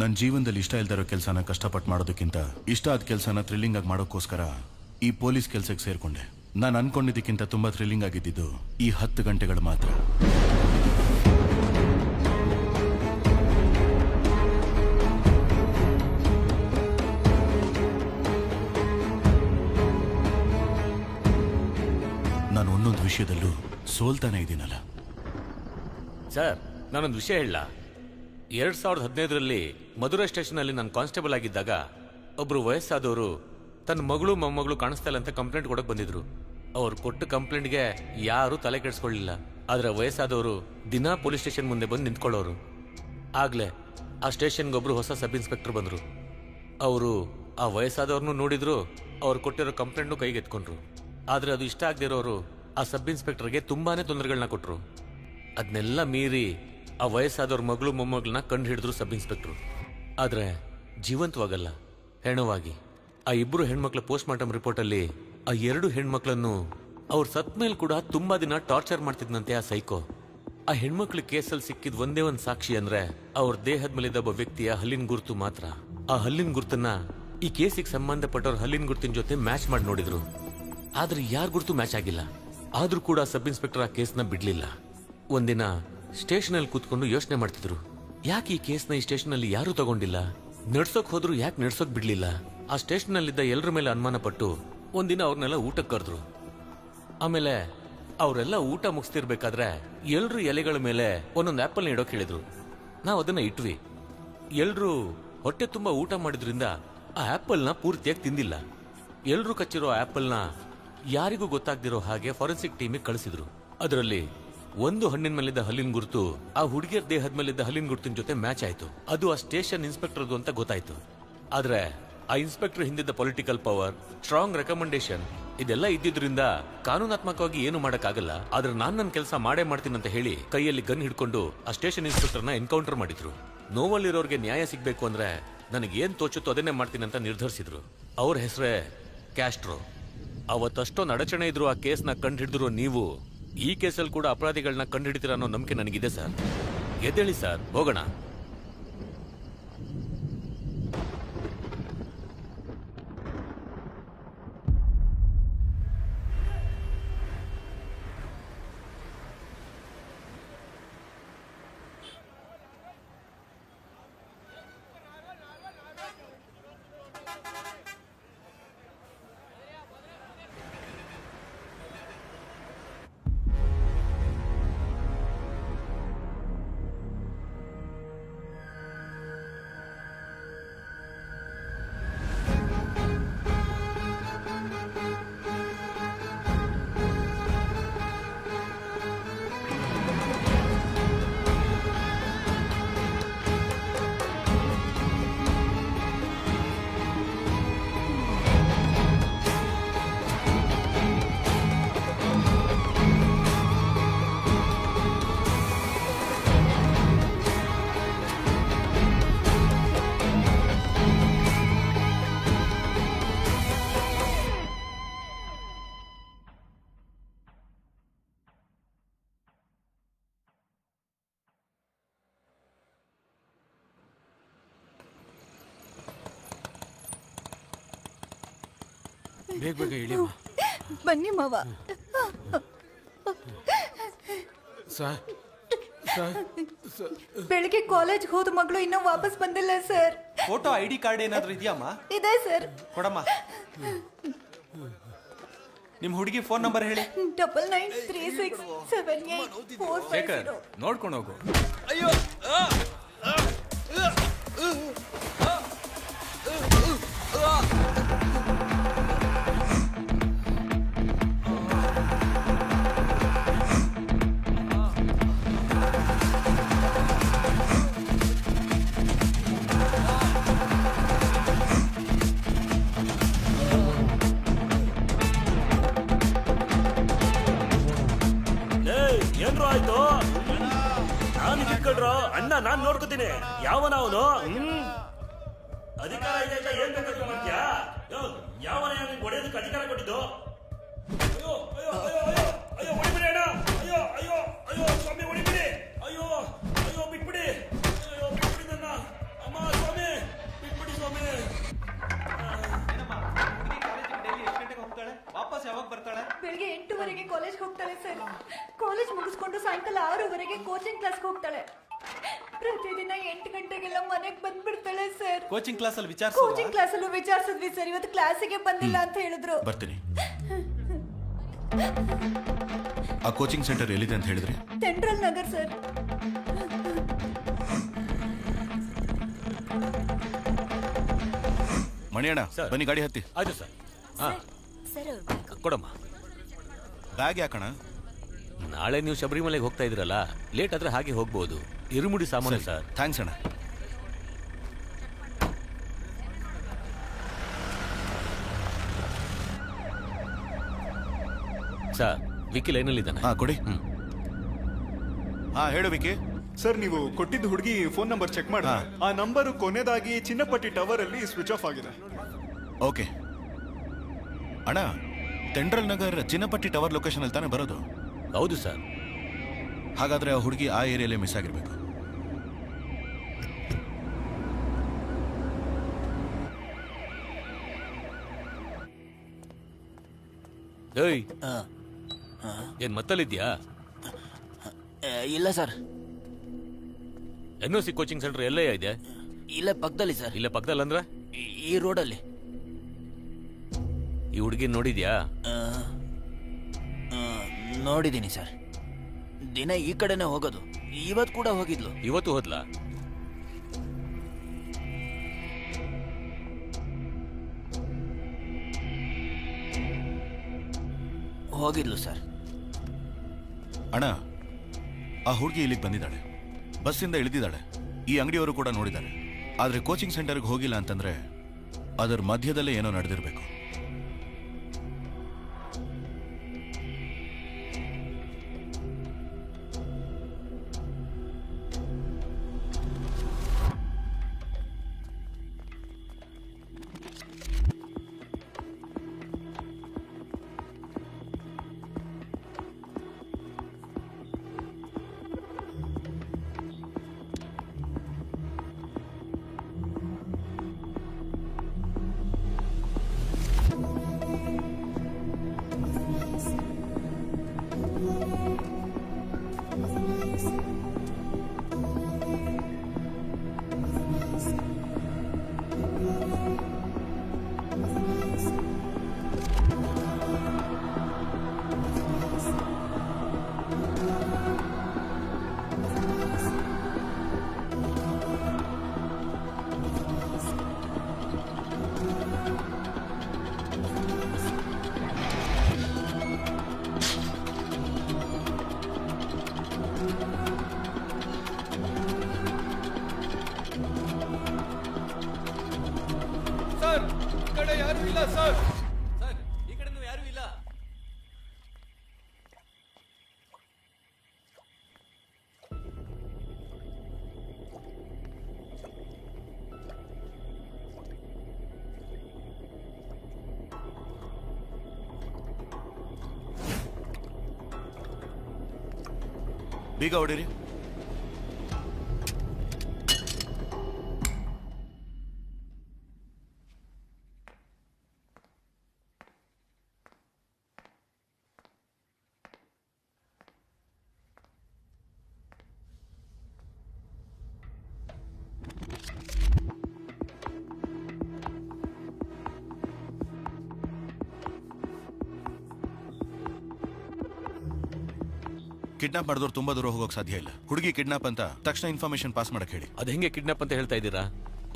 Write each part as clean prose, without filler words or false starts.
ನನ್ನ ಜೀವನದಲ್ಲಿ ಇಷ್ಟ ಇಲ್ದಿರೋ ಕೆಲಸನ ಕಷ್ಟಪಟ್ಟು ಮಾಡೋದಕ್ಕಿಂತ ಇಷ್ಟ ಆದ ಕೆಲಸನ ಥ್ರಿಲ್ಲಿಂಗ್ ಆಗಿ ಮಾಡೋಕ್ಕೋಸ್ಕರ ಈ ಪೊಲೀಸ್ ಕೆಲಸಕ್ಕೆ ಸೇರ್ಕೊಂಡೆ. ನಾನು ಅನ್ಕೊಂಡಿದ್ದಕ್ಕಿಂತ ತುಂಬಾ ಥ್ರಿಲ್ಲಿಂಗ್ ಆಗಿದ್ದು ಈ 10 ಗಂಟೆಗಳು ಮಾತ್ರ. ನಾನು ಒಂದೊಂದು ವಿಷಯದಲ್ಲೂ ಸೋಲ್ತಾನೆ ಇದ್ದೀನಲ್ಲ ಸರ್. ನಾನೊಂದು ವಿಷಯ ಹೇಳ. 2015ರಲ್ಲಿ ಮಧುರೈ ಸ್ಟೇಷನಲ್ಲಿ ನಾನು ಕಾನ್ಸ್ಟೇಬಲ್ ಆಗಿದ್ದಾಗ ಒಬ್ರು ವಯಸ್ಸಾದವರು ತನ್ನ ಮಗಳು ಮೊಮ್ಮಗಳು ಕಾಣಿಸ್ತಾ ಇಲ್ಲ ಅಂತ ಕಂಪ್ಲೇಂಟ್ ಕೊಡಕ್ ಬಂದಿದ್ರು. ಅವ್ರು ಕೊಟ್ಟ ಕಂಪ್ಲೇಂಟ್ಗೆ ಯಾರು ತಲೆ ಕೆಡಿಸ್ಕೊಳ್ಳಿಲ್ಲ. ಆದ್ರೆ ವಯಸ್ಸಾದವರು ದಿನಾ ಪೊಲೀಸ್ ಸ್ಟೇಷನ್ ಮುಂದೆ ಬಂದು ನಿಂತ್ಕೊಳ್ಳೋರು. ಆಗ್ಲೇ ಆ ಸ್ಟೇಷನ್ಗೆ ಒಬ್ರು ಹೊಸ ಸಬ್ ಇನ್ಸ್ಪೆಕ್ಟರ್ ಬಂದ್ರು. ಅವರು ಆ ವಯಸ್ಸಾದವ್ರನ್ನೂ ನೋಡಿದ್ರು, ಅವ್ರು ಕೊಟ್ಟಿರೋ ಕಂಪ್ಲೇಂಟ್ನು ಕೈಗೆ ಎತ್ಕೊಂಡ್ರು. ಆದ್ರೆ ಅದು ಇಷ್ಟ ಆಗದಿರೋರು ಆ ಸಬ್ ಇನ್ಸ್ಪೆಕ್ಟರ್ಗೆ ತುಂಬಾನೇ ತೊಂದರೆಗಳನ್ನ ಕೊಟ್ರು. ಅದನ್ನೆಲ್ಲ ಮೀರಿ ಆ ವಯಸ್ಸಾದವ್ರ ಮಗಳು ಮೊಮ್ಮಗಳನ್ನ ಕಂಡು ಹಿಡಿದ್ರು ಸಬ್ ಇನ್ಸ್ಪೆಕ್ಟರ್. ಆದ್ರೆ ಜೀವಂತವಾಗಲ್ಲ, ಹೆಣವಾಗಿ. ಆ 2 ಹೆಣ್ಮಕ್ಳ ಪೋಸ್ಟ್ ಮಾರ್ಟಮ್ ರಿಪೋರ್ಟಲ್ಲಿ ಆ 2 ಹೆಣ್ಮಕ್ಳನ್ನು ಅವ್ರು ಸತ್ ಮೇಲೆ ಕೂಡ ತುಂಬಾ ದಿನ ಟಾರ್ಚರ್ ಮಾಡ್ತಿದ್ನಂತೆ ಆ ಸೈಕೋ. ಆ ಹೆಣ್ಮಕ್ಳ ಕೇಸಲ್ಲಿ ಸಿಕ್ಕಿದ್ ಒಂದೇ ಒಂದು ಸಾಕ್ಷಿ ಅಂದ್ರೆ ಅವ್ರ ದೇಹದ ಮೇಲಿದ್ದ ಒಬ್ಬ ವ್ಯಕ್ತಿಯ ಹಲ್ಲಿನ ಗುರುತು ಮಾತ್ರ. ಆ ಹಲ್ಲಿನ ಗುರುತನ್ನ ಈ ಕೇಸಿಗೆ ಸಂಬಂಧಪಟ್ಟವ್ರ ಹಲ್ಲಿನ ಗುರುತಿನ ಜೊತೆ ಮ್ಯಾಚ್ ಮಾಡಿ ನೋಡಿದ್ರು. ಆದ್ರೆ ಯಾರ ಗುರುತು ಮ್ಯಾಚ್ ಆಗಿಲ್ಲ. ಆದ್ರೂ ಕೂಡ ಸಬ್ ಇನ್ಸ್ಪೆಕ್ಟರ್ ಆ ಕೇಸ್ನ ಬಿಡ್ಲಿಲ್ಲ. ಒಂದಿನ ಸ್ಟೇಷನ್ ಅಲ್ಲಿ ಕೂತ್ಕೊಂಡು ಯೋಚನೆ ಮಾಡ್ತಿದ್ರು, ಯಾಕೆ ಈ ಕೇಸ್ನ ಈ ಸ್ಟೇಷನ್ ಅಲ್ಲಿ ಯಾರು ತಗೊಂಡಿಲ್ಲ, ನಡ್ಸೋಕ್ ಹೋದ್ರು ಯಾಕೆ ನಡ್ಸೋಕ್ ಬಿಡ್ಲಿಲ್ಲ. ಆ ಸ್ಟೇಷನ್ ಅಲ್ಲಿದ್ದ ಎಲ್ಲರ ಮೇಲೆ ಅನುಮಾನ ಪಟ್ಟು ಒಂದಿನ ಅವ್ರನ್ನೆಲ್ಲ ಊಟಕ್ಕೆ ಕರೆದ್ರು. ಆಮೇಲೆ ಅವರೆಲ್ಲ ಊಟ ಮುಗಿಸ್ತಿರ್ಬೇಕಾದ್ರೆ ಎಲ್ರು ಎಲೆಗಳ ಮೇಲೆ ಒಂದೊಂದು ಆಪಲ್ ಇಡೋಕ್ ಹೇಳಿದ್ರು. ನಾವು ಅದನ್ನ ಇಟ್ವಿ. ಎಲ್ರು ಹೊಟ್ಟೆ ತುಂಬಾ ಊಟ ಮಾಡಿದ್ರಿಂದ ಆ ಆಪಲ್ನ ಪೂರ್ತಿಯಾಗಿ ತಿಂದಿಲ್ಲ. ಎಲ್ರು ಕಚ್ಚಿರೋ ಆಪಲ್ನ ಯಾರಿಗೂ ಗೊತ್ತಾಗ್ದಿರೋ ಹಾಗೆ ಫಾರೆನ್ಸಿಕ್ ಟೀಮಿಗೆ ಕಳಿಸಿದ್ರು. ಅದರಲ್ಲಿ ಒಂದು ಹಣ್ಣಿನ ಮೇಲಿದ್ದ ಹಲ್ಲಿನ ಗುರುತು ಆ ಹುಡುಗಿಯರ ದೇಹದ ಮೇಲಿದ್ದ ಹಲ್ಲಿನ ಗುರುತಿನ ಜೊತೆ ಮ್ಯಾಚ್ ಆಯ್ತು. ಅದು ಆ ಸ್ಟೇಷನ್ ಇನ್ಸ್ಪೆಕ್ಟರ್ದು ಅಂತ ಗೊತ್ತಾಯ್ತು. ಆದ್ರೆ ಆ ಇನ್ಸ್ಪೆಕ್ಟರ್ ಹಿಂದಿದ್ದ ಪೊಲಿಟಿಕಲ್ ಪವರ್, ಸ್ಟ್ರಾಂಗ್ ರೆಕಮೆಂಡೇಶನ್ ಇದೆಲ್ಲ ಇದ್ದಿದ್ರಿಂದ ಕಾನೂನಾತ್ಮಕವಾಗಿ ಏನು ಮಾಡಕ್ಕಾಗಲ್ಲ. ಆದ್ರೆ ನಾನ್ ನನ್ನ ಕೆಲಸ ಮಾಡೇ ಮಾಡ್ತೀನಿ ಅಂತ ಹೇಳಿ ಕೈಯಲ್ಲಿ ಗನ್ ಹಿಡ್ಕೊಂಡು ಆ ಸ್ಟೇಷನ್ ಇನ್ಸ್ಪೆಕ್ಟರ್ನ ಎನ್ಕೌಂಟರ್ ಮಾಡಿದ್ರು. ನೋವಲ್ಲಿರೋರ್ಗೆ ನ್ಯಾಯ ಸಿಗ್ಬೇಕು ಅಂದ್ರೆ ನನಗೆ ಏನ್ ತೋಚುತ್ತೋ ಅದನ್ನೇ ಮಾಡ್ತೀನಿ ಅಂತ ನಿರ್ಧರಿಸಿದ್ರು. ಅವ್ರ ಹೆಸರೇ ಕ್ಯಾಸ್ಟ್ರೋ. ಅವತ್ತಷ್ಟೊಂದು ಅಡಚಣೆ ಇದ್ರು ಆ ಕೇಸ್ನ ಕಂಡು ಹಿಡಿದ್ರು. ನೀವು ಈ ಕೇಸಲ್ಲಿ ಕೂಡ ಅಪರಾಧಿಗಳನ್ನ ಕಂಡು ಹಿಡಿತೀರ ಅನ್ನೋ ನಂಬಿಕೆ ನನಗಿದೆ ಸರ್. ಎದ್ದೇಳಿ ಸರ್, ಹೋಗೋಣ. ಬೇಗ ಬೇಗ ಇಳಿ ಬನ್ನಿ ಮಾವ. ಬೆಳಿಗ್ಗೆ ಕಾಲೇಜ್ ಹೋದ ಮಗಳು ಇನ್ನೂ ವಾಪಸ್ ಬಂದಿಲ್ಲ ಸರ್. ಫೋಟೋ ID ಕಾರ್ಡ್ ಏನಾದ್ರು ಇದೆಯಮ್ಮ? ಇದೆ ಸರ್. ಕೊಡಮ್ಮ. ನಿಮ್ಮ ಹುಡುಗಿ ಫೋನ್ ನಂಬರ್ ಹೇಳಿ. 99367845. ನೋಡ್ಕೊಂಡು ಹೋಗು. ಅಯ್ಯೋ ಏನ್ರು ಆಯ್ತು? ನಾನು ಕಿತ್ಕೊಳ್ರ ಅಣ್ಣ, ನಾನ್ ನೋಡ್ಕೋತೀನಿ. ಯಾವನ ಅವನು? ಅಧಿಕಾರ ಇದೆ ಅಂತ ಏನ್ ಬೇಕಾದ್ರೂ ಮಾಡ್ತೀಯಾ? ಯಾವನ ಹೊಡೆಯೋದಕ್ಕೆ ಅಧಿಕಾರ ಕೊಟ್ಟಿದ್ದು? ಅಯ್ಯೋ ಅಯ್ಯೋ ಅಯ್ಯೋ ಅಯ್ಯೋ ಅಯ್ಯೋ ಹೊಡಿಬಿಡಿ ಅಣ್ಣ. ಅಯ್ಯೋ ಅಯ್ಯೋ ಅಯ್ಯೋ ಸ್ವಾಮಿ ಹೊಡಿಬಿಡಿ. ಅಯ್ಯೋ ಅಯ್ಯೋ ಬಿಟ್ಬಿಡಿ. ಅಯ್ಯೋ ಬಿಟ್ಬಿಡಿ ನನ್ನ ಅಮ್ಮ ಸ್ವಾಮಿ. ಬೆಳಿಗ್ಗೆ 8:00 ಕಾಲೇಜ್ ಹೋಗ್ತಾಳೆ ಸರ್. ಕಾಲೇಜ್ ಮುಗಿಸ್ಕೊಂಡು ಸಾಯಂಕಾಲ 6:00 ಕೋಚಿಂಗ್ ಕ್ಲಾಸ್ಗೆ ಹೋಗ್ತಾಳೆ. ಪ್ರತಿದಿನ 8 ಗಂಟೆಗೆಲ್ಲ ಮನೆಗೆ ಬಂದ್ಬಿಡ್ತಾಳೆ ಸರ್. ಕೋಚಿಂಗ್ ಕ್ಲಾಸಲ್ಲಿ ಕೋಚಿಂಗ್ ಕ್ಲಾಸಲ್ಲೂ ವಿಚಾರಿಸಿದ್ವಿ ಸರ್. ಇವತ್ತು ಕ್ಲಾಸಿಗೆ ಬಂದಿಲ್ಲ ಅಂತ ಹೇಳಿದ್ರು. ಬರ್ತೀನಿ. ಆ ಕೋಚಿಂಗ್ ಸೆಂಟರ್ ಎಲ್ಲಿದೆ ಅಂತ ಹೇಳಿದ್ರಿ? Central Nagar sir. ಮಣಿಯಣ್ಣ ಬನ್ನಿ, ಗಾಡಿ ಹತ್ತಿ. ಆಯ್ತು ಸರ್. ಹಾಂ ಕೊಡಮ್ಮ. ಬ್ಯಾಗ್ ಯಾಕಣ? ನಾಳೆ ನೀವು ಶಬರಿಮಲೆಗೆ ಹೋಗ್ತಾ ಇದ್ರಲ್ಲ, ಲೇಟ್ ಆದ್ರೆ ಹಾಗೆ ಹೋಗ್ಬೋದು. ಇರುಮುಡಿ ಸಾಮಾನು ಸರ್. ಥ್ಯಾಂಕ್ಸ್ ಅಣ್ಣ. ಸರ್ ವಿಕ್ಕಿ ಲೈನಲ್ಲಿದ್ದಾನೆ. ಹಾ ಕೊಡಿ. ಹಾ ಹೇಳು ವಿಕ್ಕಿ. ಸರ್, ನೀವು ಕೊಟ್ಟಿದ್ದ ಹುಡುಗಿ ಫೋನ್ ನಂಬರ್ ಚೆಕ್ ಮಾಡಿ. ಆ ನಂಬರ್ ಕೊನೆದಾಗಿ ಚಿನ್ನಪಟ್ಟಿ ಟವರ್ ಅಲ್ಲಿ ಸ್ವಿಚ್ ಆಫ್ ಆಗಿದೆ. ಓಕೆ ಅಣ್ಣ, ಸೆಂಟ್ರಲ್ ನಗರ್ ಚಿನ್ನಪಟ್ಟಿ ಟವರ್ ಲೊಕೇಶನ್ ಅಲ್ಲಿ ತಾನೇ ಬರೋದು? ಹೌದು ಸರ್. ಹಾಗಾದ್ರೆ ಆ ಹುಡುಗಿ ಆ ಏರಿಯಾಲೇ ಮಿಸ್ ಆಗಿರ್ಬೇಕು. ಏಯ್, ಏನ್ ಮತ್ತಲ್ಲಿದ್ಯಾ? ಇಲ್ಲ ಸರ್. NOC ಕೋಚಿಂಗ್ ಸೆಂಟರ್ ಎಲ್ಲೇ ಇದೆ? ಇಲ್ಲ ಪಕ್ಕದಲ್ಲಿ ಸರ್. ಇಲ್ಲ ಪಕ್ಕದಲ್ಲಿ ಅಂದ್ರೆ ಈ ರೋಡಲ್ಲಿ. ಈ ಹುಡುಗಿ ನೋಡಿದ್ಯಾ? ನೋಡಿದ್ದೀನಿ ಸರ್. ದಿನ ಈ ಕಡೆನೆ ಹೋಗೋದು. ಇವತ್ತು ಕೂಡ ಹೋಗಿದ್ಲು. ಇವತ್ತು ಹೋದ್ಲಾ? ಹೋಗಿದ್ಲು ಸರ್. ಅಣ್ಣ, ಆ ಹುಡುಗಿ ಇಲ್ಲಿಗೆ ಬಂದಿದ್ದಾಳೆ, ಬಸ್ಸಿಂದ ಇಳಿದಿದ್ದಾಳೆ. ಈ ಅಂಗಡಿಯವರು ಕೂಡ ನೋಡಿದ್ದಾರೆ. ಆದ್ರೆ ಕೋಚಿಂಗ್ ಸೆಂಟರ್ಗೆ ಹೋಗಿಲ್ಲ ಅಂತಂದ್ರೆ ಅದರ ಮಧ್ಯದಲ್ಲೇ ಏನೋ ನಡೆದಿರಬೇಕು. ಬೀಗ ಹೊಡೀರಿ. ಕಿಡ್ನಾಪ್ ಮಾಡಿದವ್ರು ತುಂಬಾ ದೂರ ಹೋಗೋಕೆ ಸಾಧ್ಯ ಇಲ್ಲ. ಹುಡುಗಿ ಕಿಡ್ನಾಪ್ ಅಂತ ತಕ್ಷಣ ಇನ್ಫಾರ್ಮೇಶನ್ ಪಾಸ್ ಮಾಡಕ್ ಹೇಳಿ. ಅದ್ ಹೆಂಗೆ ಕಿಡ್ನಾಪ್ ಅಂತ ಹೇಳ್ತಾ ಇದ್ದೀರಾ?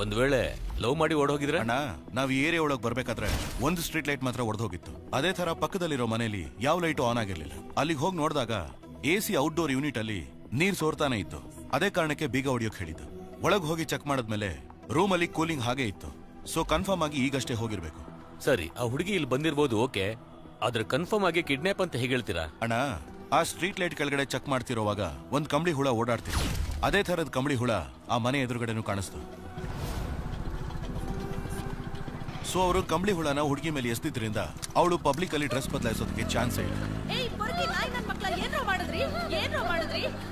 ಒಂದ್ ವೇಳೆ ಲವ್ ಮಾಡಿ ಓಡೋಗಿದ್ರೆ? ಅಣ್ಣ, ನಾವ್ ಈ ಏರಿಯಾ ಒಳಗೆ ಬರ್ಬೇಕಾದ್ರೆ ಒಂದು ಸ್ಟ್ರೀಟ್ ಲೈಟ್ ಮಾತ್ರ ಒಡೆದೋಗಿತ್ತು. ಅದೇ ತರ ಪಕ್ಕದಲ್ಲಿರೋ ಮನೆಯಲ್ಲಿ ಯಾವ ಲೈಟು ಆನ್ ಆಗಿರ್ಲಿಲ್ಲ. ಅಲ್ಲಿಗೆ ಹೋಗಿ ನೋಡಿದಾಗ AC ಔಟ್ಡೋರ್ ಯೂನಿಟ್ ಅಲ್ಲಿ ನೀರ್ ಸೋರ್ತಾನೆ ಇತ್ತು. ಅದೇ ಕಾರಣಕ್ಕೆ ಬೀಗ ಹೊಡಿಯೋಕ್ ಹೇಳಿದ್ದು. ಒಳಗ್ ಹೋಗಿ ಚೆಕ್ ಮಾಡಿದ್ಮೇಲೆ ರೂಮ್ ಅಲ್ಲಿ ಕೂಲಿಂಗ್ ಹಾಗೆ ಇತ್ತು. ಸೊ ಕನ್ಫರ್ಮ್ ಆಗಿ ಈಗಷ್ಟೇ ಹೋಗಿರ್ಬೇಕು. ಸರಿ, ಆ ಹುಡುಗಿ ಇಲ್ಲಿ ಬಂದಿರ್ಬೋದು, ಓಕೆ. ಆದ್ರೆ ಕನ್ಫರ್ಮ್ ಆಗಿ ಕಿಡ್ನಾಪ್ ಅಂತ ಹೇಗೆ ಹೇಳ್ತೀರಾ? ಅಣ್ಣ, ಆ ಸ್ಟ್ರೀಟ್ ಲೈಟ್ ಕೆಳಗಡೆ ಚೆಕ್ ಮಾಡ್ತಿರೋವಾಗ ಒಂದ್ ಕಂಬಳಿ ಹುಳ ಓಡಾಡ್ತಿತ್ತು. ಅದೇ ತರದ ಕಂಬಳಿ ಹುಳ ಆ ಮನೆ ಎದುರುಗಡೆನೂ ಕಾಣಿಸ್ತು. ಸೊ ಅವರು ಕಂಬಳಿ ಹುಳನ ಹುಡುಗಿ ಮೇಲೆ ಎಸ್ದಿದ್ರಿಂದ ಅವಳು ಪಬ್ಲಿಕ್ ಅಲ್ಲಿ ಡ್ರೆಸ್ ಬದಲಾಯಿಸೋದಕ್ಕೆ ಚಾನ್ಸೇ ಇಲ್ಲ.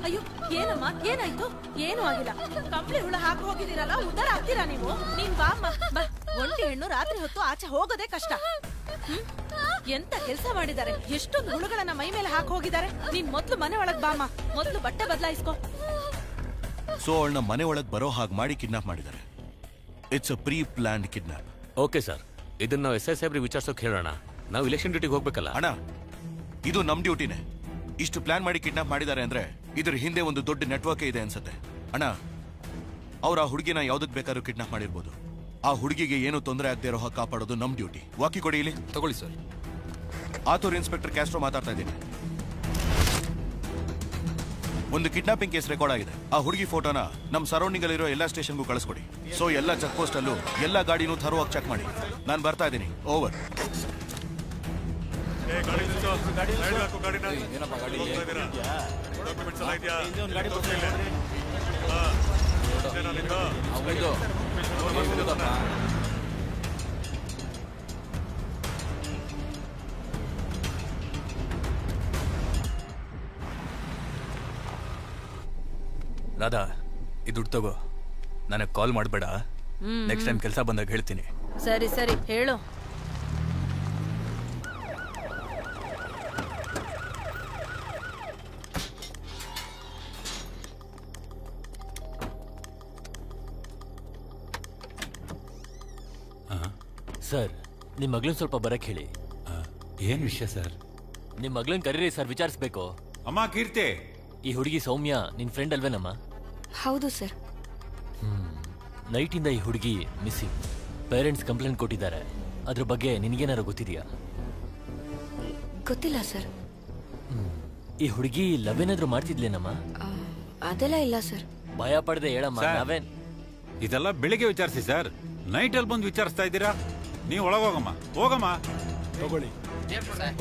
ಅಯ್ಯೋ, ಏನಮ್ಮ, ಏನಾಯ್ತು? ಏನು ಆಗಿಲ್ಲ. ಕಂಬಳಿ ಹುಳ ಹಾಕಿ ಹೋಗಿದ್ದೀರಲ್ಲ, ಉದ್ದಾರ ಆಗ್ತೀರಾ ನೀವು? ನೀನ್ ಬಾ ಅಮ್ಮ, ಬಾ. ಒಂಟಿ ಹೆಣ್ಣು ರಾತ್ರಿ ಹೊತ್ತು ಆಚೆ ಹೋಗೋದೇ ಕಷ್ಟ. ಎಂತ ಕೆಲಸ ಮಾಡಿದ್ದಾರೆ, ಎಷ್ಟೊಂದು ಹುಳುಗಳನ್ನ ಮೈ ಮೇಲೆ ಹಾಕಿ ಹೋಗಿದ್ದಾರೆ. ನೀನ್ ಮೊದ್ಲು ಮನೆ ಒಳಗ್ ಬಾಮ, ಮೊದ್ಲು ಬಟ್ಟೆ ಬದಲಾಯಿಸ್ಕೊ. ಸೊ ಅವಳನ್ನ ಮನೆ ಒಳಗ್ ಬರೋ ಹಾಗೆ ಮಾಡಿ ಕಿಡ್ನಾಪ್ ಮಾಡಿದ್ದಾರೆ. It's a pre planned kidnap. Okay sir, ಇದನ್ನ ನಾವು ಎಸ್ ಐ ಸಾಹೇಬ್ರಿಗೆ ವಿಚಾರಿಸೋಕೆ ಹೇಳೋಣ. ನಾವು ಇಲೆಕ್ಷನ್ ಡ್ಯೂಟಿಗೆ ಹೋಗ್ಬೇಕಲ್ಲ. ಅಣ್ಣ, ಇದು ನಮ್ ಡ್ಯೂಟಿನೇ. ಇಷ್ಟು ಪ್ಲಾನ್ ಮಾಡಿ ಕಿಡ್ನಾಪ್ ಮಾಡಿದ್ದಾರೆ ಅಂದ್ರೆ ಇದ್ರ ಹಿಂದೆ ಒಂದು ದೊಡ್ಡ ನೆಟ್ವರ್ಕ್ ಇದೆ ಅನ್ಸುತ್ತೆ. ಅಣ್ಣ, ಅವ್ರ ಆ ಹುಡುಗಿನ ಯಾವ್ದಕ್ ಬೇಕಾದ್ರೂ ಕಿಡ್ನಾಪ್ ಮಾಡಿರ್ಬೋದು. ಆ ಹುಡುಗಿಗೆ ಏನು ತೊಂದರೆ ಆಗದೆ ಇರೋ ಹಾಗೆ ಕಾಪಾಡೋದು ನಮ್ ಡ್ಯೂಟಿ. ವಾಕಿ ಕೊಡಿ ಇಲ್ಲಿ. ತಗೊಳ್ಳಿ ಸರ್. ಆತೂರ್ ಇನ್ಸ್ಪೆಕ್ಟರ್ ಕ್ಯಾಸ್ಟ್ರೋ ಮಾತಾಡ್ತಾ ಇದ್ದೀನಿ. ಒಂದು ಕಿಡ್ನಾಪಿಂಗ್ ಕೇಸ್ ರೆಕಾರ್ಡ್ ಆಗಿದೆ. ಆ ಹುಡುಗಿ ಫೋಟೋನ ನಮ್ ಸರೌಂಡಿಂಗ್ ಅಲ್ಲಿರೋ ಎಲ್ಲಾ ಸ್ಟೇಷನ್ಗೂ ಕಳಿಸ್ಕೊಡಿ. ಸೊ ಎಲ್ಲಾ ಚೆಕ್ ಪೋಸ್ಟ್ ಅಲ್ಲೂ ಎಲ್ಲಾ ಗಾಡಿನೂ ಥರೋವಾಗಿ ಚೆಕ್ ಮಾಡಿ. ನಾನು ಬರ್ತಾ ಇದ್ದೀನಿ. ಓವರ್. ರಾಧಾ, ಈ ದುಡ್ಡು ತಗೋ. ನನಗೆ ಕಾಲ್ ಮಾಡಬೇಡ. ನೆಕ್ಸ್ಟ್ ಟೈಮ್ ಕೆಲಸ ಬಂದಾಗ ಹೇಳ್ತೀನಿ. ಸರಿ ಸರಿ ಹೇಳು. ಸರ್, ನಿಮ್ಮ ಮಗಳನ್ನ ಸ್ವಲ್ಪ ಬರಕ್ಕೆ ಹೇಳಿ. ಏನ್ ವಿಷಯ ಸರ್? ನಿಮ್ಮ ಮಗಳನ್ನ ಕರೀರಿ ಸರ್, ವಿಚಾರಿಸ್ಬೇಕು. ಅಮ್ಮ ಕೀರ್ತಿ, ಈ ಹುಡುಗಿ ಸೌಮ್ಯ ನಿನ್ ಫ್ರೆಂಡ್ ಅಲ್ವೇನಮ್ಮ? ಹೌದು ಸರ್. ನೈಟಿಂದ ಈ ಹುಡುಗಿ ಮಿಸ್ಸಿಂಗ್. ಪೇರೆಂಟ್ಸ್ ಕಂಪ್ಲೇಂಟ್ ಕೊಟ್ಟಿದ್ದಾರೆ. ಅದ್ರ ಬಗ್ಗೆ ನಿನಗೇನಾರು ಗೊತ್ತಿದೆಯಾ? ಗೊತ್ತಿಲ್ಲ ಸರ್. ಈ ಹುಡುಗಿ ಲವ್ ಏನಾದ್ರು ಮಾಡ್ತಿದ್ಲೇನಮ್ಮ? ಅದೆಲ್ಲ ಇಲ್ಲ ಸರ್. ಭಯ ಪಡದೆ ಹೇಳಮ್ಮ. ನಾವೇನ್ ಇದೆಲ್ಲ ಬೆಳಿಗ್ಗೆ ವಿಚಾರಿಸಿ ಸರ್. ನೈಟ್ ಅಲ್ಲಿ ಬಂದು ವಿಚಾರಿಸ್ತಾ ಇದ್ದೀರಾ? ನೀವು ಒಳಗೋಗಮ್ಮ. ಹೋಗಮ್ಮ. ತಗೊಳ್ಳಿ,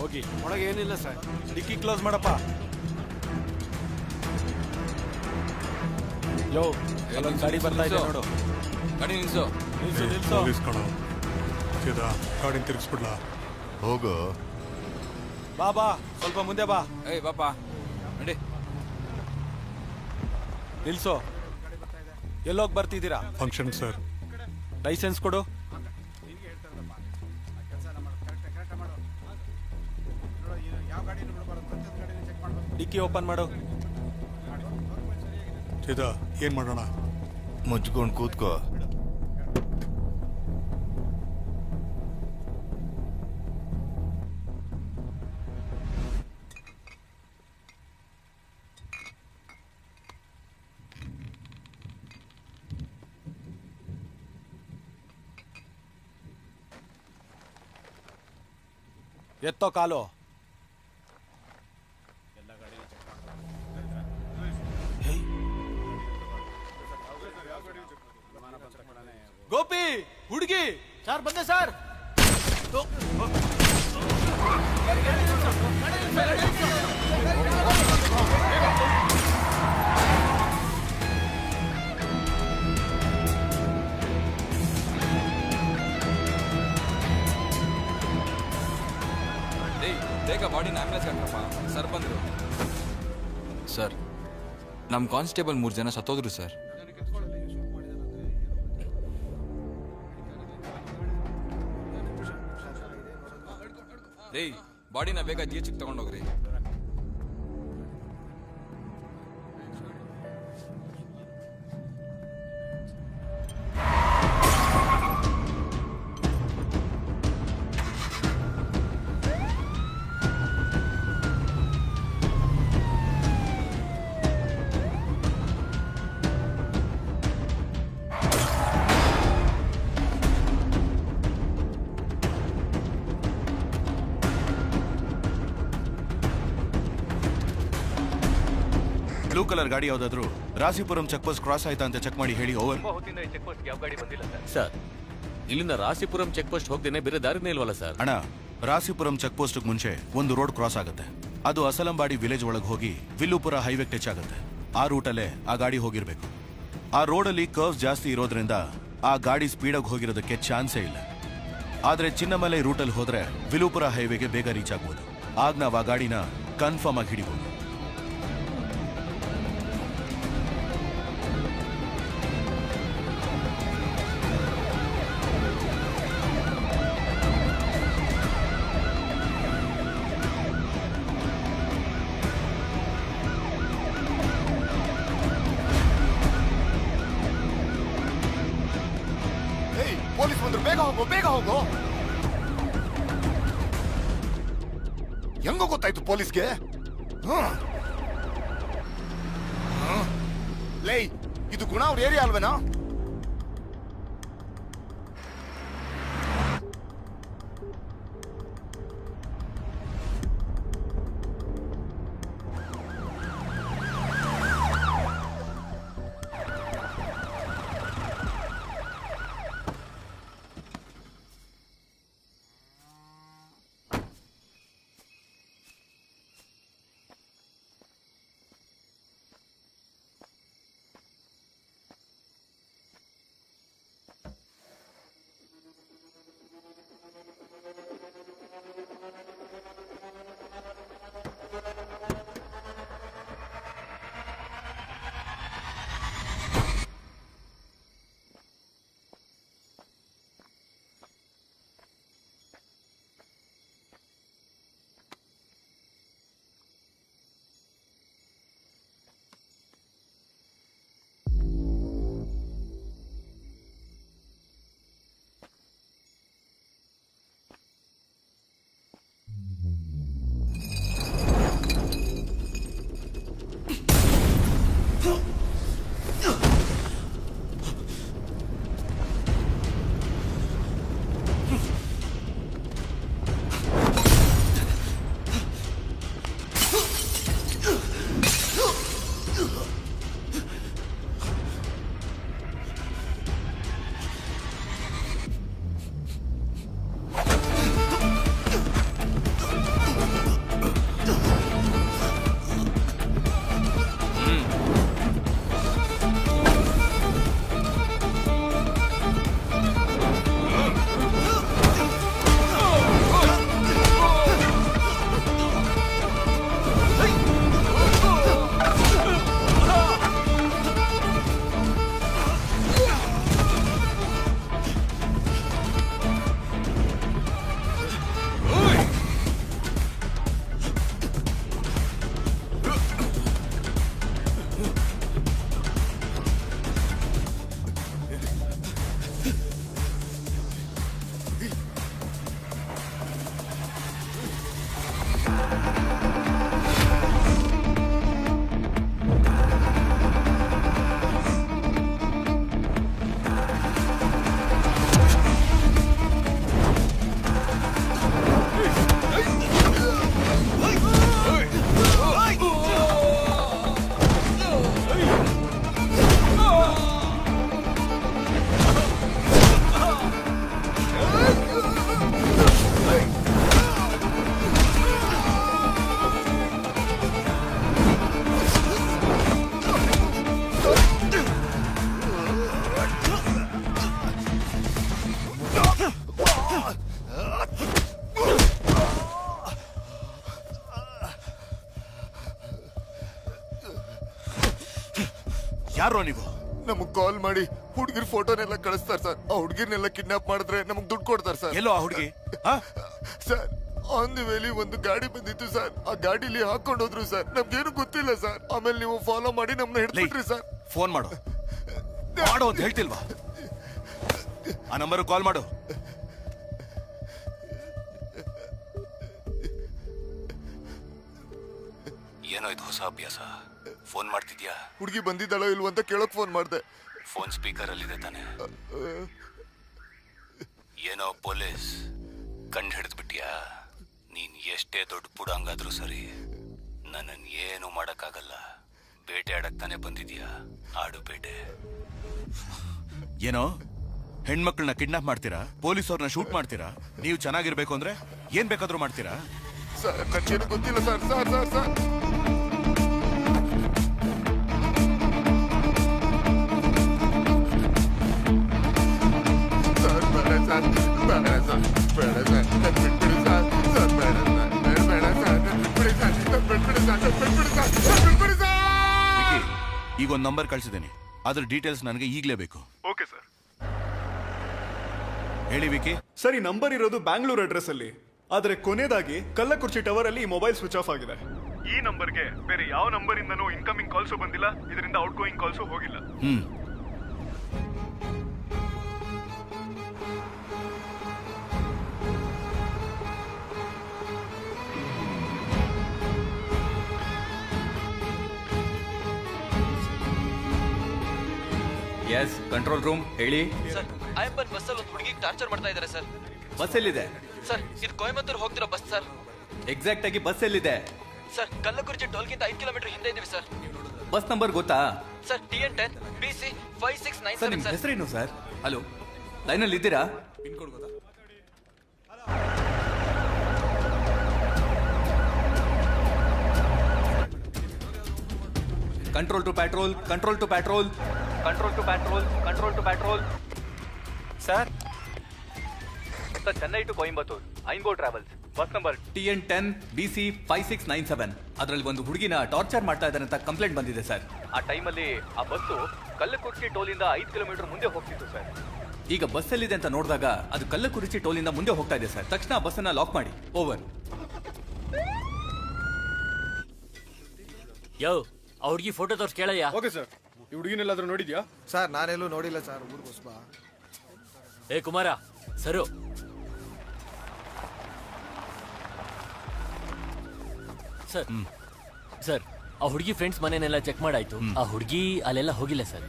ಹೋಗಿ. ಒಳಗೆ ಏನಿಲ್ಲ ಸರ್. ಡಿಕ್ಕಿ ಕ್ಲೋಸ್ ಮಾಡಪ್ಪ. ಯೋ, ಅಲ್ಲೊಂದು ಗಾಡಿ ಬರ್ತಾ ಇದೆ ನೋಡು. ಗಾಡಿ ನಿಲ್ಸು. ಗಾಡಿ ತಿರ್ಗಿಸ್ಬಿಡ್ಲಾ? ಹೋಗು. ಬಾ ಬಾ, ಸ್ವಲ್ಪ ಮುಂದೆ ಬಾ. ಏಯ್ ಬಾಪಾ, ನಡಿ. ನಿಲ್ಸು. ಎಲ್ಲೋಗಿ ಬರ್ತಿದ್ದೀರಾ? Function sir. ಲೈಸೆನ್ಸ್ ಕೊಡು. ಡಿಕ್ಕಿ ಓಪನ್ ಮಾಡು. ಏನ್ ಮಾಡೋಣ? ಮುಚ್ಕೊಂಡು ಕೂತ್ಕೋ. ಎತ್ತೋ ಕಾಲು. ಗೋಪಿ, ಹುಡುಗಿ. ಸರ್ ಬಂದೆ ಸರ್. ಬೇಗ ಬಾಡಿನ ಆಂಬ್ಯುಲೆನ್ಸ್ ಹಾಕ್ರಪ್ಪ. ಸರ್ ಬಂದರು. ಸರ್, ನಮ್ಮ ಕಾನ್ಸ್ಟೇಬಲ್ 3 ಜನ ಸತ್ತೋದ್ರು ಸರ್. ಬಾಡಿನ ಬೇಗ ಜಿಎಚ್ಗೆ ತಗೊಂಡೋಗ್ರಿ. ಬ್ಲೂ ಕಲರ್ ಗಾಡಿ ಯಾವ್ದಾದ್ರು ರಾಸಿಪುರಂ ಚೆಕ್ ಪೋಸ್ಟ್ ಕ್ರಾಸ್ ಆಯ್ತಾ ಅಂತ ಚೆಕ್ ಮಾಡಿ ಹೇಳಿ. ಓವರ್. ಸರ್, ಇಲ್ಲಿಂದ ರಾಸಿಪುರಂ ಚೆಕ್ ಪೋಸ್ಟ್ ಹೋಗ್ದೇನೆ ಬೇರೆ ದಾರಿನೇ ಇಲ್ವಲ್ಲ ಸರ್? ಅಣ್ಣ, ರಾಸಿಪುರಂ ಚೆಕ್ ಪೋಸ್ಟ್ ಮುಂಚೆ ಒಂದು ರೋಡ್ ಕ್ರಾಸ್ ಆಗುತ್ತೆ. ಅದು ಅಸಲಂಬಾಡಿ ವಿಲೇಜ್ ಒಳಗೆ ಹೋಗಿ ವಿಲ್ಲುಪುರ ಹೈವೇ ಟಚ್ ಆಗುತ್ತೆ. ಆ ರೂಟಲ್ಲೇ ಆ ಗಾಡಿ ಹೋಗಿರ್ಬೇಕು. ಆ ರೋಡಲ್ಲಿ ಕರ್ವ್ಸ್ ಜಾಸ್ತಿ ಇರೋದ್ರಿಂದ ಆ ಗಾಡಿ ಸ್ಪೀಡಾಗಿ ಹೋಗಿರೋದಕ್ಕೆ ಚಾನ್ಸೇ ಇಲ್ಲ. ಆದ್ರೆ ಚಿನ್ನಮಲೈ ರೂಟಲ್ಲಿ ಹೋದ್ರೆ ವಿಲ್ಲುಪುರ ಹೈವೇಗೆ ಬೇಗ ರೀಚ್ ಆಗ್ಬೋದು. ಆಗ ನಾವು ಆ ಗಾಡಿನ ಕನ್ಫರ್ಮ್ ಆಗಿ ಹಿಡಿಬೋದು. ಹೋಗು, ಬೇಗ ಹೋಗು. ಹೆಂಗೋ ಗೊತ್ತಾಯ್ತು ಪೊಲೀಸ್ಗೆ? ಲೈ, ಇದು ಗುಣ ಅವ್ರ ಏರಿಯಾ ಅಲ್ವೇನಾ? ಯಾರೋ ನೀವು? ನಮಗ್ ಕಾಲ್ ಮಾಡಿ ಹುಡುಗಿರ್ ಫೋಟೋನೆಲ್ಲ ಕಳಿಸ್ತಾರೆ ಸರ್. ಆ ಹುಡುಗಿರ್ನೆಲ್ಲ ಕಿಡ್ನಾಪ್ ಮಾಡಿದ್ರೆ ನಮಗ್ ದುಡ್ಡು ಕೊಡ್ತಾರೆ ಸರ್. ಎಲ್ಲೋ ಆ ಹುಡುಗಿ? ಸರ್ ಆನ್ ದಿ ವೇಲಿ ಒಂದು ಗಾಡಿ ಬಂದಿತ್ತು ಸರ್. ಆ ಗಾಡಿಲಿ ಹಾಕೊಂಡು ಹೋದ್ರು ಸರ್. ನಮ್ಗೇನು ಗೊತ್ತಿಲ್ಲ ಸರ್. ಆಮೇಲೆ ನೀವು ಫಾಲೋ ಮಾಡಿ ನಮ್ನ ಹಿಡ್ಬಿಟ್ರಿ ಸರ್. ಫೋನ್ ಮಾಡು ಮಾಡು ಅಂತ ಹೇಳ್ತಿಲ್ವಾ? ಆ ನಂಬರ್ ಕಾಲ್ ಮಾಡು. ಏನೋ ಇದು ಹೊಸ ಅಭ್ಯಾಸ. ಫೋನ್ ಮಾಡ್ತಿದ್ಯಾ? ಹುಡುಗಿ ಬಂದಿದ್ದಾಳೋ ಇಲ್ವ ಅಂತ ಕೇಳಕ್ ಫೋನ್ ಮಾಡ್ದೆ. ಫೋನ್ ಸ್ಪೀಕರ್ ಅಲ್ಲಿದೆ ತಾನೆ? ಏನೋ ಪೊಲೀಸ್ ಕಂಡು ಹಿಡಿದು ಬಿಟ್ಯಾ? ನೀನ್ ಎಷ್ಟೇ ದೊಡ್ಡ ಪುಡಂಗಾದ್ರೂ ಸರಿ, ನನ್ನನ್ನು ಏನು ಮಾಡಕ್ಕಾಗಲ್ಲ. ಬೇಟೆ ಆಡಕ್ ತಾನೆ ಬಂದಿದ್ಯಾ? ಆಡು ಬೇಟೆ. ಏನೋ ಹೆಣ್ಮಕ್ಳನ್ನ ಕಿಡ್ನಾಪ್ ಮಾಡ್ತೀರಾ, ಪೊಲೀಸ್ ಅವ್ರನ್ನ ಶೂಟ್ ಮಾಡ್ತೀರಾ. ನೀವು ಚೆನ್ನಾಗಿರ್ಬೇಕು ಅಂದ್ರೆ ಏನ್ ಬೇಕಾದ್ರೂ ಮಾಡ್ತೀರಾ? ಸರ್ ನನಗೇನು ಗೊತ್ತಿಲ್ಲ ಸರ್. ಸರ್ ಸರ್ ಸರ್ ಈಗ ಒಂದು ನಂಬರ್ ಕಳ್ಸಿದ್ದೀನಿ. ಅದ್ರ ಡೀಟೇಲ್ಸ್ ನನಗೆ ಈಗಲೇ ಬೇಕು. Okay sir. ಹೇಳಿ ವಿಕಿ. ಸರ್ ಈ ನಂಬರ್ ಇರೋದು ಬ್ಯಾಂಗ್ಳೂರ್ ಅಡ್ರೆಸ್ ಅಲ್ಲಿ, ಆದ್ರೆ ಕೊನೆಯದಾಗಿ ಕಲ್ಲಕುರ್ಚಿ ಟವರ್ ಅಲ್ಲಿ ಈ ಮೊಬೈಲ್ ಸ್ವಿಚ್ ಆಫ್ ಆಗಿದೆ. ಈ ನಂಬರ್ಗೆ ಬೇರೆ ಯಾವ ನಂಬರ್ ಇಂದನೂ ಇನ್ಕಮಿಂಗ್ ಕಾಲ್ಸು ಬಂದಿಲ್ಲ, ಇದರಿಂದ ಔಟ್ ಗೋಯಿಂಗ್ ಕಾಲ್ಸು ಹೋಗಿಲ್ಲ. ಎಸ್ ಕಂಟ್ರೋಲ್ ರೂಮ್ ಹೇಳಿ. ಸರ್ ಆಯಪ್ಪನ್ ಬಸ್ಸಲ್ಲಿ ಒಂದು ಹುಡುಗಿಗೆ ಟಾರ್ಚರ್ ಮಾಡ್ತಾ ಇದ್ದಾರೆ ಸರ್. ಬಸ್ ಎಲ್ಲಿದೆ ಸರ್ ಇದು ಕೊಯಮತ್ತೂರು ಹೋಗ್ತಿರೋ ಬಸ್ ಸರ್. ಎಕ್ಸಾಕ್ಟ್ ಆಗಿ ಬಸ್ ಎಲ್ಲಿದೆ? ಸರ್ ಕಲ್ಲಕುರ್ಚಿ ಟೋಲ್ಗಿಂತ 5 ಕಿಲೋಮೀಟರ್ ಹಿಂದೆ ಇದೀವಿ ಸರ್. ಬಸ್ ನಂಬರ್ ಗೊತ್ತಾ? ಸರ್ TN10 BC 5697 ನಿಮ್ಮ ಸರ್. ಹೆಸರೇನು ಸರ್? ಹಲೋ, ಲೈನಲ್ಲಿ ಇದ್ದೀರಾ? Control to patrol, control to patrol, control to patrol, control to patrol. Sir Chennai to Coimbatore ಐನ್ಗೋ travels bus number TN10 BC 5697. ಅದರಲ್ಲಿ ಒಂದು ಹುಡುಗಿನ ಟಾರ್ಚರ್ ಮಾಡ್ತಾ ಇದ್ದಾರೆ ಅಂತ ಕಂಪ್ಲೇಂಟ್ ಬಂದಿದೆ ಸರ್. ಆ ಟೈಮಲ್ಲಿ ಆ ಬಸ್ಸು ಕಲ್ಲಕುರ್ಚಿ ಟೋಲಿಂದ 5 ಕಿಲೋಮೀಟರ್ ಮುಂದೆ ಹೋಗ್ತಿತ್ತು ಸರ್. ಈಗ ಬಸ್ ಎಲ್ಲಿದೆ ಅಂತ ನೋಡಿದಾಗ ಅದು ಕಲ್ಲಕುರ್ಚಿ ಟೋಲಿಂದ ಮುಂದೆ ಹೋಗ್ತಾ ಇದೆ ಸರ್. ತಕ್ಷಣ ಬಸ್ಸನ್ನ ಲಾಕ್ ಮಾಡಿ. ಓವರ್. ಯೋ ಆ ಹುಡುಗಿ ಫೋಟೋ ತೋರ್ಸ್ ಕೇಳಯ್ಯ. Okay sir. ಈ ಹುಡುಗಿನೆಲ್ಲಾದ್ರೂ ನೋಡಿದ್ಯಾ? ಸರ್ ನಾನೆಲ್ಲೂ ನೋಡಿಲ್ಲ ಸರ್. ಊರ್ಗೋಸ್ಬಾ. ಏ ಕುಮಾರ ಸರು. ಸರ್ ಸರ್ ಆ ಹುಡುಗಿ ಫ್ರೆಂಡ್ಸ್ ಮನೆನೆಲ್ಲ ಚೆಕ್ ಮಾಡಾಯ್ತು. ಆ ಹುಡುಗಿ ಅಲ್ಲೆಲ್ಲ ಹೋಗಿಲ್ಲ ಸರ್.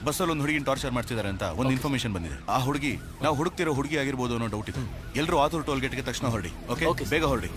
ಬಸ್ಸಲ್ಲಿ ಒಂದು ಹುಡುಗಿನ ಟಾರ್ಚರ್ ಮಾಡ್ತಿದ್ದಾರೆ ಅಂತ ಒಂದು ಇನ್ಫಾರ್ಮೇಶನ್ ಬಂದಿದೆ. ಆ ಹುಡುಗಿ ನಾವು ಹುಡುಕ್ತಿರೋ ಹುಡುಗಿ ಆಗಿರ್ಬೋದು ಅನ್ನೋ ಡೌಟ್ ಇದೆ. ಎಲ್ಲರೂ ಆತೂರು ಟೋಲ್ ಗೇಟ್ಗೆ ತಕ್ಷಣ ಹೊರಡಿ. ಓಕೆ, ಬೇಗ ಹೊರಡಿ.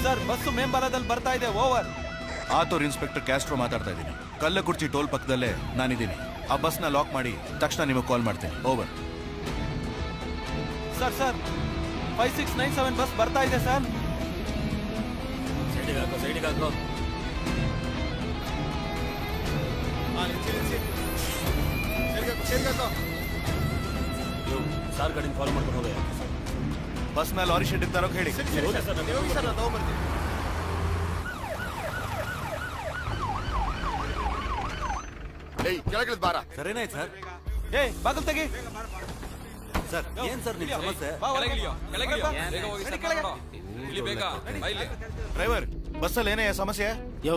ಸರ್ ಬಸ್ಸು ಮೇಂಬಾಲದಲ್ಲಿ ಬರ್ತಾ ಇದೆ. ಓವರ್. ಆತೂರು ಇನ್ಸ್ಪೆಕ್ಟರ್ ಕ್ಯಾಸ್ಟ್ರೋ ಮಾತಾಡ್ತಾ ಇದ್ದೀನಿ. ಕಲ್ಲಕುರ್ಚಿ ಟೋಲ್ ಪಕ್ಕದಲ್ಲೇ ನಾನಿದ್ದೀನಿ. ಆ ಬಸ್ನ ಲಾಕ್ ಮಾಡಿ ತಕ್ಷಣ ನಿಮಗೆ ಕಾಲ್ ಮಾಡ್ತೀನಿ. ಓವರ್. ಸರ್ 5697 ಬಸ್ ಬರ್ತಾ ಇದೆ ಸರ್. ಸೈಡಿಗೆ ಹಾಕೋ, ಸೈಡಿಗೆ ಹಾಕೋ. ಸಾರ್ ಗಾಡಿನ ಫಾಲೋ ಮಾಡ್ಕೊಂಡು ಹೋಗ. ಬಸ್ನ ಲಾರಿ ಶೆಡ್ ಇರ್ತಾರೋ ಹೇಳಿ. ಕೆಳಗಿಳಿದ್ ಬಾರ. ಸರ್ ಏನಾಯ್ತು ಸರ್? ಏ ಬಾಗಲ್ ತೆಗಿ. ಸರ್ ಏನ್ ಸರ್ ನಿಮ್ಮ ಸಮಸ್ಯೆ? ಡ್ರೈವರ್ ಬಸ್ಸಲ್ಲಿ ಏನೇ ಸಮಸ್ಯೆ? ಯೋ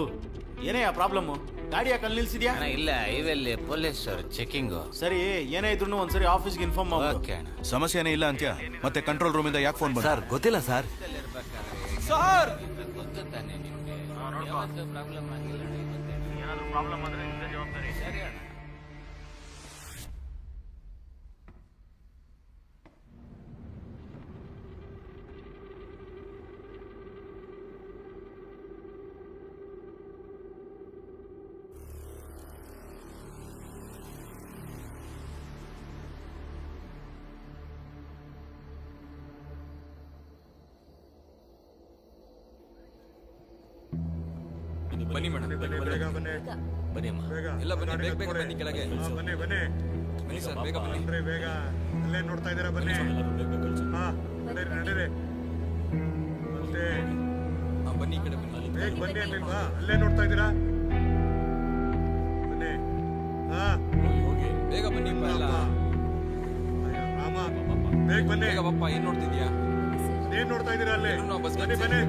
ಏನೇ ಪ್ರಾಬ್ಲಮ್? ಗಾಡಿ ಯಾಕೆ ಅಲ್ಲಿ ನಿಲ್ಸಿದ್ಯಾ? ಇಲ್ಲ ಹೈವೇಲಿ ಪೊಲೀಸ್ ಚೆಕಿಂಗ್. ಸರಿ ಏನೇ ಇದ್ರು ಒಂದ್ಸರಿ ಆಫೀಸ್ಗೆ ಇನ್ಫಾರ್ಮ್ ಮಾಡಿ. ಸಮಸ್ಯೆನೇ ಇಲ್ಲ ಅಂತ್ಯ. ಮತ್ತೆ ಕಂಟ್ರೋಲ್ ರೂಮ್ ಇಂದ ಯಾಕೆ ಫೋನ್ ಬಂದ? ಸರ್ ಗೊತ್ತಿಲ್ಲ ಸರ್. ಸರ್ ಪ್ರಾಬ್ಲಮ್ ಆದ್ರೆ ಜವಾಬ್ದಾರಿ. ಬನ್ನಿ ಮೇಡಮ್, ಬನ್ನಿ ಅಮ್ಮ. ಎಲ್ಲ ಬನ್ನಿ, ಬೇಗ ಬೇಗ ಬನ್ನಿ ಕೆಳಗೆ. ಬನ್ನಿ ಬನ್ನಿ ಬನ್ನಿ ಸರ್, ಬೇಗ ಬನ್ನಿ. ಬೇಗ ಅಲ್ಲೇ ನೋಡ್ತಾ ಇದ್ದೀರಾ? ಬನ್ನಿ. ಹಾ ನಡೀರಿ ನಡೀರಿ. ಮತ್ತೆ ಬನ್ನಿ ಈ ಕಡೆ ಬನ್ನಿ. ಬೇಗ ಬನ್ನಿ ಅಲ್ಲಿಲ್ವಾ? ಅಲ್ಲೇ ನೋಡ್ತಾ ಇದ್ದೀರಾ? ಬನ್ನಿ. ಹಾ ಬೇಗ ಬನ್ನಿ. ರಾಮ ಬೇಗ ಬನ್ನಿ. ಬೇಗ ಬಪ್ಪ. ಏನ್ ನೋಡ್ತಿದ್ಯಾ? ಏನ್ ನೋಡ್ತಾ ಇದ್ದೀರಾ? ಅಲ್ಲೇ ಬಸ್ ಬನ್ನಿ ಬನ್ನಿ.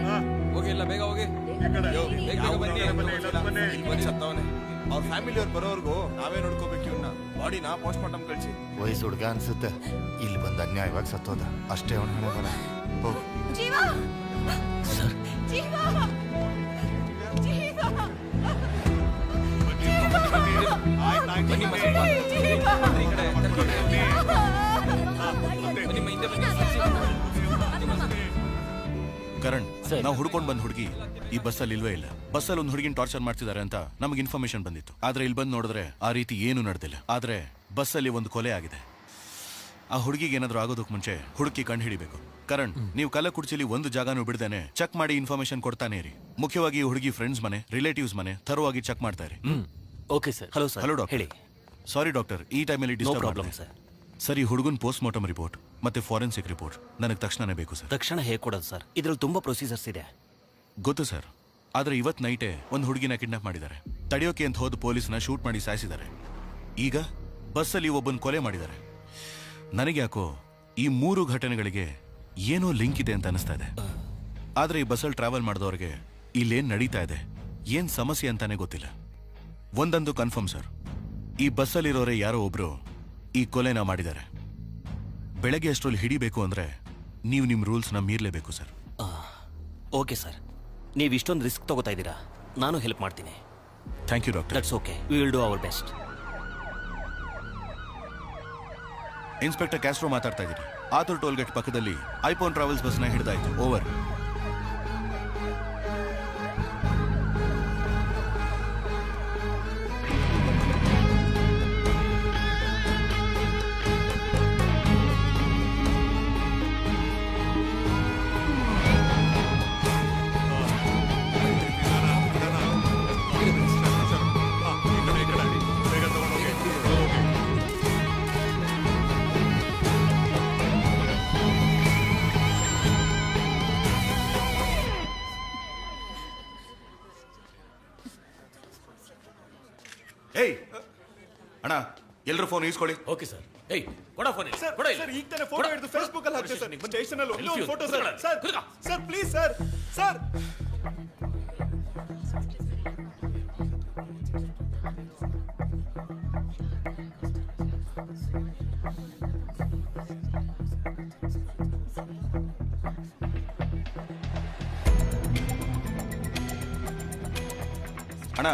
ಹಾ ಹೋಗಿ, ಎಲ್ಲ ಬೇಗ ಹೋಗಿ. ಅವ್ರ ಫ್ಯಾಮಿಲಿ ಅವ್ರು ಬರೋರ್ಗು ನಾವೇ ನೋಡ್ಕೋಬೇಕು. ಇವನ್ನ ಬಾಡಿನ ಪೋಸ್ಟ್ ಮಾರ್ಟಮ್ ಕಳ್ಸಿ. ವಯಸ್ಸು ಹುಡುಗ ಅನ್ಸುತ್ತೆ. ಇಲ್ಲಿ ಬಂದ ಅನ್ಯಾಯವಾಗಿ ಸತ್ತೋದ ಅಷ್ಟೇ. ಅವನ ಹಣೆ ಬರ. ಹೋಗು. ಸರ್ ಜೀವ ಜೀವ ಕರಣ್, ನಾವು ಹುಡ್ಕೊಂಡ್ ಬಂದ್ ಹುಡುಗಿ ಈ ಬಸ್ಸಲ್ಲಿ ಇಲ್ವೇ ಇಲ್ಲ. ಬಸ್ಸಲ್ಲಿ ಒಂದು ಹುಡುಗಿನ ಟಾರ್ಚರ್ ಮಾಡ್ತಿದ್ದಾರೆ ಅಂತ ನಮಗೆ ಇನ್ಫಾರ್ಮೇಶನ್ ಬಂದಿತ್ತು. ಆದ್ರೆ ಇಲ್ಲಿ ಬಂದು ನೋಡಿದ್ರೆ ಆ ರೀತಿ ಏನು ನಡೆದಿಲ್ಲ. ಆದ್ರೆ ಬಸ್ಸಲ್ಲಿ ಒಂದು ಕೊಲೆ ಆಗಿದೆ. ಆ ಹುಡುಗಿಗೆ ಏನಾದ್ರು ಆಗೋದಕ್ಕೆ ಮುಂಚೆ ಹುಡುಕಿ ಕಂಡು ಹಿಡಿಬೇಕು. ಕರಣ್, ನೀವು ಕಲ್ಲಕುರ್ಚಿಲಿ ಒಂದು ಜಾಗನೂ ಬಿಡ್ದೇನೆ ಚೆಕ್ ಮಾಡಿ ಇನ್ಫಾರ್ಮೇಶನ್ ಕೊಡ್ತಾನೆ ಇರಿ. ಮುಖ್ಯವಾಗಿ ಈ ಹುಡುಗಿ ಫ್ರೆಂಡ್ಸ್ ಮನೆ, ರಿಲೇಟಿವ್ಸ್ ಮನೆ ಥರವಾಗಿ ಚೆಕ್ ಮಾಡ್ತಾ ಇರಿ. Okay sir. Hello sir. Hello doctor. ಹೇಳಿ. ಸಾರಿ ಡಾಕ್ಟರ್, ಈ ಟೈಮಲ್ಲಿ ಡಿಸ್ಟರ್ಬ್ ಪ್ರಾಬ್ಲಮ್ ಸರ್. ಸರಿ, ಹುಡುಗನ್ ಪೋಸ್ಟ್ ಮಾರ್ಟಮ್ ರಿಪೋರ್ಟ್ ಮತ್ತೆ ಫಾರೆನ್ಸಿಕ್ ರಿಪೋರ್ಟ್ ನನಗೆ ತಕ್ಷಣನೇ ಬೇಕು ಸರ್. ತಕ್ಷಣ ಹೇಗೆ ಕೊಡೋದು ಸರ್? ಇದ್ರಲ್ಲಿ ತುಂಬಾ ಪ್ರೊಸೀಜರ್ಸ್ ಇದೆ. ಗೊತ್ತು ಸರ್, ಆದ್ರೆ ಇವತ್ತು ನೈಟೇ ಒಂದು ಹುಡುಗಿನ ಕಿಡ್ನಾಪ್ ಮಾಡಿದ್ದಾರೆ. ತಡೆಯೋಕೆ ಅಂತ ಹೋದ ಪೊಲೀಸ್ನ ಶೂಟ್ ಮಾಡಿ ಸಾಯಿಸಿದ್ದಾರೆ. ಈಗ ಬಸ್ಸಲ್ಲಿ ಒಬ್ಬನ ಕೊಲೆ ಮಾಡಿದ್ದಾರೆ. ನನಗೆ ಯಾಕೋ ಈ 3 ಘಟನೆಗಳಿಗೆ ಏನೋ ಲಿಂಕ್ ಇದೆ ಅಂತ ಅನಿಸ್ತಾ ಇದೆ. ಆದ್ರೆ ಈ ಬಸ್ಸಲ್ಲಿ ಟ್ರಾವೆಲ್ ಮಾಡಿದವ್ರಿಗೆ ಇಲ್ಲೇನ್ ನಡೀತಾ ಇದೆ, ಏನ್ ಸಮಸ್ಯೆ ಅಂತಾನೆ ಗೊತ್ತಿಲ್ಲ. ಒಂದಂತೂ ಕನ್ಫರ್ಮ್ ಸರ್, ಈ ಬಸ್ಸಲ್ಲಿರೋರೆ ಯಾರೋ ಒಬ್ರು ಈ ಕೊಲೆನ ಮಾಡಿದ್ದಾರೆ. ಬೆಳಗ್ಗೆ ಅಷ್ಟರಲ್ಲಿ ಹಿಡಿಬೇಕು ಅಂದ್ರೆ ನೀವು ನಿಮ್ಮ ರೂಲ್ಸ್ನ ಮೀರ್ಲೇಬೇಕು ಸರ್. ಓಕೆ ಸರ್, ನೀವು ಇಷ್ಟೊಂದು ರಿಸ್ಕ್ ತಗೋತಾ ಇದ್ದೀರಾ, ನಾನು ಹೆಲ್ಪ್ ಮಾಡ್ತೀನಿ. Thank you doctor. That's okay, we will do our best. Inspector Castro ಮಾತಾಡ್ತಾ ಇದ್ದೀನಿ. ಆತುರ್ ಟೋಲ್ಗೇಟ್ ಪಕ್ಕದಲ್ಲಿ ಐಫೋನ್ ಟ್ರಾವೆಲ್ಸ್ ಬಸ್ನ ಹಿಡಿದಾಯ್ತು. ಓವರ್. ಏಯ್ ಅಣ್ಣ, ಎಲ್ಲರೂ ಫೋನ್ ಈಸ್ಕೊಳ್ಳಿ. Okay sir. ಏಯ್ ಕೊಡ ಫೋನ್. ಸರ್ ಈಗ ತಾನೇ ಫೋಟೋ ಹಿಡಿದು ಫೇಸ್ಬುಕ್ ಅಲ್ಲಿ ಹಾಕ್ತೆ ಸರ್. ಸ್ಟೇಷನ್ ಅಲ್ಲಿ ಒಂದು photo sir. Sir please sir. Sir ಅಣ್ಣ,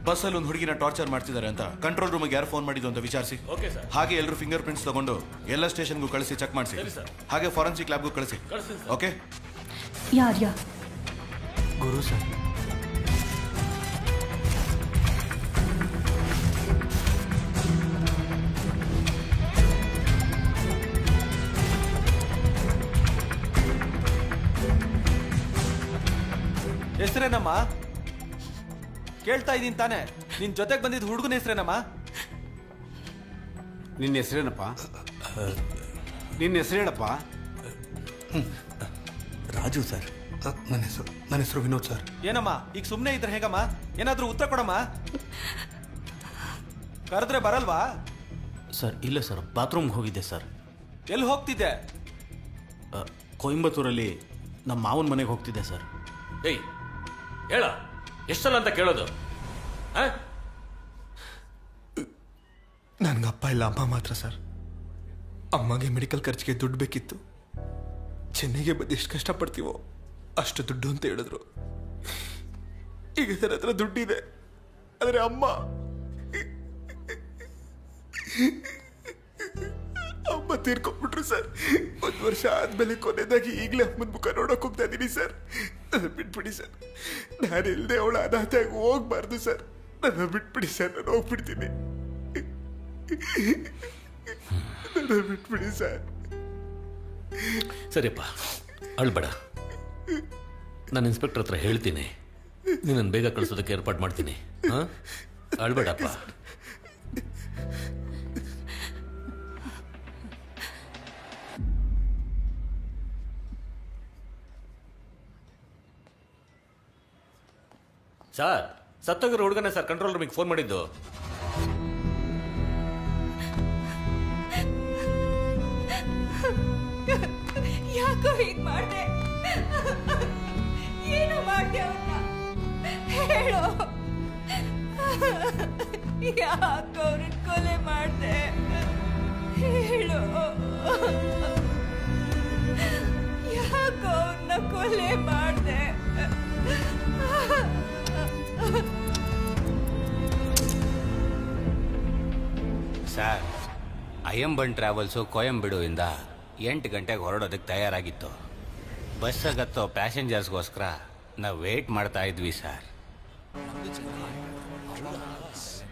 ಬಸ್ಸಲ್ಲಿ ಒಂದು ಹುಡುಗಿನ ಟಾರ್ಚರ್ ಮಾಡ್ತಿದ್ದಾರೆ ಅಂತ ಕಂಟ್ರೋಲ್ ರೂಮ್ಗೆ ಯಾರು ಫೋನ್ ಮಾಡಿದ್ದು ಅಂತ ವಿಚಾರಿಸಿ. ಹಾಗೆ ಎಲ್ಲರೂ ಫಿಂಗರ್ ಪ್ರಿಂಟ್ಸ್ ತಗೊಂಡು ಎಲ್ಲ ಸ್ಟೇಷನ್ಗೂ ಕಳಿಸಿ ಚೆಕ್ ಮಾಡಿಸಿ. ಹಾಗೆ ಫಾರೆನ್ಸಿಕ್ ಲ್ಯಾಬ್ಗೂ ಕಳಿಸಿ. ಓಕೆ? ಯಾರ್ಯಾ? ಗುರು ಸರ್. ಹೆಸರೇನಮ್ಮ? ಕೇಳ್ತಾ ಇದ್ದೀನಿ ತಾನೆ. ನಿನ್ ಜೊತೆಗೆ ಬಂದಿದ್ದ ಹುಡುಗನ ಹೆಸರೇನಮ್ಮ? ನಿನ್ನ ಹೆಸರೇನಪ್ಪ? ನಿನ್ನ ಹೆಸರೇನಪ್ಪ? ರಾಜು ಸರ್. ನನ್ನ ಹೆಸರು ವಿನೋದ್ ಸರ್. ಏನಮ್ಮ ಈಗ ಸುಮ್ಮನೆ ಇದ್ರೆ ಹೇಗಮ್ಮ? ಏನಾದ್ರೂ ಉತ್ತರ ಕೊಡಮ್ಮ. ಕರೆದ್ರೆ ಬರಲ್ವಾ? ಸರ್ ಇಲ್ಲ ಸರ್, ಬಾತ್ರೂಮ್ಗೆ ಹೋಗಿದ್ದೆ ಸರ್. ಎಲ್ಲಿ ಹೋಗ್ತಿದ್ದೆ? ಕೊಯಂಬತ್ತೂರಲ್ಲಿ ನಮ್ಮ ಮಾವನ ಮನೆಗೆ ಹೋಗ್ತಿದ್ದೆ ಸರ್. ಏಯ್ ಹೇಳ, ಎಷ್ಟಲ್ಲ ಅಂತ ಕೇಳೋದು? ನನ್ಗೆ ಅಪ್ಪ ಇಲ್ಲ, ಅಮ್ಮ ಮಾತ್ರ ಸರ್. ಅಮ್ಮಗೆ ಮೆಡಿಕಲ್ ಖರ್ಚಿಗೆ ದುಡ್ಡು ಬೇಕಿತ್ತು. ಚೆನ್ನೈಗೆ ಬಂದು ಎಷ್ಟು ಕಷ್ಟಪಡ್ತೀವೋ ಅಷ್ಟು ದುಡ್ಡು ಅಂತ ಹೇಳಿದ್ರು. ಈಗ ನನ್ನ ಹತ್ರ ದುಡ್ಡಿದೆ, ಆದರೆ ಅಮ್ಮ ತೀರ್ಕೊಂಡ್ಬಿಟ್ರು ಸರ್. 1 ವರ್ಷ ಆದ್ಮೇಲೆ ಕೊನೆದಾಗಿ ಈಗಲೇ ಅಮ್ಮನ ಮುಖ ನೋಡಕ್ ಹೋಗ್ತಾ ಇದ್ದೀನಿ ಸರ್. ನನ್ನ ಬಿಟ್ಬಿಡಿ ಸರ್. ನಾನು ಇಲ್ಲದೆ ಅವಳ ಅನಾಥೆಯಾಗಿ ಹೋಗ್ಬಾರ್ದು ಸರ್. ನನ್ನ ಬಿಟ್ಬಿಡಿ ಸರ್, ನಾನು ಹೋಗ್ಬಿಡ್ತೀನಿ. ನನ್ನ ಬಿಟ್ಬಿಡಿ ಸರ್. ಸರಿಯಪ್ಪ, ಅಳ್ಬೇಡ. ನಾನು ಇನ್ಸ್ಪೆಕ್ಟರ್ ಹತ್ರ ಹೇಳ್ತೀನಿ, ನೀನನ್ನು ಬೇಗ ಕಳಿಸೋದಕ್ಕೆ ಏರ್ಪಾಡು ಮಾಡ್ತೀನಿ. ಅಳ್ಬೇಡಪ್ಪ. ಸರ್, ಸತ್ತೋಗಿರೋ ಹುಡುಗನೇ ಸರ್ ಕಂಟ್ರೋಲ್ ರೂಮಿಗೆ ಫೋನ್ ಮಾಡಿದ್ದು. ಯಾಕೋ ಹೀಗ್ ಮಾಡ್ದೆ? ಏನು ಮಾಡ್ದೆ ಅವನ್ನ? ಹೇಳು. ಯಾಕೋ ಅವ್ರನ್ನ ಕೊಲೆ ಮಾಡ್ದೆ? ಹೇಳು. ಯಾಕೋ ಅವ್ರನ್ನ ಕೊಲೆ ಮಾಡ್ದೆ? ಸರ್, ಅಯ್ಯಂಬನ್ ಟ್ರಾವೆಲ್ಸು ಕೊಯಂಬೆಡುವಿಂದ 8 ಗಂಟೆಗೆ ಹೊರಡೋದಕ್ಕೆ ತಯಾರಾಗಿತ್ತು. ಬಸ್ಸಾಗತ್ತೋ ಪ್ಯಾಸೆಂಜರ್ಸ್ಗೋಸ್ಕರ ನಾವು ವೇಟ್ ಮಾಡ್ತಾ ಇದ್ವಿ ಸರ್.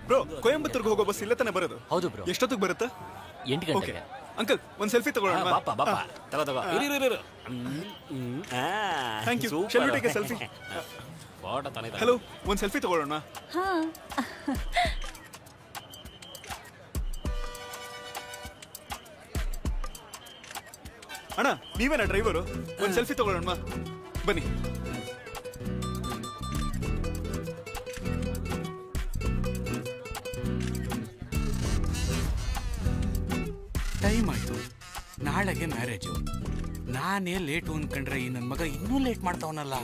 ಬ್ರೋ, ಕೊಯಂಬತ್ತೂರ್ಗೆ ಹೋಗೋ ಬಸ್ ಇಲ್ಲ ತಾನೆ ಬರೋದು? ಹೌದು ಬ್ರೋ. ಎಷ್ಟೊತ್ತಿಗೆ ಬರುತ್ತೆ? 8 ಗಂಟೆಗೆ. ಅಂಕಲ್, ಒಂದು ಸೆಲ್ಫಿ ತಗೊಳ್ಳೋಣ. ಬಾಪ ಬಾಪ, ತಗೋ. Thank you. Shall we take a selfie? Hello, ಒಂದು ಸೆಲ್ಫಿ ತಗೊಳ್ಳೋಣ. ಅಣ್ಣ, ನೀವೇನಾ ಡ್ರೈವರು? ಒಂದು ಸೆಲ್ಫಿ ತಗೊಳ್ಳೋಣ ಬನ್ನಿ. ನಾಳೆಗೆ ಮ್ಯಾರೇಜು. ನಾನೇ ಲೇಟು ಅನ್ಕೊಂಡ್ರೆ ಈ ನನ್ನ ಮಗ ಇನ್ನೂ ಲೇಟ್ ಮಾಡ್ತಾವನಲ್ಲ.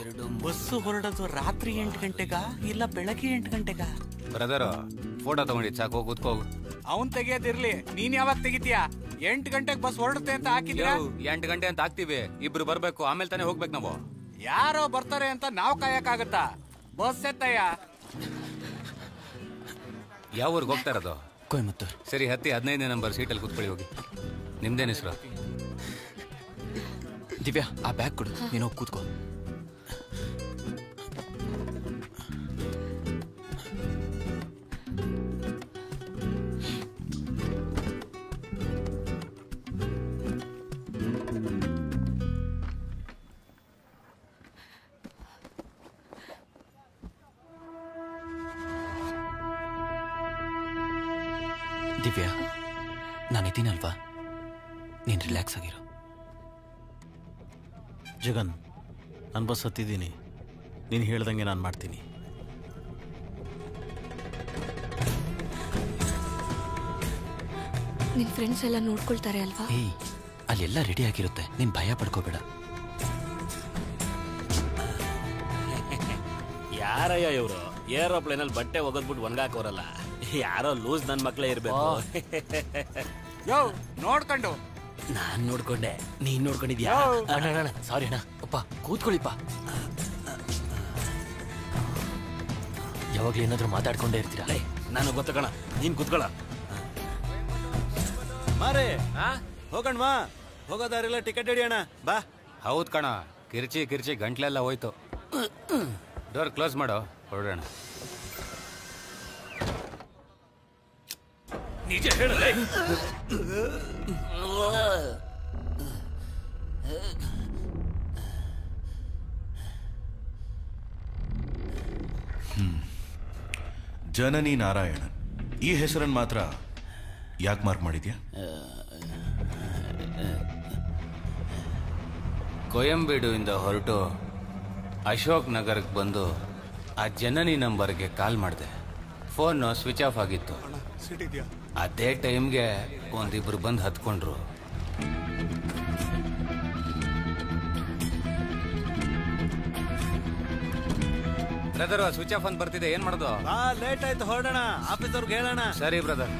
ಬಸ್ಸು ಹೊರಡೋದು ರಾತ್ರಿ 8 ಗಂಟೆಗ ಇಲ್ಲ ಬೆಳಗ್ಗೆ 8 ಗಂಟೆಗ? ಬ್ರದರ್ ಫೋಟೋ ತಗೊಂಡಿದ್ದು ಸಾಕು, ಹೋಗಿ ಕೂತ್ಕೋಗು. ಅವನ್ ತೆಗಿಯೋದಿರ್ಲಿ, ನೀನ್ ಯಾವಾಗ ತೆಗಿತೀಯಾ? 8 ಗಂಟೆಗೆ ಬಸ್ ಹೊರಡುತ್ತೆ ಅಂತ ಹಾಕಿದ್ಯಾ? 8 ಗಂಟೆ ಅಂತ ಹಾಕ್ತಿವಿ, ಇಬ್ರು ಬರ್ಬೇಕು, ಆಮೇಲೆ ತಾನೇ ಹೋಗ್ಬೇಕು ನಾವು. ಯಾರೋ ಬರ್ತಾರೆ ಅಂತ ನಾವು ಕಾಯಕ್ಕಾಗತ್ತಾ? ಬಸ್ ಎತ್ತಯ್ಯ. ಯಾವ ಊರಿಗೆ ಹೋಗ್ತಾ ಇರೋದು? ಕೊಯಮತ್ತೂರ್. ಸರಿ, ಹತ್ತಿ 15ನೇ ನಂಬರ್ ಸೀಟಲ್ಲಿ ಕೂತ್ಕೊಳ್ಳಿ ಹೋಗಿ. ನಿಮ್ದೇನು ಹೆಸರು? ದಿವ್ಯಾ, ಆ ಬ್ಯಾಗ್ ಕೊಡು, ನೀನು ಹೋಗಿ ಕೂತ್ಕೋ. ದಿವ್ಯಾ, ನಾನಿದ್ದೀನಲ್ವಾ, ನೀನು ರಿಲ್ಯಾಕ್ಸ್ ಆಗಿರು. ಜಗನ್, ನಾನು ಬಸ್ ಹತ್ತಿದ್ದೀನಿ, ನೀನು ಹೇಳ್ದಂಗೆ ನಾನು ಮಾಡ್ತೀನಿ. ನಿನ್ ಫ್ರೆಂಡ್ಸ್ ಎಲ್ಲ ನೋಡ್ಕೊಳ್ತಾರೆ ಅಲ್ವಾ? ಏಯ್, ಅಲ್ಲೆಲ್ಲ ರೆಡಿ ಆಗಿರುತ್ತೆ, ನೀನು ಭಯ ಪಡ್ಕೋಬೇಡ. ಯಾರಯ್ಯ ಇವರು ಏರೋಪ್ಲೇನಲ್ಲಿ ಬಟ್ಟೆ ಒಗದ್ಬಿಟ್ಟು ಒಣಗಾಕೋರಲ್ಲ? ಯಾರೋ ಲೂಸ್ ನನ್ನ ಮಕ್ಕಳೇ ಇರ್ಬೇಕು. ಯೋ, ನೋಡ್ಕೊಂಡು. ನಾನ್ ನೋಡ್ಕೊಂಡೆ, ನೀನ್ ನೋಡ್ಕೊಂಡಿದ್ಯಾ? ಅಣ್ಣ ಸಾರಿ ಅಣ್ಣ. ಅಪ್ಪ ಕೂತ್ಕೊಳ್ಳಿಪ್ಪ. ಯಾವಾಗ್ಲೂ ಏನಾದ್ರೂ ಮಾತಾಡ್ಕೊಂಡೇ ಇರ್ತೀರಾ? ನಾನು ಗೊತ್ತಕಣ, ನೀನ್ ಕೂತ್ಕೊಳ್ಳ. ಮಾರೇ ಹೋಗಣ್ವಾ, ಹೋಗೋದಾರಿಲ್ಲ, ಟಿಕೆಟ್ ಹಿಡಿಯೋಣ ಬಾ. ಹೌದು ಕಣ, ಕಿರ್ಚಿ ಕಿರ್ಚಿ ಗಂಟ್ಲೆಲ್ಲ ಹೋಯ್ತು. ಡೋರ್ ಕ್ಲೋಸ್ ಮಾಡೋ, ಹೊರಡೋಣ. ನಿಜ ಹೇಳಲೇ. ಜನನಿ ನಾರಾಯಣನ್, ಈ ಹೆಸರನ್ನು ಮಾತ್ರ ಯಾಕೆ ಮಾರ್ಕ್ ಮಾಡಿದ್ಯಾ? ಕೊಯಂಬೇಡುವಿಂದ ಹೊರಟು ಅಶೋಕ್ ನಗರಕ್ಕೆ ಬಂದು ಆ ಜನನಿ ನಂಬರ್ಗೆ ಕಾಲ್ ಮಾಡಿದೆ. ಫೋನು ಸ್ವಿಚ್ ಆಫ್ ಆಗಿತ್ತು. ಅದೇ ಟೈಮ್ಗೆ ಒಂದಿಬ್ರು ಬಂದು ಹತ್ಕೊಂಡ್ರು. ಬ್ರದರ್, ಸ್ವಿಚ್ ಆಫ್ ಅಂತ ಬರ್ತಿದೆ, ಏನ್ ಮಾಡೋದು? ಲೇಟ್ ಆಯ್ತು, ಹೊರಡೋಣ, ಆಫೀಸರ್ಗೆ ಹೇಳೋಣ. ಸರಿ ಬ್ರದರ್.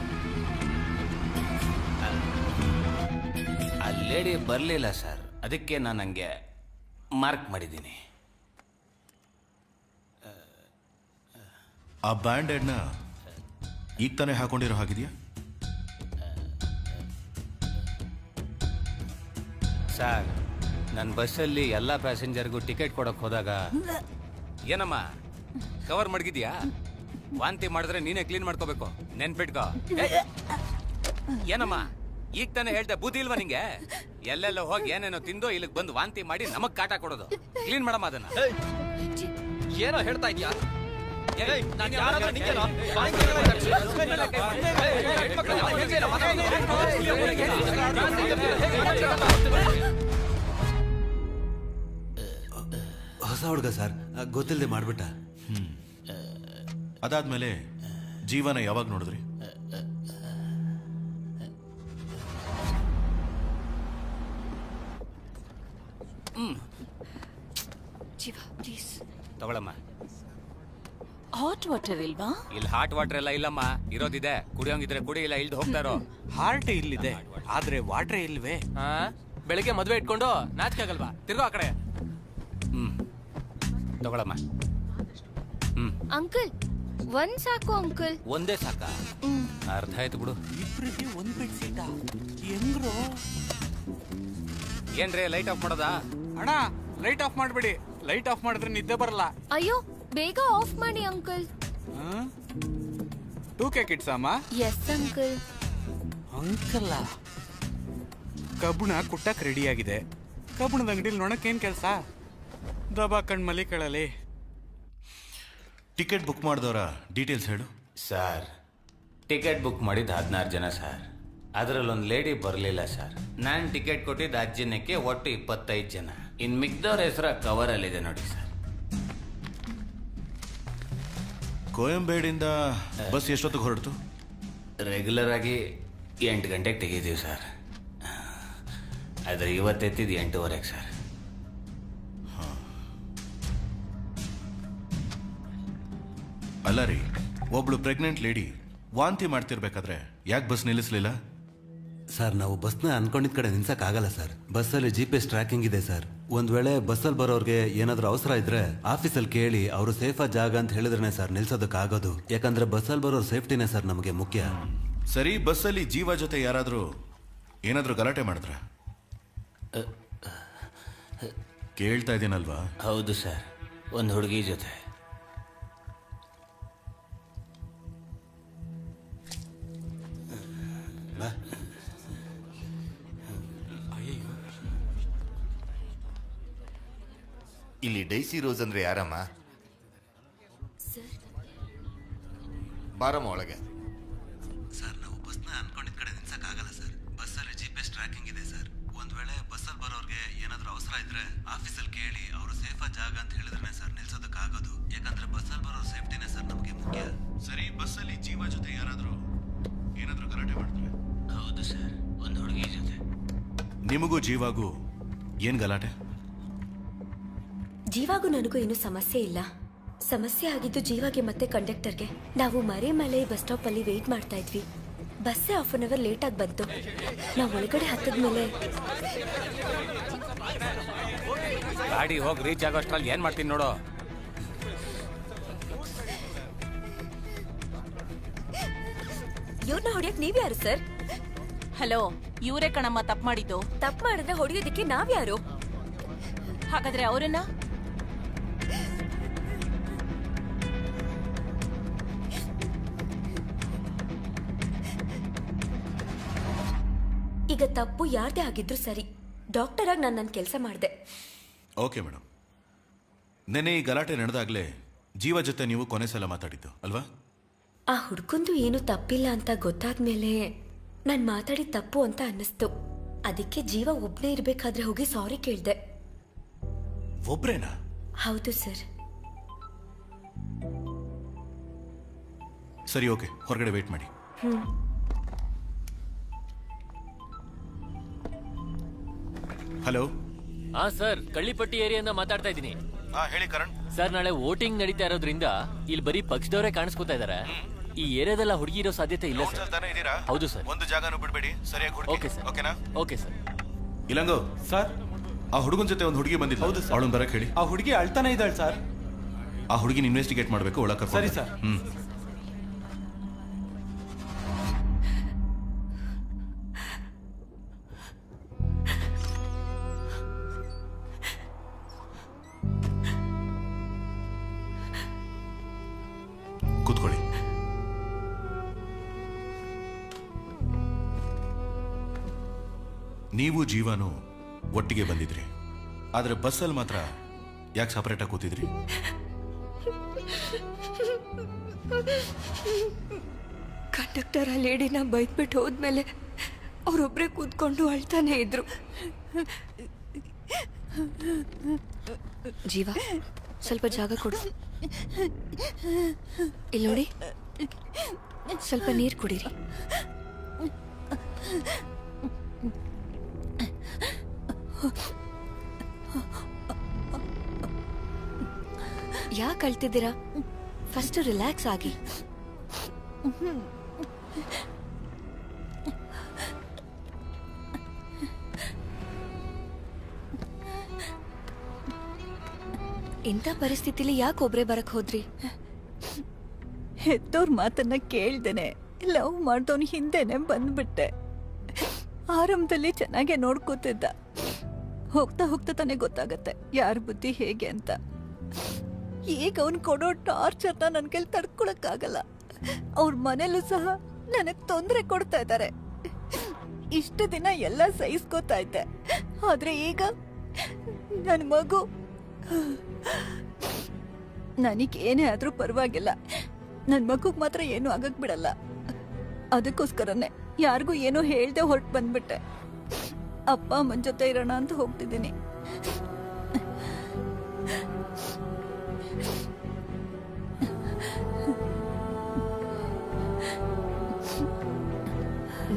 ಆ ಲೇಡಿ ಬರಲಿಲ್ಲ ಸರ್, ಅದಕ್ಕೆ ನಾನು ಹಂಗೆ ಮಾರ್ಕ್ ಮಾಡಿದ್ದೀನಿ. ಆ ಬ್ಯಾಂಡೆಡ್ನ ಈಗ ತಾನೇ ಹಾಕೊಂಡಿರೋ ಹಾಗಿದೆಯಾ? ಸರ್, ನನ್ನ ಬಸ್ಸಲ್ಲಿ ಎಲ್ಲ ಪ್ಯಾಸೆಂಜರ್ಗೂ ಟಿಕೆಟ್ ಕೊಡಕ್ಕೆ ಹೋದಾಗ, ಏನಮ್ಮ ಕವರ್ ಮಡಗಿದ್ಯಾ? ವಾಂತಿ ಮಾಡಿದ್ರೆ ನೀನೇ ಕ್ಲೀನ್ ಮಾಡ್ಕೋಬೇಕು, ನೆನ್ಪಿಟ್ಕೋ. ಏನಮ್ಮ ಈಗ ತಾನೇ ಹೇಳ್ದೆ, ಬುದ್ಧಿ ಇಲ್ವಾ ನಿಂಗೆ? ಎಲ್ಲೆಲ್ಲ ಹೋಗಿ ಏನೇನೋ ತಿಂದು ಇಲ್ಲಿಗೆ ಬಂದು ವಾಂತಿ ಮಾಡಿ ನಮಗ್ ಕಾಟ ಕೊಡೋದು. ಕ್ಲೀನ್ ಮಾಡಮ್ಮ ಅದನ್ನ. ಏನೋ ಹೇಳ್ತಾ ಇದ್ಯಾ? ಹೊಸ ಹುಡುಗ ಸರ್, ಗೊತ್ತಿಲ್ಲದೆ ಮಾಡ್ಬಿಟ್ಟ. ಅದಾದ್ಮೇಲೆ ಜೀವನ ಯಾವಾಗ ನೋಡಿದ್ರಿ? ಜೀವ ಪ್ಲೀಸ್ ತಗೊಳಮ್ಮ. ಹಾಟ್ ವಾಟರ್ ಇಲ್ವಾ? ಇಲ್ಲಿ ಹಾಟ್ ವಾಟರ್ ಎಲ್ಲ ಇಲ್ಲಮ್ಮ, ಇರೋದಿದೆ. ಕುಡಿಯೋಂಗಿದ್ರೆ ಕುಡಿ, ಇಲ್ಲ ಇಲ್ದು ಹೋಗ್ತಾರೋ. ಹಾರ್ಟ್ ಇಲ್ಲಿದೆ, ಆದ್ರೆ ವಾಟ್ರೇ ಇಲ್ವೇ? ಬೆಳಿಗ್ಗೆ ಮದ್ವೆ ಇಟ್ಕೊಂಡು ನಾಚಿಕೆ ಆಗಲ್ವಾ? ತಿರ್ಗೋ ಆ ಕಡೆ. ತಗೊಳಮ್ಮ. ಅಂಕಲ್, ಒಂದ್ ಸಾಕು ಅಂಕಲ್. ಒಂದೇ ಸಾಕ? ಅರ್ಧ ಆಯ್ತು ಬಿಡು. ಇಬ್ರಿಗೆ ಒಂದ್ ಬೆಡ್ ಸೀಟಾ? ಹೆಂಗ್ರು? ಏನ್ರಿ ಲೈಟ್ ಆಫ್ ಮಾಡೋದಾ? ಅಣ್ಣ, ಲೈಟ್ ಆಫ್ ಮಾಡ್ಬಿಡಿ. ಲೈಟ್ ಆಫ್ ಮಾಡಿದ್ರೆ ನಿದ್ದೆ ಬರಲ್ಲ. ಅಯ್ಯೋ, ಬೇಗ ಆಫ್ ಮಾಡಿ ಅಂಕಲ್. 2K ಕಿಡ್ಸ್ ಅಮ್ಮ? Yes uncle. ಅಂಕಲ್ಲ, ಕಬ್ಬುಣ ಕುಟ್ಟಕ್ ರೆಡಿ ಆಗಿದೆ. ಕಬ್ಬುಣದ ಅಂಗಡಿಲಿ ನೋಡಕ್ಕೇನ್ ಕೆಲಸ? ದಬಾ ಕಣ್ಮಲಿ ಕೇಳಲಿ. ಟಿಕೆಟ್ ಬುಕ್ ಮಾಡಿದವರ ಡೀಟೇಲ್ಸ್ ಹೇಳು. ಸರ್, ಟಿಕೆಟ್ ಬುಕ್ ಮಾಡಿದ್ದು 16 ಜನ ಸರ್. ಅದರಲ್ಲೊಂದು ಲೇಡಿ ಬರಲಿಲ್ಲ ಸರ್. ನಾನು ಟಿಕೆಟ್ ಕೊಟ್ಟಿದ್ದು 10 ಜನಕ್ಕೆ, ಒಟ್ಟು 25 ಜನ. ಇನ್ನು ಮಿಕ್ದವ್ರ ಹೆಸರ ಕವರಲ್ಲಿದೆ ನೋಡಿ ಸರ್. ಕೊಯಂಬೇಡಿಂದ ಬಸ್ ಎಷ್ಟೊತ್ತಿಗೆ ಹೊರಡ್ತು? ರೆಗ್ಯುಲರ್ ಆಗಿ 8 ಗಂಟೆಗೆ ತೆಗಿತೀವಿ ಸರ್. ಆದ್ರೆ ಇವತ್ತೆತ್ತಿದ್ದು 8:15 ಸರ್. ಅಲ್ಲ ರೀ, ಒಬ್ಳು ಪ್ರೆಗ್ನೆಂಟ್ ಲೇಡಿ ವಾಂತಿ ಮಾಡ್ತಿರ್ಬೇಕಾದ್ರೆ ಯಾಕೆ ಬಸ್ ನಿಲ್ಲಿಸ್ಲಿಲ್ಲ? ಸರ್, ನಾವು ಬಸ್ನ ಅನ್ಕೊಂಡಿದ್ ಕಡೆ ನಿಲ್ಸಕ್ಕಾಗಲ್ಲ ಸರ್. ಬಸ್ಸಲ್ಲಿ GPS ಟ್ರ್ಯಾಕಿಂಗ್ ಇದೆ ಸರ್. ಒಂದ್ ವೇಳೆ ಬಸ್ಸಲ್ಲಿ ಬರೋರ್ಗೆ ಏನಾದ್ರೂ ಅವಸರ ಇದ್ರೆ ಆಫೀಸಲ್ಲಿ ಕೇಳಿ ಅವರು ಸೇಫಾ ಜಾಗ ಅಂತ ಹೇಳಿದ್ರೆ ಸರ್ ನಿಲ್ಸೋದಕ್ಕಾಗೋದು. ಯಾಕಂದ್ರೆ ಬಸ್ಸಲ್ಲಿ ಬರೋರ್ ಸೇಫ್ಟಿನೇ ಸರ್ ನಮಗೆ ಮುಖ್ಯ. ಸರಿ, ಬಸ್ಸಲ್ಲಿ ಜೀವ ಜೊತೆ ಯಾರಾದ್ರೂ ಏನಾದ್ರೂ ಗಲಾಟೆ ಮಾಡಿದ್ರ? ಕೇಳ್ತಾ ಇದ್ದೀನಲ್ವಾ? ಹೌದು ಸರ್, ಒಂದು ಹುಡುಗಿ ಜೊತೆ. ಇಲ್ಲಿ ಡೈಸಿ ರೋಸ್ ಅಂದ್ರೆ ಯಾರಮ್ಮ? ಬಾರಮ್ಮ ಒಳಗೆ. ಸರ್, ನಾವು ಬಸ್ನ ಅನ್ಕೊಂಡಿದ್ ಕಡೆ ನಿಲ್ಸಕ್ಕಾಗಲ್ಲ ಸರ್. ಬಸ್ಸಲ್ಲಿ GPS ಟ್ರ್ಯಾಕಿಂಗ್ ಇದೆ ಸರ್. ಒಂದ್ ವೇಳೆ ಬಸ್ಸಲ್ಲಿ ಬರೋರ್ಗೆ ಏನಾದ್ರೂ ಅವಸರ ಇದ್ರೆ ಆಫೀಸಲ್ಲಿ ಕೇಳಿ ಅವರು ಸೇಫಾ ಜಾಗ ಅಂತ ಹೇಳಿದ್ರೆ ಸರ್ ನಿಲ್ಸೋದಕ್ಕಾಗೋದು. ಯಾಕಂದ್ರೆ ಬಸ್ಸಲ್ಲಿ ಬರೋ ಸೇಫ್ಟಿನೇ ಸರ್ ನಮಗೆ ಮುಖ್ಯ. ಸರಿ, ಬಸ್ಸಲ್ಲಿ ಜೀವ ಜೊತೆ ಯಾರಾದ್ರೂ ಏನಾದ್ರೂ ಗಲಾಟೆ ಮಾಡಿದ್ರೆ? ಹೌದು ಸರ್, ಒಂದು ಹುಡುಗಿ ಜೊತೆ. ನಿಮಗೂ ಜೀವಾಗೂ ಏನ್ ಗಲಾಟೆ? ಜೀವಾಗೂ ನನಗೂ ಏನು ಸಮಸ್ಯೆ ಇಲ್ಲ. ಸಮಸ್ಯೆ ಆಗಿದ್ದು ಜೀವಾಗೆ ಮತ್ತೆ ಕಂಡಕ್ಟರ್ಗೆ. ನಾವು ಮರಿಮಲೆ ಬಸ್ ಸ್ಟಾಪ್ ಅಲ್ಲಿ ವೇಟ್ ಮಾಡ್ತಾ ಇದ್ವಿ. ಬಸ್ಸೇ 1/2 ಅವರ್ ಲೇಟ್ ಆಗಿ ಬಂತು. ನಾವು ಒಳಗಡೆ ಹತ್ತದ್ಮೇಲೆ ಗಾಡಿ ಹೋಗಿ ರೀಚ್ ಆಗೋಷ್ಟ್ರಲ್ಲಿ ಏನ್ ಮಾಡ್ತೀನಿ ನೋಡು. ಇವ್ರನ್ನ ಹೊಡಿಯಕ್ ನೀವ್ಯಾರು ಸರ್? ಹಲೋ, ಇವರೇ ಕಣಮ್ಮ ತಪ್ಪು ಮಾಡಿದ್ದು. ತಪ್ಪು ಮಾಡಿದ್ರೆ ಹೊಡಿಯೋದಕ್ಕೆ ನಾವ್ಯಾರು? ಹಾಗಾದ್ರೆ ಅವರನ್ನ ಈಗ ತಪ್ಪು ಯಾರ್ದೇ ಆಗಿದ್ರು ಸರಿ. ಡಾಕ್ಟರ್ ಆಗಿ ನಾನು ನನ್ನ ಕೆಲಸ ಮಾಡಿದೆ. ಓಕೆ ಮೇಡಮ್, ನೆನ್ನೆ ಈ ಗಲಾಟೆ ನಡೆದಾಗ್ಲೇ ಜೀವ ಜೊತೆ ನೀವು ಕೊನೆ ಸಲ ಮಾತಾಡಿದ್ದು ಅಲ್ವಾ? ಆ ಹುಡ್ಕೊಂದು ಏನು ತಪ್ಪಿಲ್ಲ ಅಂತ ಗೊತ್ತಾದ್ಮೇಲೆ ನಾನು ಮಾತಾಡಿದ ತಪ್ಪು ಅಂತ ಅನ್ನಿಸ್ತು. ಅದಕ್ಕೆ ಜೀವ ಒಬ್ನೇ ಇರ್ಬೇಕಾದ್ರೆ ಹೋಗಿ ಸಾರಿ ಕೇಳ್ದೆ. ಒಬ್ರೇನಾ? ಹೌದು ಸರ್. ಸರಿ, ಓಕೆ, ಹೊರಗಡೆ ವೇಟ್ ಮಾಡಿ. ಹಲೋ. ಹಾ ಸರ್, ಕಳ್ಳಿಪಟ್ಟಿ ಏರಿಯಿಂದ ಮಾತಾಡ್ತಾ ಇದ್ದೀನಿ. ಹೇಳಿ ಕರಣ್. ಸರ್, ನಾಳೆ ವೋಟಿಂಗ್ ನಡೀತಾ ಇರೋದ್ರಿಂದ ಇಲ್ಲಿ ಬರೀ ಪಕ್ಷದವರೇ ಕಾಣಿಸ್ಕೊತಾ ಇದಾರೆ. ಈ ಏರಿಯಾದಲ್ಲ ಹುಡುಗಿ ಇರೋ ಸಾಧ್ಯತೆ ಇಲ್ಲ ಸರ್. ಹೌದು ಸರ್. ಒಂದು ಜಾಗನೂ ಬಿಡಬೇಡಿ, ಸರಿಯಾಗಿ ಹುಡುಗಿ. Okay sir. ಓಕೆನಾ? Okay sir. ಇಲಂಗೋ ಸರ್, ಆ ಹುಡುಗನ ಜೊತೆ ಒಂದು ಹುಡುಗಿ ಬಂದಿದ್ದು. ಹೌದು ಸರ್. ಅವಳನ್ನ ಬರಕ್ ಹೇಳಿ. ಆ ಹುಡುಗಿ ಅಳ್ತಾನೆ ಇದ್ದಾಳೆ ಸರ್. ಆ ಹುಡುಗಿನ ಇನ್ವೆಸ್ಟಿಗೇಟ್ ಮಾಡಬೇಕು, ಒಳಗೆ ಕರ್ಕೊಂಡು. ಸರಿ ಸರ್. ಕೂತ್ಕೊಳ್ಳಿ. ನೀವು ಜೀವನು ಒಟ್ಟಿಗೆ ಬಂದಿದ್ರಿ, ಆದ್ರೆ ಬಸ್ಸಲ್ಲಿ ಮಾತ್ರ ಯಾಕೆ ಸಪರೇಟ್ ಆಗಿ ಕೂತಿದ್ರಿ? ಕಂಡಕ್ಟರ್ ಆ ಲೇಡಿನ ಬೈದ್ಬಿಟ್ಟು ಹೋದ್ಮೇಲೆ ಅವರೊಬ್ಬರೇ ಕೂತ್ಕೊಂಡು ಅಳ್ತಾನೆ ಇದ್ರು. ಜೀವ, ಸ್ವಲ್ಪ ಜಾಗ ಕೊಡು. ಇಲ್ಲಿ ನೋಡಿ, ಸ್ವಲ್ಪ ನೀರು ಕುಡೀರಿ. ಯಾಕೆ ಅಳ್ತಿದ್ದೀರಾ? ಫಸ್ಟ್ ರಿಲ್ಯಾಕ್ಸ್ ಆಗಿ. ಇಂಥ ಪರಿಸ್ಥಿತಿಲಿ ಯಾಕೆ ಒಬ್ರೇ ಬರಕ್ ಹೋದ್ರಿ? ಹೆತ್ತೋರ್ ಮಾತನ್ನ ಕೇಳ್ದೇನೆ ಲವ್ ಮಾಡ್ದವನ್ ಹಿಂದೆನೆ ಬಂದ್ಬಿಟ್ಟೆ. ಆರಂಭದಲ್ಲಿ ಚೆನ್ನಾಗೆ ನೋಡ್ಕೋತಿದ್ದ. ಹೋಗ್ತಾ ಹೋಗ್ತಾ ತಾನೇ ಗೊತ್ತಾಗತ್ತೆ ಯಾರ ಬುದ್ಧಿ ಹೇಗೆ ಅಂತ. ಈಗ ಅವನ್ ಕೊಡೋ ಟಾರ್ಚರ್ನ ನನ್ ಕೈಲಿ ತಡ್ಕೊಳಕ್ಕಾಗಲ್ಲ. ಅವ್ರ ಮನೇಲೂ ಸಹ ನನಗ್ ತೊಂದರೆ ಕೊಡ್ತಾ ಇದ್ದಾರೆ. ಇಷ್ಟು ದಿನ ಎಲ್ಲ ಸಹಿಸ್ಕೋತಾ ಇದ್ದೆ, ಆದ್ರೆ ಈಗ ನನ್ ಮಗು. ನನಗೇನೇ ಆದ್ರೂ ಪರವಾಗಿಲ್ಲ, ನನ್ ಮಗುಗ್ ಮಾತ್ರ ಏನು ಆಗಕ್ ಬಿಡಲ್ಲ. ಅದಕ್ಕೋಸ್ಕರನೇ ಯಾರಿಗೂ ಏನೋ ಹೇಳ್ದೆ ಹೊರಟು ಬಂದ್ಬಿಟ್ಟೆ. ಅಪ್ಪ ಅಮ್ಮನ ಜೊತೆ ಇರೋಣ ಅಂತ ಹೋಗ್ತಿದ್ದೀನಿ.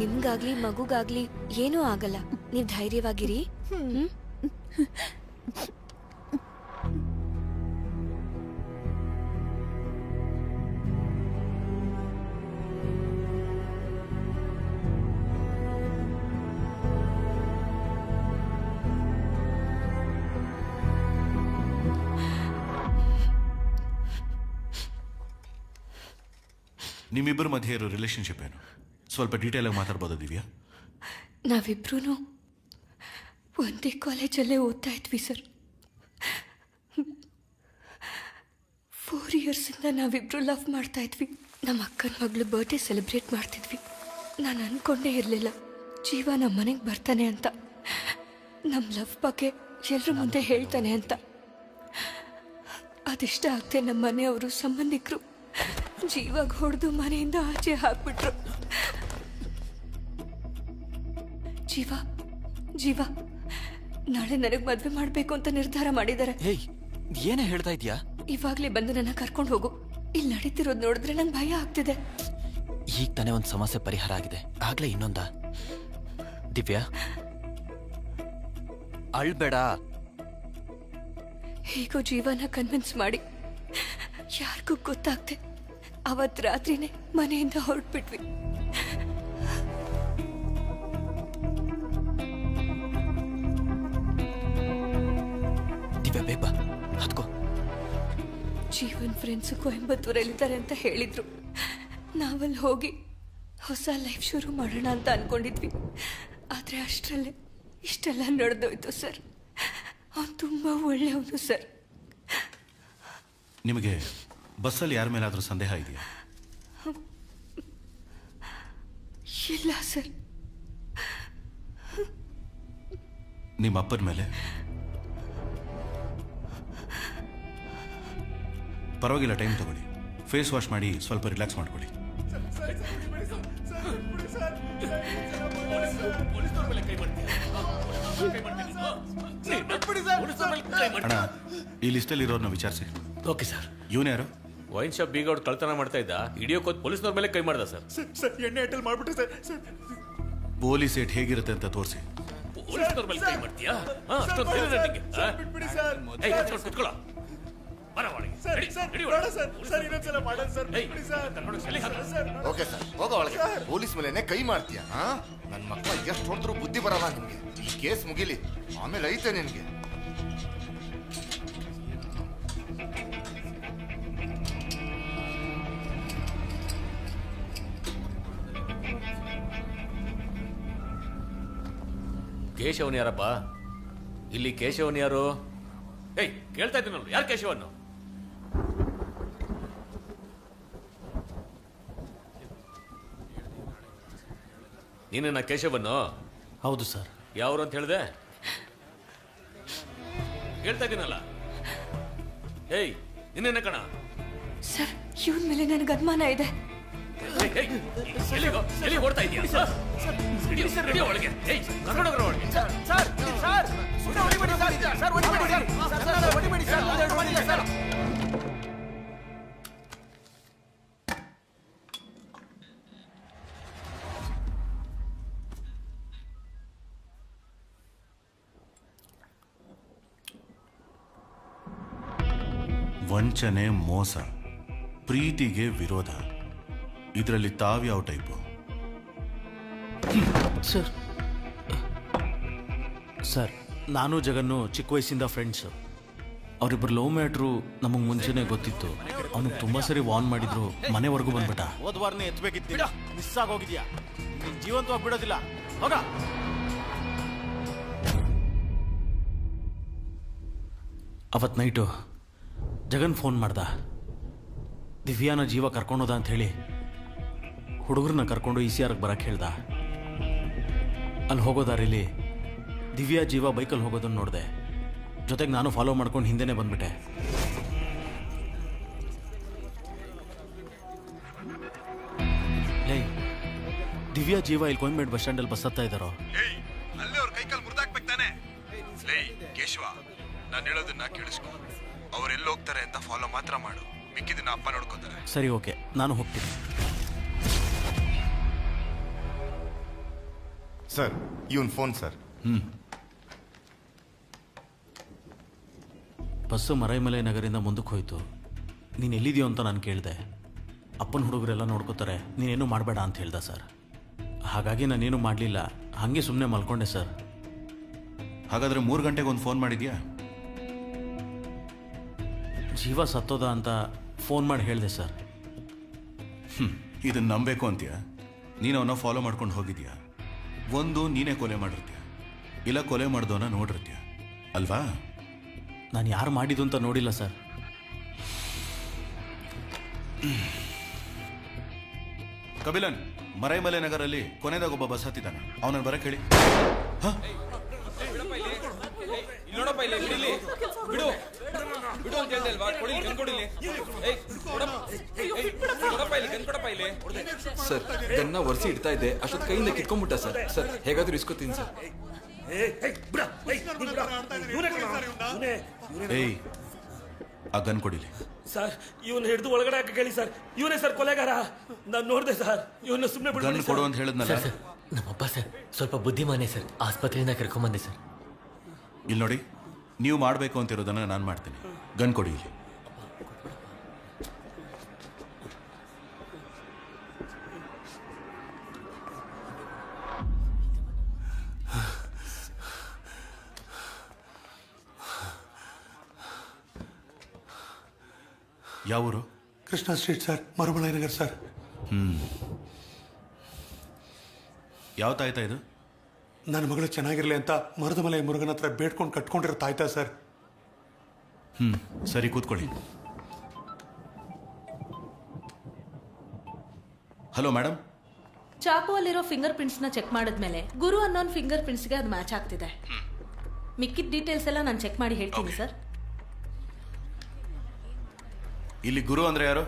ನಿಮ್ಗಾಗ್ಲಿ ಮಗುಗಾಗ್ಲಿ ಏನೂ ಆಗಲ್ಲ. ನೀವು ಧೈರ್ಯವಾಗಿರಿ. ನಿಮ್ಮಿಬ್ಬರ ಮಧ್ಯೆ ಇರೋ ರಿಲೇಶನ್ಶಿಪ್ ಏನು? ಸ್ವಲ್ಪ ಡೀಟೇಲ್ ಆಗಿ ಮಾತಾಡ್ಬೋದಾ ದಿವ್ಯಾ? ನಾವಿಬ್ರು ಒಂದೇ ಕಾಲೇಜಲ್ಲೇ ಓದ್ತಾ ಇದ್ವಿ ಸರ್. 4 ಇಯರ್ಸಿಂದ ನಾವಿಬ್ರು ಲವ್ ಮಾಡ್ತಾ ಇದ್ವಿ. ನಮ್ಮ ಅಕ್ಕನ ಮಗಳು ಬರ್ಡೇ ಸೆಲೆಬ್ರೇಟ್ ಮಾಡ್ತಿದ್ವಿ. ನಾನು ಅಂದ್ಕೊಂಡೇ ಇರಲಿಲ್ಲ ಜೀವ ನಮ್ಮ ಮನೆಗೆ ಬರ್ತಾನೆ ಅಂತ, ನಮ್ಮ ಲವ್ ಬಗ್ಗೆ ಎಲ್ಲರ ಮುಂದೆ ಹೇಳ್ತಾನೆ ಅಂತ. ಅದಿಷ್ಟ ಆಗದೆ ನಮ್ಮ ಮನೆಯವರು ಸಂಬಂಧಿಕರು ಜೀವಾಗ ಹೊಡೆದು ಮನೆಯಿಂದ ಆಚೆ ಹಾಕ್ಬಿಟ್ರು. ಜೀವ ನಾಳೆ ನನಗೆ ಮದುವೆ ಮಾಡಬೇಕು ಅಂತ ನಿರ್ಧಾರ ಮಾಡಿದ್ದಾರೆ. ಏನೇ ಹೇಳ್ತಾ ಇದೀಯಾ? ಇವಾಗ್ಲೇ ಬಂದು ನನ್ನ ಕರ್ಕೊಂಡು ಹೋಗು. ಇಲ್ಲಿ ನಡೀತಿರೋದು ನೋಡಿದ್ರೆ ನಂಗೆ ಭಯ ಆಗ್ತಿದೆ. ಈಗ ತಾನೇ ಒಂದು ಸಮಸ್ಯೆ ಪರಿಹಾರ ಆಗಿದೆ, ಆಗ್ಲೇ ಇನ್ನೊಂದ? ದಿವ್ಯಾ ಅಳ್ಬೇಡ. ಹೇಗೋ ಜೀವನ ಕನ್ವಿನ್ಸ್ ಮಾಡಿ ಯಾರಿಗೂ ಗೊತ್ತಾಗ್ದೆ ಅವತ್ ರಾತ್ರಿನೇ ಮನೆಯಿಂದ ಹೊರಟ್ಬಿಟ್ವಿ. ದಿವ್ಯಾ ಬೇಗ ಹತ್ಕೋ. ಜೀವನ್ ಫ್ರೆಂಡ್ಸು ಕೊಯಂಬತ್ತೂರಲ್ಲಿದ್ದಾರೆ ಅಂತ ಹೇಳಿದ್ರು. ನಾವಲ್ಲಿ ಹೋಗಿ ಹೊಸ ಲೈಫ್ ಶುರು ಮಾಡೋಣ ಅಂತ ಅನ್ಕೊಂಡಿದ್ವಿ. ಆದರೆ ಅಷ್ಟರಲ್ಲೇ ಇಷ್ಟೆಲ್ಲ ನಡೆದೋಯ್ತು ಸರ್. ಅವನು ತುಂಬ ಒಳ್ಳೆಯವನು ಸರ್. ನಿಮಗೆ ಬಸ್ಸಲ್ಲಿ ಯಾರ ಮೇಲಾದರೂ ಸಂದೇಹ ಇದೆಯಾ? ಇಲ್ಲ ಸರ್. ನಿಮ್ಮ ಅಪ್ಪನ ಮೇಲೆ? ಪರವಾಗಿಲ್ಲ, ಟೈಮ್ ತಗೊಳ್ಳಿ. ಫೇಸ್ ವಾಶ್ ಮಾಡಿ ಸ್ವಲ್ಪ ರಿಲ್ಯಾಕ್ಸ್ ಮಾಡ್ಕೊಳ್ಳಿ. ಅಣ್ಣ, ಈ ಲಿಸ್ಟಲ್ಲಿ ಇರೋರ್ನ ವಿಚಾರಿಸಿ. Okay sir. ಇವನು ಯಾರು? ವೈನ್ ಶಾಪ್ ಬೀಗ ಅವ್ರು ಕಳ್ತನ ಮಾಡ್ತಾ ಇದ್ದ. ಹಿಡಿಯೋಕೋದ್ ಪೊಲೀಸ್ನವ್ರ ಮೇಲೆ ಕೈ ಮಾಡ್ದ ಸರ್. ಸರ್ ಎಣ್ಣೆ ಅಟಲ್ ಮಾಡ್ಬಿಟ್ಟೆ ಸರ್. ಪೊಲೀಸ್ ಏಟ್ ಹೇಗಿರುತ್ತೆ ಅಂತ ತೋರಿಸಿ. ಪೊಲೀಸ್ನವ್ರ ಮೇಲೆ ಕೈ ಮಾಡ್ತೀಯಾ? ಅಷ್ಟೊಂದು ಬಿಟ್ಬಿಡಿ ಸರ್. ಕುತ್ಕೊಳ್ಳೋ. ಓಕೆ ಸರ್, ಹೋಗೋ ಒಳಗೆ. ಪೊಲೀಸ್ ಮೇಲೆನೆ ಕೈ ಮಾಡ್ತೀಯ? ನನ್ನ ಮಕ್ಕಳ ಎಷ್ಟು ಹೊಡೆದ್ರು ಬುದ್ಧಿ ಬರಲ್ಲ ನಿಮ್ಗೆ. ಈ ಕೇಸ್ ಮುಗಿಲಿ, ಆಮೇಲೆ ಐತೆ ನಿನ್ಗೆ. ಕೇಶವನ್ ಯಾರಪ್ಪ? ಇಲ್ಲಿ ಕೇಶವನ್ ಯಾರು? ಏಯ್, ಕೇಳ್ತಾ ಇದ್ದೀನಿ ನೋಡಿ, ಯಾರು ಕೇಶವನ್ನು? ನೀನೇನ ಕೇಶವನ್ನು? ಹೌದು ಸರ್. ಯಾವ್ರು ಅಂತ ಹೇಳಿದೆ? ಕೇಳ್ತಾ ಇದ್ದೀನಲ್ಲ. ಏಯ್, ನಿನ್ನೇನ ಕಣ? ಸರ್, ಇವನ್ ಮೇಲೆ ನನಗೆ ಅನುಮಾನ ಇದೆ. ಎಲ್ಲಿ ಓಡ್ತಾ ಇದೀಯ? ಒಳಗೆ ಕರ್ಕೊಂಡೋಗ್ರ ಒಳಗೆ. ವಂಚನೆ, ಮೋಸ, ಪ್ರೀತಿಗೆ ವಿರೋಧ, ಇದರಲ್ಲಿ ತಾವ್ಯಾವ ಟೈಪು? ಸರ್, ನಾನು ಜಗನ್ನು ಚಿಕ್ಕ ವಯಸ್ಸಿಂದ ಫ್ರೆಂಡ್ಸು. ಅವರಿಬ್ಬರು ಲವ್ ಮ್ಯಾಟ್ರು ನಮಗೆ ಮುಂಚೆನೇ ಗೊತ್ತಿತ್ತು. ಅವನಿಗೆ ತುಂಬ ಸರಿ ವಾರ್ನ್ ಮಾಡಿದ್ರು, ಮನೆವರೆಗೂ ಬಂದ್ಬಿಟ್ಟ. ಹೋದ್ವಾರನೇ ಎತ್ಬೇಕಿತ್ತು, ಮಿಸ್ ಆಗೋಗಿದ್ಯಾ? ನೀನ್ ಜೀವಂತವಾಗಿ ಬಿಡೋದಿಲ್ಲ, ಹೋಗ. ಅವತ್ತು ನೈಟು ಜಗನ್ ಫೋನ್ ಮಾಡ್ದ. ದಿವ್ಯಾನ ಜೀವ ಕರ್ಕೊಂಡೋದ ಅಂತ ಹೇಳಿ ಹುಡುಗರನ್ನ ಕರ್ಕೊಂಡು ECRಗೆ ಬರಕ್ಕೆ ಹೇಳ್ದ. ಅಲ್ಲಿ ಹೋಗೋ ದಾರಿಲಿ ದಿವ್ಯಾ ಜೀವ ಬೈಕಲ್ಲಿ ಹೋಗೋದನ್ನು ನೋಡಿದೆ. ಜೊತೆಗೆ ನಾನು ಫಾಲೋ ಮಾಡ್ಕೊಂಡು ಹಿಂದೆನೇ ಬಂದ್ಬಿಟ್ಟೆ. ದಿವ್ಯಾ ಜೀವ ಇಲ್ಲಿ ಕೋಯಂಬೇಡ್ ಬಸ್ ಸ್ಟ್ಯಾಂಡಲ್ಲಿ ಬಸ್ ಹತ್ತಾ ಇದ್ದಾರೋ? ಅಲ್ಲೇ ಅವ್ರ ಕೈಕಾಲು ಮುರಿದಾಕ್ಬೇಕು ತಾನೆ. ಕೇಶವ, ನಾನು ಹೇಳೋದನ್ನ ಕೇಳಿಸ್ಕೊ. ಅವ್ರು ಎಲ್ಲಿ ಹೋಗ್ತಾರೆ ಅಂತ ಫಾಲೋ ಮಾತ್ರ ಮಾಡು, ಮಿಕ್ಕಿದನ್ನ ಅಪ್ಪ ನೋಡ್ಕೋತಾರೆ. ಸರಿ, ಓಕೆ, ನಾನು ಹೋಗ್ತೀನಿ. ಸರ್, ಇವನ್ ಫೋನ್ ಸರ್. ಬಸ್ಸು ಮರೈಮಲೆ ನಗರಿಂದ ಮುಂದಕ್ಕೆ ಹೋಯ್ತು. ನೀನು ಎಲ್ಲಿದೆಯೋ ಅಂತ ನಾನು ಕೇಳಿದೆ. ಅಪ್ಪನ ಹುಡುಗರೆಲ್ಲ ನೋಡ್ಕೋತಾರೆ, ನೀನೇನು ಮಾಡಬೇಡ ಅಂತ ಹೇಳ್ದ ಸರ್. ಹಾಗಾಗಿ ನಾನೇನು ಮಾಡಲಿಲ್ಲ, ಹಾಗೆ ಸುಮ್ಮನೆ ಮಲ್ಕೊಂಡೆ ಸರ್. ಹಾಗಾದರೆ 3 ಗಂಟೆಗೆ ಒಂದು ಫೋನ್ ಮಾಡಿದ್ಯಾ? ಜೀವ ಸತ್ತೋದ ಅಂತ ಫೋನ್ ಮಾಡಿ ಹೇಳಿದೆ ಸರ್. ಇದನ್ನು ನಂಬೇಕು ಅಂತೀಯ? ನೀನು ಅವನ್ನ ಫಾಲೋ ಮಾಡ್ಕೊಂಡು ಹೋಗಿದ್ಯಾ? ಒಂದು ನೀನೇ ಕೊಲೆ ಮಾಡಿರ್ತೀಯ, ಇಲ್ಲ ಕೊಲೆ ಮಾಡ್ದವನ್ನ ನೋಡಿರ್ತೀಯ ಅಲ್ವಾ? ನಾನು ಯಾರು ಮಾಡಿದ್ದು ಅಂತ ನೋಡಿಲ್ಲ ಸರ್. ಕಬಿಲನ್, ಮರೈಮಲೆ ನಗರಲ್ಲಿ ಕೊನೆದಾಗ ಒಬ್ಬ ಬಸ್ ಹತ್ತಿದ್ದಾನೆ, ಅವನನ್ನು ಬರಕ್ಕೆ ಹೇಳಿ. ಸರ್, ಗನ್ನ ಒರೆಸಿ ಇಡ್ತಾ ಇದ್ದೆ, ಅಷ್ಟೊತ್ತು ಕೈಯಿಂದ ಕಿತ್ಕೊಂಡ್ಬಿಟ್ಟ ಸರ್. ಸರ್, ಹೇಗಾದ್ರೂ ಇಸ್ಕೊತೀನಿ ಸರ್. ಏಯ್, ಆ ಗನ್ ಕೊಡಿಲಿ. ಸರ್, ಇವನು ಹಿಡಿದು ಒಳಗಡೆ ಹಾಕಿ ಕೇಳಿ ಸರ್. ಇವನೇ ಸರ್ ಕೊಲೆಗಾರ. ನಾನು ನೋಡಿದೆ ಸರ್, ಇವನ್ನ ಸುಮ್ಮನೆ ಗನ್ ಕೊಡು ಅಂತ ಹೇಳಿದ್ನಲ್ಲ. ನಮ್ಮಪ್ಪ ಸರ್ ಸ್ವಲ್ಪ ಬುದ್ಧಿಮಾನೆ ಸರ್, ಆಸ್ಪತ್ರೆಯಿಂದ ಕರ್ಕೊಂಬಂದೆ ಸರ್. ಇಲ್ಲಿ ನೋಡಿ, ನೀವು ಮಾಡಬೇಕು ಅಂತಿರೋದನ್ನ ನಾನು ಮಾಡ್ತೀನಿ. ಗನ್ ಕೊಡಿ ಇಲ್ಲಿ. ಯಾವ ಊರು? Krishna street sir, Marumalai Nagar sir. ಯಾವ ತಾಯ್ತಾ ಇದು? ನನ್ನ ಮಗಳು ಚೆನ್ನಾಗಿರ್ಲಿ ಅಂತ ಮರುದಮಲೈ ಮುರುಗನ ಹತ್ರ ಬೇಡ್ಕೊಂಡು ಕಟ್ಕೊಂಡಿರೋ ತಾಯ್ತಾ ಸರ್. ಸರಿ, ಕೂತ್ಕೊಳ್ಳಿ. Hello madam. ಚಾಕು ಅಲ್ಲಿರೋ ಫಿಂಗರ್ ಪ್ರಿಂಟ್ಸ್ ನ ಚೆಕ್ ಮಾಡಿದ್ಮೇಲೆ ಗುರು ಅನ್ನೋನ್ ಫಿಂಗರ್ ಪ್ರಿಂಟ್ಸ್ಗೆ ಅದು ಮ್ಯಾಚ್ ಆಗ್ತಿದೆ. ಮಿಕ್ಕಿದ ಡೀಟೇಲ್ಸ್ ಎಲ್ಲ ನಾನು ಚೆಕ್ ಮಾಡಿ ಹೇಳ್ತೀನಿ ಸರ್. ಇಲ್ಲಿ ಗುರು ಅಂದ್ರೆ ಯಾರು?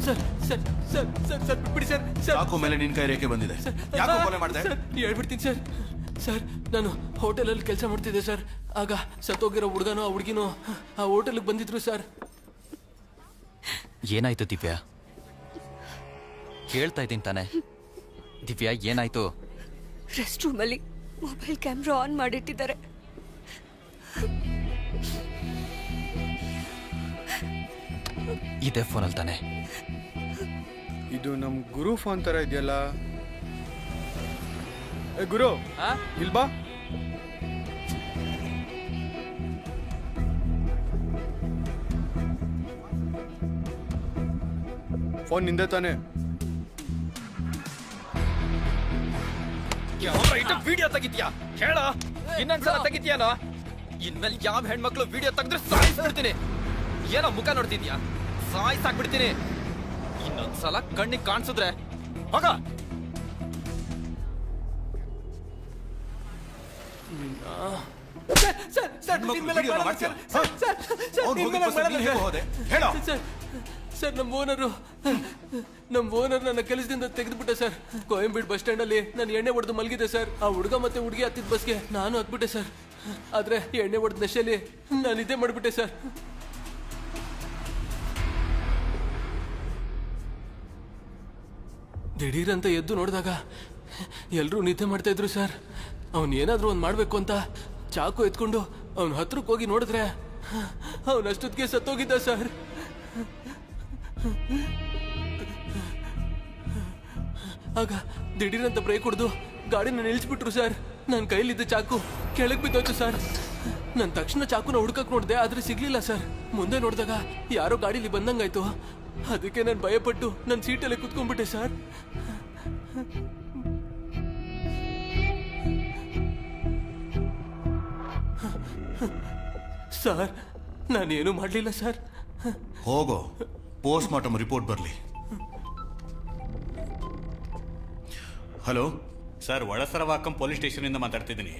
Sir sir sir sir sir ಬಿಟ್ಬಿಡಿ ಸರ್. ಸಾಕು, ಮೇಲೆ ನಿನ್ ಕೈ ರೇಖೆ ಬಂದಿದೆ. ಯಾಕೋ ಕೊಲೆ ಮಾಡಿದೆ? ಸರ್, ಹೇಳ್ಬಿಡ್ತೀನಿ ಸರ್. ಸರ್, ನಾನು ಹೋಟೆಲಲ್ಲಿ ಕೆಲಸ ಮಾಡ್ತಿದ್ದೆ ಸರ್. ಆಗ ಸತ್ತೋಗಿರೋ ಹುಡುಗನೋ ಆ ಹುಡುಗಿನೋ ಆ ಹೋಟೆಲ್ಗೆ ಬಂದಿದ್ರು ಸರ್. ಏನಾಯ್ತು ದಿವ್ಯಾ? ಕೇಳ್ತಾ ಇದ್ದೀನಿ ತಾನೆ. ದಿವ್ಯಾ, ಏನಾಯ್ತು? ರೆಸ್ಟ್ ರೂಮಲ್ಲಿ ಮೊಬೈಲ್ ಕ್ಯಾಮ್ರಾ ಆನ್ ಮಾಡಿಟ್ಟಿದ್ದಾರೆ. ಇದೇ ಫೋನಲ್ಲಿ ತಾನೆ? ಇದು ನಮ್ ಗುರು ಫೋನ್ ತರ ಇದೆಯಲ್ಲ. ಗುರು, ಇಲ್ಬಾ. ಫೋನ್ ನಿಂದೆ ತಾನೆ? ವಿಡಿಯೋ ತೆಗಿತೀಯಾ? ಹೇಳ, ಇನ್ನೊಂದ್ಸಲ ತೆಗಿತೀಯಾನೋ? ಇನ್ಮೇಲೆ ಯಾವ ಹೆಣ್ಮಕ್ಳು ವಿಡಿಯೋ ತೆಗೆದ್ರೆ ಸಾಯಿಸ್ಬಿಡ್ತೀನಿ. ಏನೋ ಮುಖ ನೋಡ್ತಿದ್ಯಾ? ಸಾಯಿಸಾಕ್ಬಿಡ್ತೀನಿ. ಇನ್ನೊಂದ್ಸಲ ಕಣ್ಣಿಗೆ ಕಾಣಿಸಿದ್ರೆ ಹೋಗ. ಸರ್, ನಮ್ಮ ಓನರ್ ನನ್ನ ಕೆಲಸದಿಂದ ತೆಗೆದುಬಿಟ್ಟೆ ಸರ್. ಕೊಯಂಬೀಡ್ ಬಸ್ ಸ್ಟ್ಯಾಂಡ್ ಅಲ್ಲಿ ನಾನು ಎಣ್ಣೆ ಹೊಡೆದು ಮಲಗಿದೆ ಸರ್. ಆ ಹುಡುಗ ಮತ್ತೆ ಹುಡುಗಿ ಹತ್ತಿದ ಬಸ್ಗೆ ನಾನು ಹತ್ಬಿಟ್ಟೆ ಸರ್. ಆದ್ರೆ ಎಣ್ಣೆ ಹೊಡೆದ ನಶೆಯಲ್ಲಿ ನಾನು ಇದೇ ಮಾಡ್ಬಿಟ್ಟೆ ಸರ್. ದಿಢೀರಂತ ಎದ್ದು ನೋಡಿದಾಗ ಎಲ್ಲರೂ ನಿದ್ದೆ ಮಾಡ್ತಾ ಇದ್ರು ಸರ್. ಅವನು ಏನಾದ್ರೂ ಒಂದು ಮಾಡ್ಬೇಕು ಅಂತ ಚಾಕು ಎತ್ಕೊಂಡು ಅವನ ಹತ್ರಕ್ಕೆ ಹೋಗಿ ನೋಡಿದ್ರೆ ಅವನಷ್ಟೊತ್ತಿಗೆ ಸತ್ತೋಗಿದ್ದ ಸರ್. ಆಗ ದಿಢೀರಂತ ಬ್ರೇಕ್ ಹೊಡೆದು ಗಾಡಿನ ನಿಲ್ಲಿಸ್ಬಿಟ್ರು ಸರ್. ನನ್ನ ಕೈಲಿದ್ದ ಚಾಕು ಕೆಳಗೆ ಬಿದ್ದೋಯ್ತು ಸರ್. ನಾನು ತಕ್ಷಣ ಚಾಕುನ ಹುಡ್ಕಕ್ ನೋಡಿದೆ, ಆದ್ರೆ ಸಿಗ್ಲಿಲ್ಲ ಸರ್. ಮುಂದೆ ನೋಡಿದಾಗ ಯಾರೋ ಗಾಡಿಲಿ ಬಂದಂಗಾಯ್ತು. ಅದಕ್ಕೆ ನಾನು ಭಯಪಟ್ಟು ನನ್ನ ಸೀಟಲ್ಲೇ ಕುತ್ಕೊಂಡ್ಬಿಟ್ಟೆ ಸರ್. ಸರ್, ನಾನೇನು ಮಾಡಲಿಲ್ಲ ಸರ್. ಹೋಗೋ, ಪೋಸ್ಟ್ ಮಾರ್ಟಮ್ ರಿಪೋರ್ಟ್ ಬರಲಿ. ಹಲೋ ಸರ್, ಒಳಸರವಾಕಂ ಪೊಲೀಸ್ ಸ್ಟೇಷನ್ ಇಂದ ಮಾತಾಡ್ತಿದ್ದೀನಿ.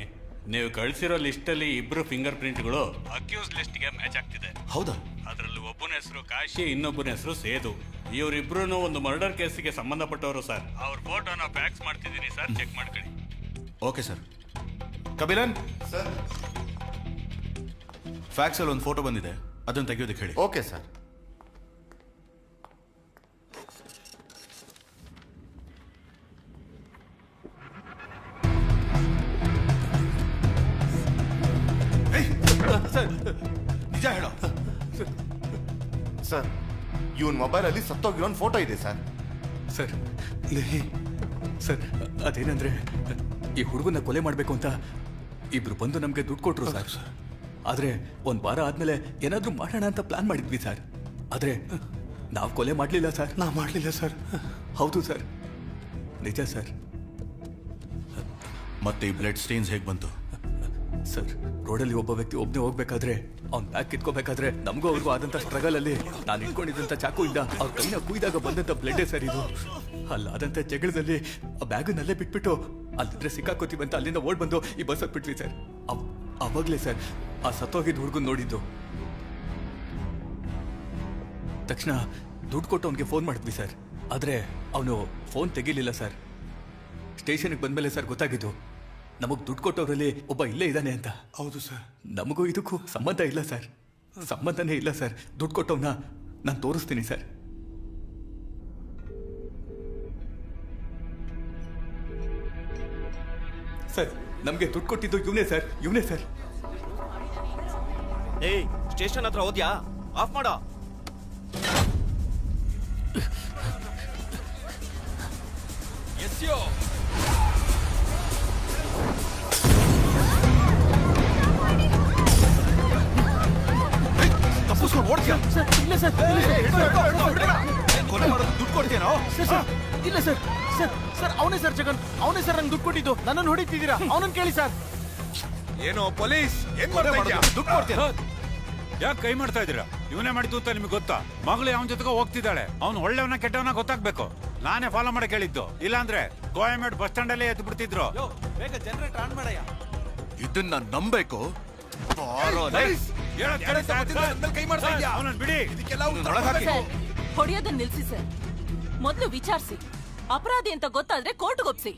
ನೀವು ಕಳಿಸಿರೋ ಲಿಸ್ಟಲ್ಲಿ ಇಬ್ರು ಫಿಂಗರ್ ಪ್ರಿಂಟ್ಗಳು ಅಕ್ಯೂಸ್ ಲಿಸ್ಟ್ಗೆ ಮ್ಯಾಚ್ ಆಗ್ತಿದೆ. ಹೌದಾ? ಅದರಲ್ಲಿ ಒಬ್ಬನ ಹೆಸರು ಕಾಶಿ, ಇನ್ನೊಬ್ಬನ ಹೆಸರು ಸೇದು. ಇವರಿಬ್ರು ಒಂದು ಮರ್ಡರ್ ಕೇಸಿಗೆ ಸಂಬಂಧಪಟ್ಟವರು ಸರ್. ಅವ್ರ ಫೋಟೋನ ಫ್ಯಾಕ್ಸ್ ಮಾಡ್ತಿದ್ದೀನಿ ಸರ್, ಚೆಕ್ ಮಾಡ್ಕೊಳ್ಳಿ. Okay sir. ಕಬಿಲನ್ ಸರ್, ಫ್ಯಾಕ್ಸಲ್ಲಿ ಒಂದು ಫೋಟೋ ಬಂದಿದೆ, ಅದನ್ನು ತೆಗೆಯೋದಕ್ಕೆ ಹೇಳಿ. Okay sir. ಸರ್ ನಿಜ ಹೇಳೋ. ಸರ್, ಇವನ್ ಮೊಬೈಲಲ್ಲಿ ಸತ್ತೋಗಿರೋ ಫೋಟೋ ಇದೆ ಸರ್. ಸರ್ ಸರ್, ಅದೇನಂದ್ರೆ ಈ ಹುಡುಗನ ಕೊಲೆ ಮಾಡಬೇಕು ಅಂತ ಇಬ್ರು ಬಂದು ನಮಗೆ ದುಡ್ಡು ಕೊಟ್ರು ಸರ್. ಆದ್ರೆ ಒಂದು ವಾರ ಆದ್ಮೇಲೆ ಏನಾದ್ರೂ ಮಾಡೋಣ ಅಂತ ಪ್ಲಾನ್ ಮಾಡಿದ್ವಿ ಸರ್. ಆದ್ರೆ ನಾವು ಕೊಲೆ ಮಾಡಲಿಲ್ಲ ಸರ್. ನಾ ಮಾಡಲಿಲ್ಲ ಸರ್. ಹೌದು ಸರ್, ನಿಜ ಸರ್. ಮತ್ತೆ ಈ ಬ್ಲಡ್ ಸ್ಟೇನ್ಸ್ ಹೇಗೆ ಬಂತು ಸರ್? ರೋಡಲ್ಲಿ ಒಬ್ಬ ವ್ಯಕ್ತಿ ಒಬ್ಬನೇ ಹೋಗ್ಬೇಕಾದ್ರೆ ಅವ್ನ ಬ್ಯಾಗ್ ಕಿತ್ಕೋಬೇಕಾದ್ರೆ ನಮಗೂ ಅವ್ರಿಗೂ ಆದಂತ ಸ್ಟ್ರಗಲ್ ಅಲ್ಲಿ ನಾನು ಇಟ್ಕೊಂಡಿದ್ದಂತ ಚಾಕುಯಿಂದ ಅವ್ರ ಕೈನ ಕುಯ್ದಾಗ ಬಂದಂತ ಬ್ಲಡ್ ಸರ್ ಇದು. ಅಲ್ಲಾದಂತ ಜಗಳದಲ್ಲಿ ಆ ಬ್ಯಾಗನ್ನಲ್ಲೇ ಬಿಟ್ಬಿಟ್ಟು ಅಲ್ಲಿದ್ರೆ ಸಿಕ್ಕಾಕೋತೀವಿ ಅಂತ ಅಲ್ಲಿಂದ ಓಡ್ ಬಂದು ಈ ಬಸ್ ಹತ್ಬಿಟ್ವಿ ಸರ್. ಅವಾಗ್ಲೇ ಸರ್ ಆ ಸತ್ತೋಗಿದ್ದ ಹುಡುಗನ್ ನೋಡಿದ್ದು. ತಕ್ಷಣ ದುಡ್ಡು ಕೊಟ್ಟು ಅವನಿಗೆ ಫೋನ್ ಮಾಡಿದ್ವಿ ಸರ್. ಆದ್ರೆ ಅವನು ಫೋನ್ ತೆಗಿಲಿಲ್ಲ ಸರ್. ಸ್ಟೇಷನ್ಗೆ ಬಂದ್ಮೇಲೆ ಸರ್ ಗೊತ್ತಾಗಿದ್ದು ನಮಗ್ ದುಡ್ಡು ಕೊಟ್ಟವರಲ್ಲಿ ಒಬ್ಬ ಇಲ್ಲೇ ಇದ್ದಾನೆ ಅಂತ. ಹೌದು ಸರ್. ನಮಗೂ ಇದಕ್ಕೂ ಸಂಬಂಧ ಇಲ್ಲ ಸರ್, ಸಂಬಂಧನೇ ಇಲ್ಲ ಸರ್. ದುಡ್ಡು ಕೊಟ್ಟವನ್ನ ನಾನು ತೋರಿಸ್ತೀನಿ ಸರ್. ಸರ್, ನಮ್ಗೆ ದುಡ್ಡು ಕೊಟ್ಟಿದ್ದು ಇವನೇ ಸರ್, ಇವನೇ ಸರ್. ಏಯ್, ಸ್ಟೇಷನ್ ಹತ್ರ ಹೋದ್ಯಾ? ಆಫ್ ಮಾಡೋ. ಎಸ್ಯೋ ತಪ್ಪಿಸ್ಕೊಂಡು ಓಡ್ತೀಯ? ಇಲ್ಲ ಸರ್, ಕೊಲೆ ಮಾಡೋದು ದುಡ್ಡು ಕೊಡ್ತೀಯನೋ? ಇಲ್ಲ ಸರ್. ಸರ್ ಸರ್ ಅವನೇ ಸರ್ ಜಗನ್, ಅವನೇ ಸರ್ ನಂಗೆ ದುಡ್ಡು ಕೊಟ್ಟಿದ್ದು. ನನ್ನನ್ನು ಹೊಡಿತಿದ್ದೀರಾ? ಅವನನ್ನು ಕೇಳಿ ಸರ್. ಏನೋ ಪೊಲೀಸ್ ಏನ್ ದುಡ್ಡು ಕೊಡ್ತೀಯ? ಯಾಕೆ ಕೈ ಮಾಡ್ತಾ ಇದ್ದೀರಾ? ಇವನೇ ಮಾಡಿದ್ದು ಅಂತ ನಿಮ್ಗೆ ಗೊತ್ತಾ? ಮಗಳು ಅವನ ಜೊತೆಗೆ ಹೋಗ್ತಿದ್ದಾಳೆ. ಅವ್ನು ಒಳ್ಳೆಯವನ ಕೆಟ್ಟವನ ಗೊತ್ತಾಗ್ಬೇಕು. ನಾನೇ ಫಾಲೋ ಮಾಡಿ ಕೇಳಿದ್ದು. ಇಲ್ಲಾಂದ್ರೆ ಕೋಯಮೇಡ್ ಬಸ್ ಸ್ಟ್ಯಾಂಡ್ ಅಲ್ಲೇ ಎದ್ದು ಬಿಡ್ತಿದ್ರು. ಬೇಗ ಜನರೇಟರ್ ಆನ್ ಮಾಡಯ್ಯ. ಇದನ್ನ ನಂಬೇಕು. ಹೊಡೆಯೋದನ್ನ ನಿಲ್ಸಿ ಸರ್. ಮೊದಲು ವಿಚಾರಿಸಿ. ಅಪರಾಧಿ ಅಂತ ಗೊತ್ತಾದ್ರೆ ಕೋರ್ಟ್ಗೆ ಒಪ್ಸಿ.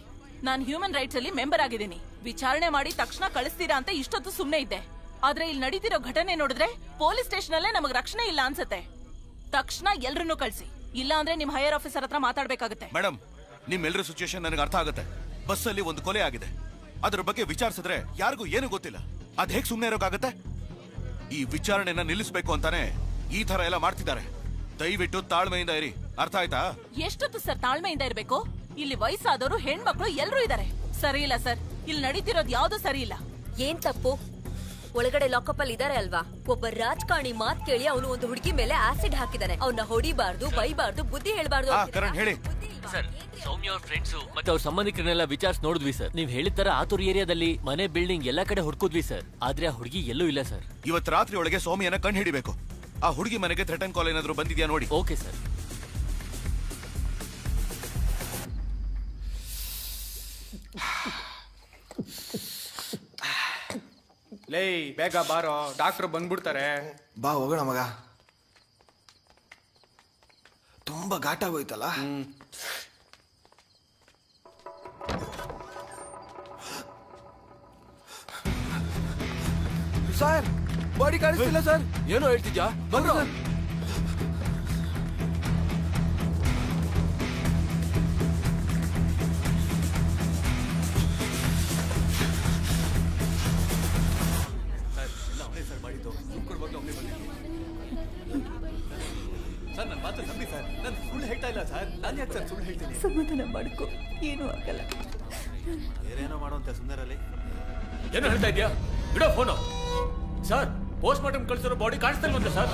ನಾನು ಹ್ಯೂಮನ್ ರೈಟ್ಸ್ ಅಲ್ಲಿ ಮೆಂಬರ್ ಆಗಿದ್ದೀನಿ. ವಿಚಾರಣೆ ಮಾಡಿ ತಕ್ಷಣ ಕಳಿಸ್ತೀರಾ ಅಂತ ಇಷ್ಟೊತ್ತು ಸುಮ್ನೆ ಇದ್ದೆ. ಆದ್ರೆ ಇಲ್ಲಿ ನಡೀತಿರೋ ಘಟನೆ ನೋಡಿದ್ರೆ ಪೊಲೀಸ್ ಸ್ಟೇಷನ್ ಅಲ್ಲೇ ನಮಗ್ ರಕ್ಷಣೆ ಇಲ್ಲ ಅನ್ಸುತ್ತೆ. ತಕ್ಷಣ ಎಲ್ರನ್ನೂ ಕಳ್ಸಿ, ಇಲ್ಲ ಅಂದ್ರೆ ನಿಮ್ ಹೈಯರ್ ಆಫೀಸರ್ ಹತ್ರ ಮಾತಾಡ್ಬೇಕಾಗುತ್ತೆ. ಮೇಡಮ್, ನಿಮ್ಮೆಲ್ಲರ ಸಿಚುಯೇಷನ್ ನನಗೆ ಅರ್ಥ ಆಗುತ್ತೆ. ಬಸ್ಸಲ್ಲಿ ಒಂದು ಕೊಲೆ ಆಗಿದೆ, ಅದ್ರ ಬಗ್ಗೆ ವಿಚಾರಿಸಿದ್ರೆ ಯಾರಿಗೂ ಏನು ಗೊತ್ತಿಲ್ಲ. ಅದ್ ಹೇಗ್ ಸುಮ್ನೆ ಇರೋಕ್ಕಾಗತ್ತೆ? ಈ ವಿಚಾರಣೆನ ನಿಲ್ಲಿಸಬೇಕು ಅಂತಾನೆ ಈ ತರ ಎಲ್ಲ ಮಾಡ್ತಿದ್ದಾರೆ. ದಯವಿಟ್ಟು ತಾಳ್ಮೆಯಿಂದ ಇರಿ, ಅರ್ಥ ಆಯ್ತಾ? ಎಷ್ಟೊತ್ತು ಸರ್ ತಾಳ್ಮೆಯಿಂದ ಇರ್ಬೇಕು? ಇಲ್ಲಿ ವಯಸ್ಸಾದವರು, ಹೆಣ್ಮಕ್ಳು ಎಲ್ರೂ ಇದಾರೆ. ಸರಿ ಇಲ್ಲ ಸರ್, ಇಲ್ಲಿ ನಡೀತಿರೋದು ಯಾವ್ದು ಸರಿ ಇಲ್ಲ. ಏನ್ ತಪ್ಪು? ಒಳಗಡೆ ಲಾಕಪ್ ಅಲ್ಲಿ ಇದಾರೆ ಅಲ್ವಾ? ಒಬ್ಬ ರಾಜಕಾರಣಿ ಮಾತ್ ಕೇಳಿ ಅವನು ಒಂದು ಹುಡುಗಿ ಮೇಲೆ ಆಸಿಡ್ ಹಾಕಿದಾನೆ. ಅವನ್ನ ಹೊಡಿಬಾರ್ದು, ಬೈಬಾರ್ದು, ಬುದ್ಧಿ ಹೇಳ್ಬಾರ್ದು. ಸರ್, ಸೌಮ್ಯ ಅವ್ರ ಫ್ರೆಂಡ್ಸ್ ಮತ್ತೆ ಅವ್ರ ಸಂಬಂಧಿಕರನ್ನೆಲ್ಲ ವಿಚಾರಿಸಿ ನೋಡಿದ್ವಿ ಸರ್. ನೀವ್ ಹೇಳಿದ ತರ ಆತೂರ್ ಏರಿಯಾದಲ್ಲಿ ಮನೆ, ಬಿಲ್ಡಿಂಗ್ ಎಲ್ಲಾ ಕಡೆ ಹುಡ್ಕುದ್ವಿ ಸರ್. ಆದ್ರೆ ಆ ಹುಡುಗಿ ಎಲ್ಲೂ ಇಲ್ಲ ಸರ್. ಇವತ್ತು ರಾತ್ರಿ ಒಳಗೆ ಸೌಮ್ಯನ ಕಂಡು ಹಿಡಿಬೇಕು. ಆ ಹುಡುಗಿ ಮನೆಗೆ ಥ್ರೆಟನ್ ಕಾಲ್ ಏನಾದ್ರು ಬಂದಿದ್ಯಾ ನೋಡಿ. Okay sir. ಲೇ, ಬೇಗ ಬಾರೋ, ಡಾಕ್ಟರ್ ಬಂದ್ಬಿಡ್ತಾರೆ. ಬಾ ಹೋಗೋಣ ಮಗ. ತುಂಬಾ ಘಾಟ ಆಗೋಯ್ತಲ್ಲ. ಸರ್, ಬಾಡಿ ಕಾಣಿಸ್ತಿಲ್ಲ ಸರ್. ಏನೋ ಹೇಳ್ತಿದ್ಯಾ? ಬಂದ್ರು ಸರ್. ಸರ್, ನನ್ನ ಮಾತು ನಂಬಿ ಸರ್. ನಾನು ಸುಳ್ಳು ಹೇಳ್ತಾ ಇಲ್ಲ ಸರ್. ನಾನು ಯಾಕೆ ಸರ್ ಸುಳ್ಳು ಹೇಳ್ತೀನಿ? ಸಮಾಧಾನ ಮಾಡ್ಕೊ, ಏನೂ ಆಗಲ್ಲ. ಬೇರೇನೋ ಮಾಡುವಂತೆ ಸುಂದರಲ್ಲಿ. ಏನು ಹೇಳ್ತಾ ಇದೆಯಾ? ಬಿಡೋ ಫೋನು. ಸರ್, ಪೋಸ್ಟ್ ಮಾರ್ಟಮ್ ಕಳಿಸಿರೋ ಬಾಡಿ ಕಾಣಿಸ್ತಾ ಇಲ್ವಂತೆ ಸರ್.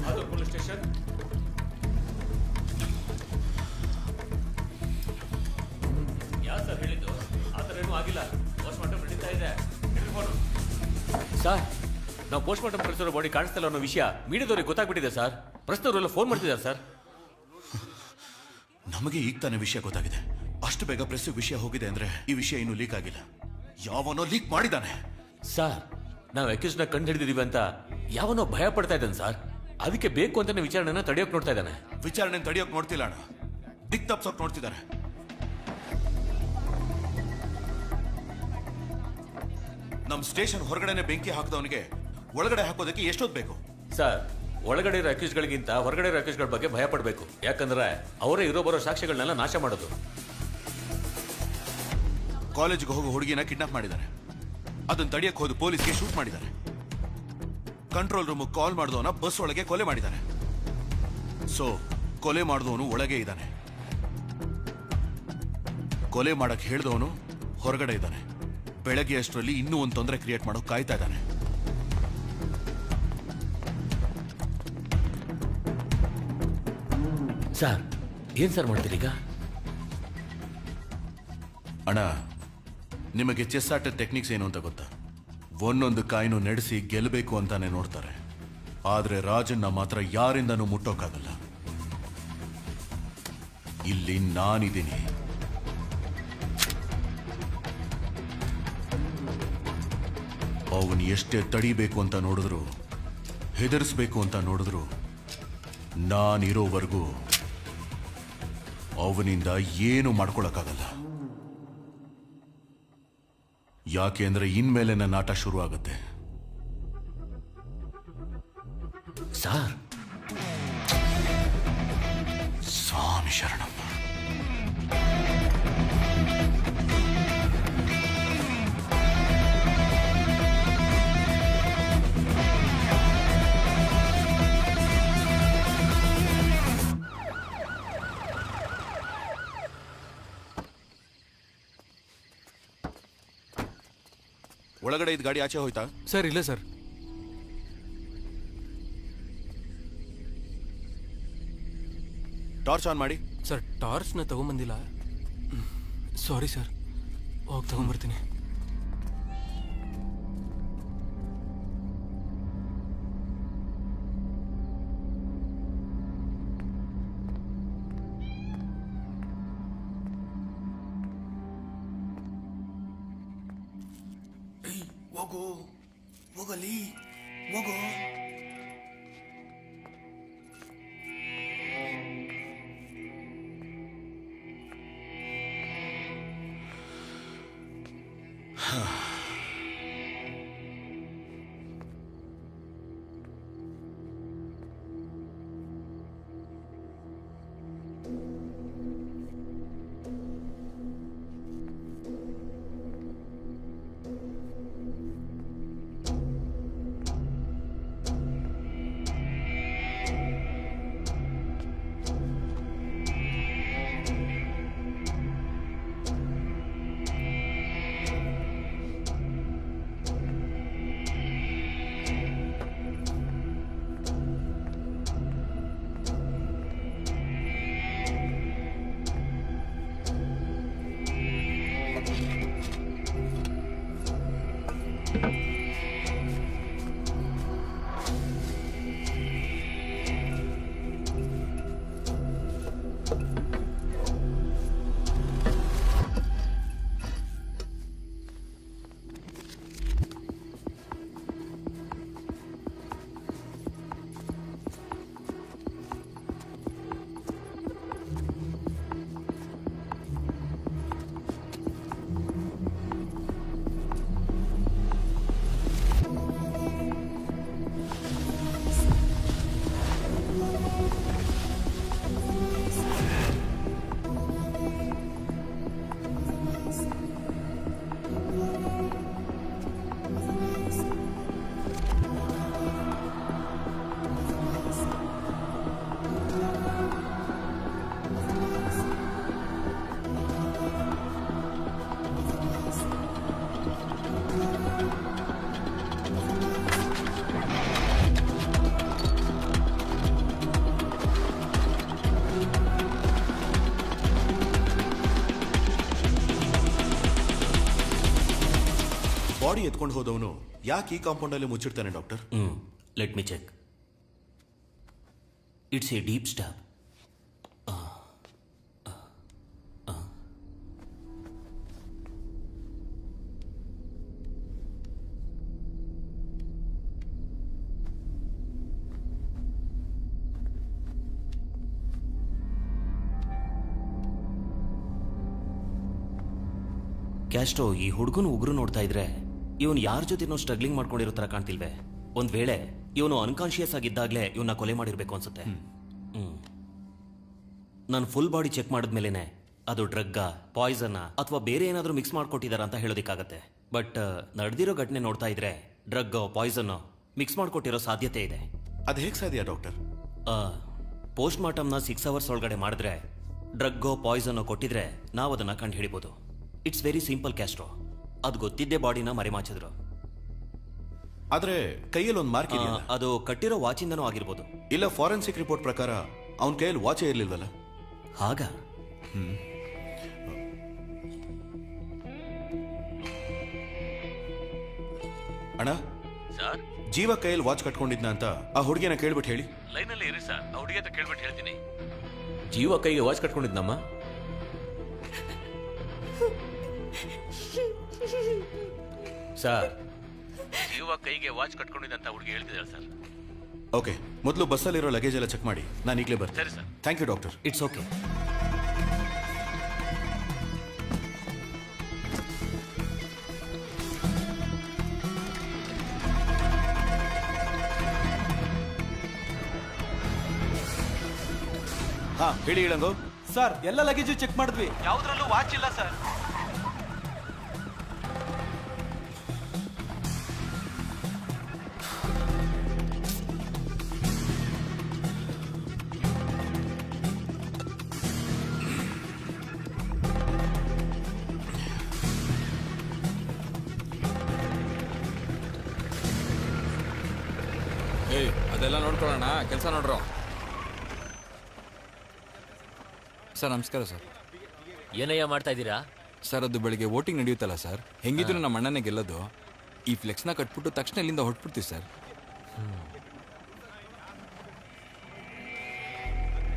ಅದು ಪೊಲೀಸ್ ಸ್ಟೇಷನ್. ಯಾರು ಸರ್ ಹೇಳಿದ್ದು? ಆ ಥರ ಏನೂ ಆಗಿಲ್ಲ. ಪೋಸ್ಟ್ ಮಾರ್ಟಮ್ ನಡೀತಾ ಇದೆ. ಸರ್ ನಾವು ಪೋಸ್ಟ್ ಮಾರ್ಟಮ್ ಕಳಿಸಿರೋ ಬಾಡಿ ಕಾಣಿಸ್ತಿಲ್ಲ ಅನ್ನೋ ವಿಷಯ ಮೀಡಿಯಾದವ್ರಿಗೆ ಗೊತ್ತಾಗ್ಬಿಟ್ಟಿದೆ ಸರ್. ಪ್ರಶ್ನವರೆಲ್ಲ ಫೋನ್ ಮಾಡ್ತಿದ್ದಾರೆ ಸರ್. ನಮಗೆ ಈಗ ತಾನೇ ವಿಷಯ ಗೊತ್ತಾಗಿದೆ. ಅಷ್ಟು ಬೇಗ ಪ್ರೆಸ್ ವಿಷಯ ಹೋಗಿದೆ ಅಂದ್ರೆ ಈ ವಿಷಯ ಇನ್ನೂ ಲೀಕ್ ಆಗಿಲ್ಲ. ಯಾವನೋ ಲೀಕ್ ಮಾಡಿದ್ದಾನೆ ಸರ್. ನಾವು ಅಕ್ಯೂಸ್ನ ಕಂಡು ಹಿಡಿದಿದೀವಿ ಅಂತ ಯಾವನೋ ಭಯ ಪಡ್ತಾ ಇದ್ದಾನೆ ಸರ್. ಅದಕ್ಕೆ ಬೇಕು ಅಂತಾನೆ ವಿಚಾರಣೆನ ತಡೆಯೋಕ್ ನೋಡ್ತಾ ಇದ್ದಾನೆ. ವಿಚಾರಣೆ ತಡೆಯೋಕ್ ನೋಡ್ತಿಲ್ಲ ಅಣ್ಣ, ದಿಕ್ ತಪ್ಸೋಕ್ ನೋಡ್ತಿದ್ದಾರೆ. ನಮ್ ಸ್ಟೇಷನ್ ಹೊರಗಡೆನೆ ಬೆಂಕಿ ಹಾಕಿದವನಿಗೆ ಒಳಗಡೆ ಹಾಕೋದಕ್ಕೆ ಎಷ್ಟೊತ್ತು ಬೇಕು ಸರ್? ಒಳಗಡೆ ಇರೋ ಅಕ್ಯೂಸ್ಗಳಿಗಿಂತ ಹೊರಗಡೆ ಇರೋ ಅಕ್ಯೂಸ್ಗಳ ಬಗ್ಗೆ ಭಯ ಪಡಬೇಕು. ಯಾಕಂದ್ರೆ ಅವರೇ ಇರೋ ಬರೋ ಸಾಕ್ಷ್ಯಗಳನ್ನೆಲ್ಲ ನಾಶ ಮಾಡೋದು. ಕಾಲೇಜ್ಗೆ ಹೋಗೋ ಹುಡುಗಿನ ಕಿಡ್ನಾಪ್ ಮಾಡಿದ್ದಾರೆ. ಅದನ್ನ ತಡೆಯಕ್ಕೆ ಹೋದ ಪೊಲೀಸ್ಗೆ ಶೂಟ್ ಮಾಡಿದ್ದಾರೆ. ಕಂಟ್ರೋಲ್ ರೂಮ್ ಕಾಲ್ ಮಾಡಿದವನ ಬಸ್ ಒಳಗೆ ಕೊಲೆ ಮಾಡಿದ್ದಾರೆ. ಸೊ ಕೊಲೆ ಮಾಡಿದವನು ಒಳಗೆ ಇದ್ದಾನೆ, ಕೊಲೆ ಮಾಡಕ್ ಹೇಳಿದವನು ಹೊರಗಡೆ ಇದ್ದಾನೆ. ಬೆಳಗ್ಗೆ ಅಷ್ಟರಲ್ಲಿ ಇನ್ನೂ ಒಂದು ತೊಂದರೆ ಕ್ರಿಯೇಟ್ ಮಾಡೋಕೆ ಕಾಯ್ತಾ ಇದ್ದಾನೆ. ಸರ್ ಏನ್ ಸರ್ ಮಾಡ್ತೀರೀಗ? ಅಣ್ಣ, ನಿಮಗೆ ಚೆಸ್ ಆಟದ ಟೆಕ್ನಿಕ್ಸ್ ಏನು ಅಂತ ಗೊತ್ತಾ? ಒಂದೊಂದು ಕಾಯಿನೂ ನಡೆಸಿ ಗೆಲ್ಲಬೇಕು ಅಂತಾನೆ ನೋಡ್ತಾರೆ. ಆದ್ರೆ ರಾಜನ್ನ ಮಾತ್ರ ಯಾರಿಂದನೂ ಮುಟ್ಟೋಕ್ಕಾಗಲ್ಲ. ಇಲ್ಲಿ ನಾನಿದ್ದೀನಿ. ಅವನು ಎಷ್ಟೇ ತಡಿಬೇಕು ಅಂತ ನೋಡಿದ್ರು, ಹೆದರಿಸ್ಬೇಕು ಅಂತ ನೋಡಿದ್ರು, ನಾನಿರೋವರೆಗೂ ಅವನಿಂದ ಏನು ಮಾಡ್ಕೊಳಕ್ಕಾಗಲ್ಲ. ಯಾಕೆ ಅಂದ್ರೆ ಇನ್ಮೇಲೆ ನನ್ನ ಆಟ ಶುರು ಆಗುತ್ತೆ. ಸಾರ್ ಸ್ವಾಮಿ ಶರಣಂ. ಒಳಗಡೆ ಇದ್ದ ಗಾಡಿ ಆಚೆ ಹೋಯ್ತಾ? ಸರ್ ಇಲ್ಲ ಸರ್. ಟಾರ್ಚ್ ಆನ್ ಮಾಡಿ. ಸರ್ ಟಾರ್ಚ್ನ ತಗೊಂಬಂದಿಲ್ಲ. ಸಾರಿ ಸರ್, ಹೋಗಿ ತಗೊಂಬರ್ತೀನಿ. ಹೋಗು ಹೋಗಲಿ ಹೋಗು. ಬಾಡಿ ಎತ್ಕೊಂಡು ಹೋದವನು ಯಾಕೆ ಈ ಕಾಂಪೌಂಡಲ್ಲಿ ಮುಚ್ಚಿಡ್ತಾನೆ doctor? Let me check. It's a deep stab. Castro, ಈ ಹುಡುಗನ ಉಗ್ರು ನೋಡ್ತಾ ಇದ್ರೆ ಇವನು ಯಾರ ಜೊತೆನೋ ಸ್ಟ್ರಗ್ಲಿಂಗ್ ಮಾಡ್ಕೊಂಡಿರೋ ತರ ಕಾಣ್ತಿಲ್ವೇ? ಒಂದ್ ವೇಳೆ ಇವನು ಅನ್ಕಾನ್ಶಿಯಸ್ ಆಗಿದ್ದಾಗಲೇ ಇವನ್ನ ಕೊಲೆ ಮಾಡಿರ್ಬೇಕು ಅನ್ಸುತ್ತೆ. ನಾನು ಫುಲ್ ಬಾಡಿ ಚೆಕ್ ಮಾಡಿದ್ಮೇಲೆ ಅದು ಡ್ರಗ್ಗ, ಪಾಯ್ಸನ್ನ ಅಥವಾ ಬೇರೆ ಏನಾದರೂ ಮಿಕ್ಸ್ ಮಾಡ್ಕೊಟ್ಟಿದಾರ ಅಂತ ಹೇಳೋದಕ್ಕಾಗತ್ತೆ. ಬಟ್ ನಡೆದಿರೋ ಘಟನೆ ನೋಡ್ತಾ ಇದ್ರೆ ಡ್ರಗ್, ಪಾಯ್ಸನ್ ಮಿಕ್ಸ್ ಮಾಡ್ಕೊಟ್ಟಿರೋ ಸಾಧ್ಯತೆ ಇದೆ. ಅದು ಹೇಗೆ ಸಾಧ್ಯ ಡಾಕ್ಟರ್? ಪೋಸ್ಟ್ ಮಾರ್ಟಮ್ನ 6 hours ಒಳಗಡೆ ಮಾಡಿದ್ರೆ ಡ್ರಗ್ಗೋ ಪಾಯ್ಸನ್ನೋ ಕೊಟ್ಟಿದ್ರೆ ನಾವು ಅದನ್ನ ಕಂಡು ಹಿಡಿಬೋದು. It's very simple Castro. ಅದು ಗೊತ್ತಿದ್ದೇ ಬಾಡಿನ ಮರೆಮಾಚಿದ್ರು. ಆದ್ರೆ ಕೈಯಲ್ಲಿ ಒಂದು ಮಾರ್ಕ್ ಇದೆಯಲ್ಲ, ಅದು ಕಟ್ಟಿರೋ ವಾಚಿಂದನೂ ಆಗಿರ್ಬೋದು. ಇಲ್ಲ, ಫಾರೆನ್ಸಿಕ್ ರಿಪೋರ್ಟ್ ಪ್ರಕಾರ ಅವನ ಕೈಯಲ್ಲಿ ವಾಚೇ ಇರ್ಲಿಲ್ವಲ್ಲ? ಹಾಗ ಅಣ್ಣ, ಸರ್, ಜೀವ ಕೈಯಲ್ಲಿ ವಾಚ್ ಕಟ್ಕೊಂಡಿದ್ನ ಅಂತ ಆ ಹುಡುಗಿನ ಕೇಳ್ಬಿಟ್ಟು ಹೇಳಿ. ಲೈನಲ್ಲಿ ಇರಿ ಸರ್, ಆ ಹುಡುಗಿ ಹತ್ರ ಕೇಳ್ಬಿಟ್ಟು ಹೇಳ್ತೀನಿ. ಜೀವ ಕೈಗೆ ವಾಚ್ ಕಟ್ಕೊಂಡಿದ್ನಮ್ಮ? ಸರ್, ಜೀವ ಕೈಗೆ ವಾಚ್ ಕಟ್ಕೊಂಡಿದ್ದಂತ ಹುಡುಗಿ ಹೇಳ್ತಿದ್ದಾಳೆ ಸರ್. ಓಕೆ, ಮೊದಲು ಬಸ್ಸಲ್ಲಿರೋ ಲಗೇಜ್ ಎಲ್ಲ ಚೆಕ್ ಮಾಡಿ, ನಾನು ಈಗಲೇ ಬರ್ತೀನಿ. ಸರಿ sir. Thank you doctor. It's okay. ಹಾ, ಹೇಳಿ ಇಳಂಗೋ. ಸರ್, ಎಲ್ಲ ಲಗೇಜು ಚೆಕ್ ಮಾಡಿದ್ವಿ, ಯಾವ್ದ್ರಲ್ಲೂ ವಾಚ್ ಇಲ್ಲ ಸರ್. ಅದೆಲ್ಲ ನೋಡ್ಕೊಳ್ಳೋಣ, ಕೆಲಸ ನೋಡ್ರೋ. ಸರ್ ನಮಸ್ಕಾರ ಸರ್. ಏನಯ್ಯ ಮಾಡ್ತಾ ಇದ್ದೀರಾ? ಸರ್, ಅದು ಬೆಳಿಗ್ಗೆ ವೋಟಿಂಗ್ ನಡೆಯುತ್ತಲ್ಲ ಸರ್, ಹೆಂಗಿದ್ರು ನಮ್ಮ ಅಣ್ಣನೇ ಗೆಲ್ಲೋದು. ಈ ಫ್ಲೆಕ್ಸ್ನ ಕಟ್ಬಿಟ್ಟು ತಕ್ಷಣ ಇಲ್ಲಿಂದ ಹೊಟ್ಬಿಡ್ತೀವಿ ಸರ್.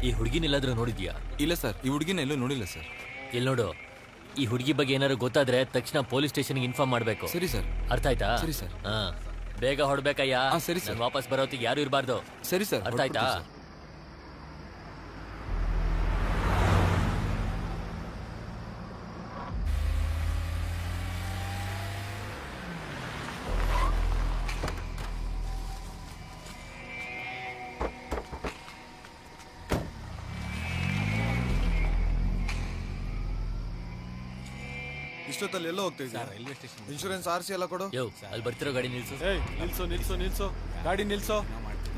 ಈ ಹುಡುಗಿನೆಲ್ಲಾದ್ರೂ ನೋಡಿದ್ಯಾ? ಇಲ್ಲ ಸರ್, ಈ ಹುಡುಗಿನ ಎಲ್ಲೂ ನೋಡಿಲ್ಲ ಸರ್. ಎಲ್ಲಿ ನೋಡು, ಈ ಹುಡುಗಿ ಬಗ್ಗೆ ಏನಾದ್ರು ಗೊತ್ತಾದ್ರೆ ತಕ್ಷಣ ಪೊಲೀಸ್ ಸ್ಟೇಷನ್ಗೆ ಇನ್ಫಾರ್ಮ್ ಮಾಡಬೇಕು. ಸರಿ ಸರ್. ಅರ್ಥ ಆಯ್ತಾ? ಸರಿ ಸರ್. ಬೇಗ ಹೊಡ್ಬೇಕಯ್ಯ. ಸರಿ ಸರ್. ವಾಪಸ್ ಬರೋತ್ತಿಗೆ ಯಾರು ಇರಬಾರ್ದು. ಸರಿ ಸರ್. ಅರ್ಥ ಆಯ್ತಾ? ಇಷ್ಟೊತ್ತಲ್ಲಿ ಎಲ್ಲ ಹೋಗ್ತಾ ಇದ್ದೀರಾ? Railway station. ಇನ್ಶೂರೆನ್ಸ್ RC ಎಲ್ಲ ಕೊಡು. ಅಲ್ಲಿ ಬರ್ತಿರೋ ಗಾಡಿ ನಿಲ್ಸು. ನಿಲ್ಸು ನಿಲ್ಸು ನಿಲ್ಸು, ಗಾಡಿ ನಿಲ್ಸು,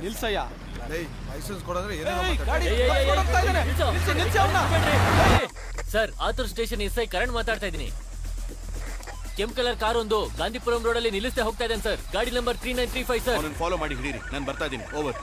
ನಿಲ್ಸಯ್ಯ. ಲೈಸೆನ್ಸ್ ಕೊಡಂದ್ರೆ sir, Athur station SI Karan ಮಾತಾಡ್ತಾ ಇದ್ದೀನಿ. ಕೆಂಪ್ ಕಲರ್ ಕಾರ್ ಒಂದು ಗಾಂಧಿಪುರಂ ರೋಡ್ ಅಲ್ಲಿ ನಿಲ್ಲಿಸ್ತಾ ಹೋಗ್ತಾ ಇದ್ದೇನೆ ಸರ್. ಗಾಡಿ ನಂಬರ್ 3935 ಸರ್. ಅವನನ್ನು ಫಾಲೋ ಮಾಡಿ ಹಿಡೀರಿ, ನಾನು ಬರ್ತಾ ಇದ್ದೀನಿ. ಓವರ್.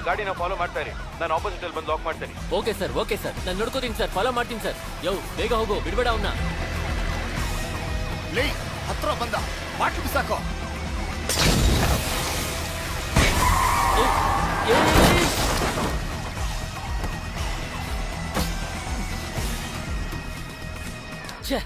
ಗಾಡಿನ ಫಾಲೋ ಮಾಡ್ತಾ ಇರಿ, ನಾನು ಆಪೋಸಿಟ್ ಅಲ್ಲಿ ಬಂದು ಲಾಕ್ ಮಾಡ್ತೇನೆ. ಓಕೆ ಸರ್, ಓಕೆ ಸರ್, ನಾನು ನೋಡ್ಕೋತೀನಿ ಸರ್, ಫಾಲೋ ಮಾಡ್ತೀನಿ ಸರ್. ಬೇಗ ಹೋಗು, ಬಿಡ್ಬೇಡ ಅವನ್ನ. ಲೇ, ಹತ್ರ ಬಂದ ಬಾಟ್ಲು ಬಿಸಾಕೋ. ಛೇ,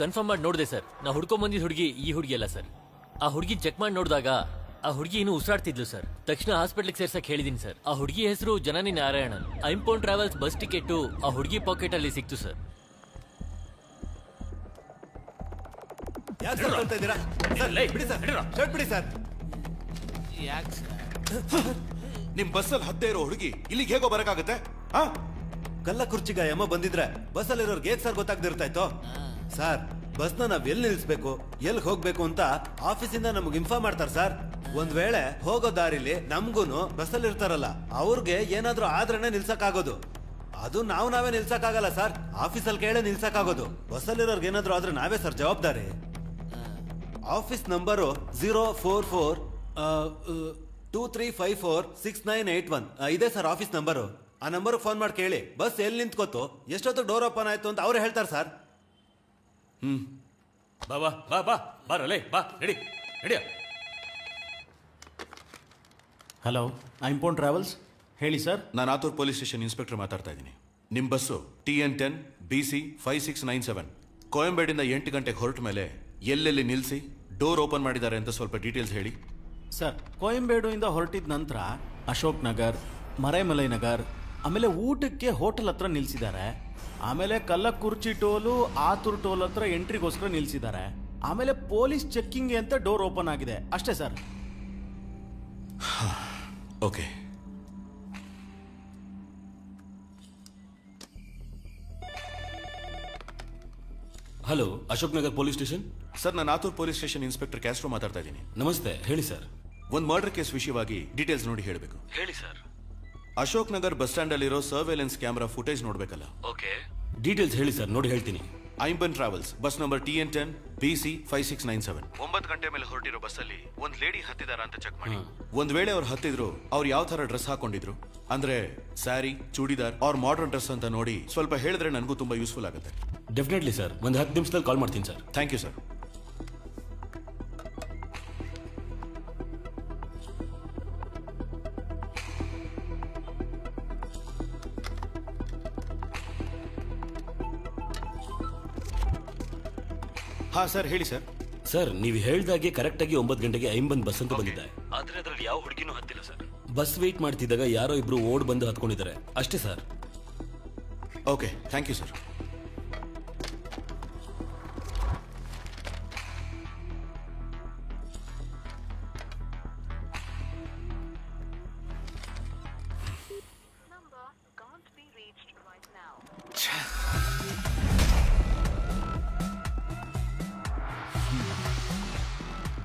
ಕನ್ಫರ್ಮ್ ಮಾಡಿ ನೋಡಿದೆ ಸರ್. ನಾ ಹುಡ್ಕೊಂಡ್ ಬಂದಿದ್ದ ಹುಡುಗಿ ಈ ಹುಡುಗಿ ಅಲ್ಲ ಸರ್. ಆ ಹುಡುಗಿ ಚೆಕ್ ಮಾಡಿ ನೋಡಿದಾಗ ಆ ಹುಡುಗಿ ಇನ್ನೂ ಉಸಿರಾಡ್ತಿದ್ಲು ಸರ್. ತಕ್ಷಣ ಹಾಸ್ಪಿಟ್ಲಿಗೆ ಸೇರ್ಸಕ್ ಹೇಳಿದೀನಿ ಸರ್. ಆ ಹುಡುಗಿ ಹೆಸರು ಜನನಿ ನಾರಾಯಣನ್. ಐಂಪೌಂಡ್ ಟ್ರಾವೆಲ್ಸ್ ಬಸ್ ಟಿಕೆಟ್ ಆ ಹುಡುಗಿ ಪಾಕೆಟ್ ಅಲ್ಲಿ ಸಿಕ್ತು ಸರ್. ನಿಮ್ ಬಸ್ಸಲ್ಲಿ ಹದ್ದೇ ಇರೋ ಹುಡುಗಿ ಇಲ್ಲಿಗೆ ಹೇಗೋ ಬರಕಾಗತ್ತೆ? ಕಲ್ಲ ಕುರ್ಚಿಗ ಯಮ ಬಂದಿದ್ರೆ ಬಸ್ಸಲ್ಲಿರೋರ್ಗೆ ಹೇಗ್ ಸರ್ ಗೊತ್ತಾಗ್ದಿರ್ತಾಯ್ತು? ಸರ್ ಬಸ್ನ ನಾವ್ ಎಲ್ಲಿ ನಿಲ್ಸ್ಬೇಕು, ಎಲ್ಲಿ ಹೋಗ್ಬೇಕು ಅಂತ ಆಫೀಸಿಂದ ನಮಗ್ ಇನ್ಫಾರ್ಮ್ ಮಾಡ್ತಾರೆ ಸರ್. ಒಂದ್ ವೇಳೆ ಹೋಗೋ ದಾರಿಲಿ ನಮ್ಗೂನು ಬಸ್ಸಲ್ಲಿ ಇರ್ತಾರಲ್ಲ ಅವ್ರಿಗೆ ಏನಾದ್ರೂ ಆದ್ರೇನೆ ನಿಲ್ಸಕ್ಕಾಗೋದು. ಅದು ನಾವೇ ನಿಲ್ಸಕ್ಕಾಗಲ್ಲ ಸರ್, ಆಫೀಸಲ್ಲಿ ಕೇಳೇ ನಿಲ್ಸಕ್ಕಾಗೋದು. ಬಸ್ಸಲ್ಲಿರೋರ್ಗೆ ಏನಾದ್ರೂ ಆದ್ರೆ ನಾವೇ ಸರ್ ಜವಾಬ್ದಾರಿ. ಆಫೀಸ್ ನಂಬರು 04423546981 ಇದೆ ಸರ್ ಆಫೀಸ್ ನಂಬರು. ಆ ನಂಬರ್ಗೆ ಫೋನ್ ಮಾಡಿ ಕೇಳಿ ಬಸ್ ಎಲ್ಲಿ ನಿಂತ್ಕೋತು, ಎಷ್ಟೊತ್ತು ಡೋರ್ ಓಪನ್ ಆಯ್ತು ಅಂತ ಅವ್ರು ಹೇಳ್ತಾರೆ ಸರ್. ಬಾ ಬಾ ಬಾ ಬಾ ಬಾರಲೇ ಬಾ ನಡಿ ನಡಿಯ. ಹಲೋ, ಐಂಪೌಂಡ್ ಟ್ರಾವೆಲ್ಸ್ ಹೇಳಿ ಸರ್. ನಾನು ಆತೂರ್ ಪೊಲೀಸ್ ಸ್ಟೇಷನ್ ಇನ್ಸ್ಪೆಕ್ಟರ್ ಮಾತಾಡ್ತಾ ಇದ್ದೀನಿ. ನಿಮ್ಮ ಬಸ್ಸು TN10 BC 5697 ಕೋಯಂಬೇಡಿಂದ 8 ಗಂಟೆಗೆ ಹೊರಟ ಮೇಲೆ ಎಲ್ಲೆಲ್ಲಿ ನಿಲ್ಲಿಸಿ ಡೋರ್ ಓಪನ್ ಮಾಡಿದ್ದಾರೆ ಅಂತ ಸ್ವಲ್ಪ ಡೀಟೇಲ್ಸ್ ಹೇಳಿ. ಸರ್, ಕೊಯಂಬೇಡು ಇಂದ ಹೊರಟಿದ ನಂತರ ಅಶೋಕ್ ನಗರ್, ಮರೈಮಲೈ ನಗರ್, ಆಮೇಲೆ ಊಟಕ್ಕೆ ಹೋಟೆಲ್ ಹತ್ರ ನಿಲ್ಸಿದ್ದಾರೆ. ಆಮೇಲೆ ಕಲ್ಲಕುರ್ಚಿ ಟೋಲು, ಆತೂರ್ ಟೋಲ್ ಹತ್ರ ಎಂಟ್ರಿಗೋಸ್ಕರ ನಿಲ್ಸಿದ್ದಾರೆ. ಆಮೇಲೆ ಪೊಲೀಸ್ ಚೆಕ್ಕಿಂಗ್ ಅಂತ ಡೋರ್ ಓಪನ್ ಆಗಿದೆ ಅಷ್ಟೇ sir. Okay. Hello, Ashok Nagar police station. Sir, ನಾನು Athur police station inspector Castro ಮಾತಾಡ್ತಾ ಇದ್ದೀನಿ. ನಮಸ್ತೆ, ಹೇಳಿ ಸರ್. ಒಂದು ಮರ್ಡರ್ ಕೇಸ್ ವಿಷಯವಾಗಿ ಡೀಟೇಲ್ಸ್ ನೋಡಿ ಹೇಳಬೇಕು. ಹೇಳಿ sir. Ashok Nagar bus stand ಅಲ್ಲಿರೋ ಸರ್ವೇಲೆನ್ಸ್ ಕ್ಯಾಮೆರಾ ಫುಟೇಜ್ ನೋಡ್ಬೇಕಲ್ಲ? ಓಕೆ, ಡೀಟೇಲ್ಸ್ ಹೇಳಿ ಸರ್, ನೋಡಿ ಹೇಳ್ತೀನಿ. ಐಂಬನ್ travels bus number TN10 BC 5697 9 ಗಂಟೆ ಮೇಲೆ ಹೊರಟಿರೋ ಬಸ್ಸಲ್ಲಿ ಒಂದ್ ಲೇಡಿ ಹತ್ತಿದಾರ ಅಂತ ಚೆಕ್ ಮಾಡಿ. ಒಂದ್ ವೇಳೆ ಅವ್ರು ಹತ್ತಿದ್ರು, ಅವ್ರು ಯಾವ ತರ ಡ್ರೆಸ್ ಹಾಕೊಂಡಿದ್ರು ಅಂದ್ರೆ sari, churidar or modern dress ಅಂತ ನೋಡಿ ಸ್ವಲ್ಪ ಹೇಳಿದ್ರೆ ನನಗೂ ತುಂಬಾ ಯೂಸ್ಫುಲ್ ಆಗುತ್ತೆ. ಡೆಫಿನೆಟ್ಲಿ ಸರ್, ಒಂದು 10 ನಿಮಿಷದಲ್ಲಿ ಕಾಲ್ ಮಾಡ್ತೀನಿ ಸರ್. Thank you sir. ಹಾ ಸರ್, ಹೇಳಿ ಸರ್. ಸರ್, ನೀವು ಹೇಳ್ದಾಗೆ ಕರೆಕ್ಟ್ ಆಗಿ 9 ಗಂಟೆಗೆ ಐಂಬನ್ ಬಸ್ ಅಂತ ಬಂದಿದೆ. ಆದ್ರೆ ಅದರಲ್ಲಿ ಯಾವ ಹುಡುಗಿನೂ ಹತ್ತಿಲ್ಲ ಸರ್. ಬಸ್ ವೇಟ್ ಮಾಡ್ತಿದ್ದಾಗ ಯಾರೋ ಇಬ್ರು ಓಡ್ ಬಂದು ಹತ್ಕೊಂಡಿದ್ದಾರೆ ಅಷ್ಟೇ sir. Okay, thank you sir.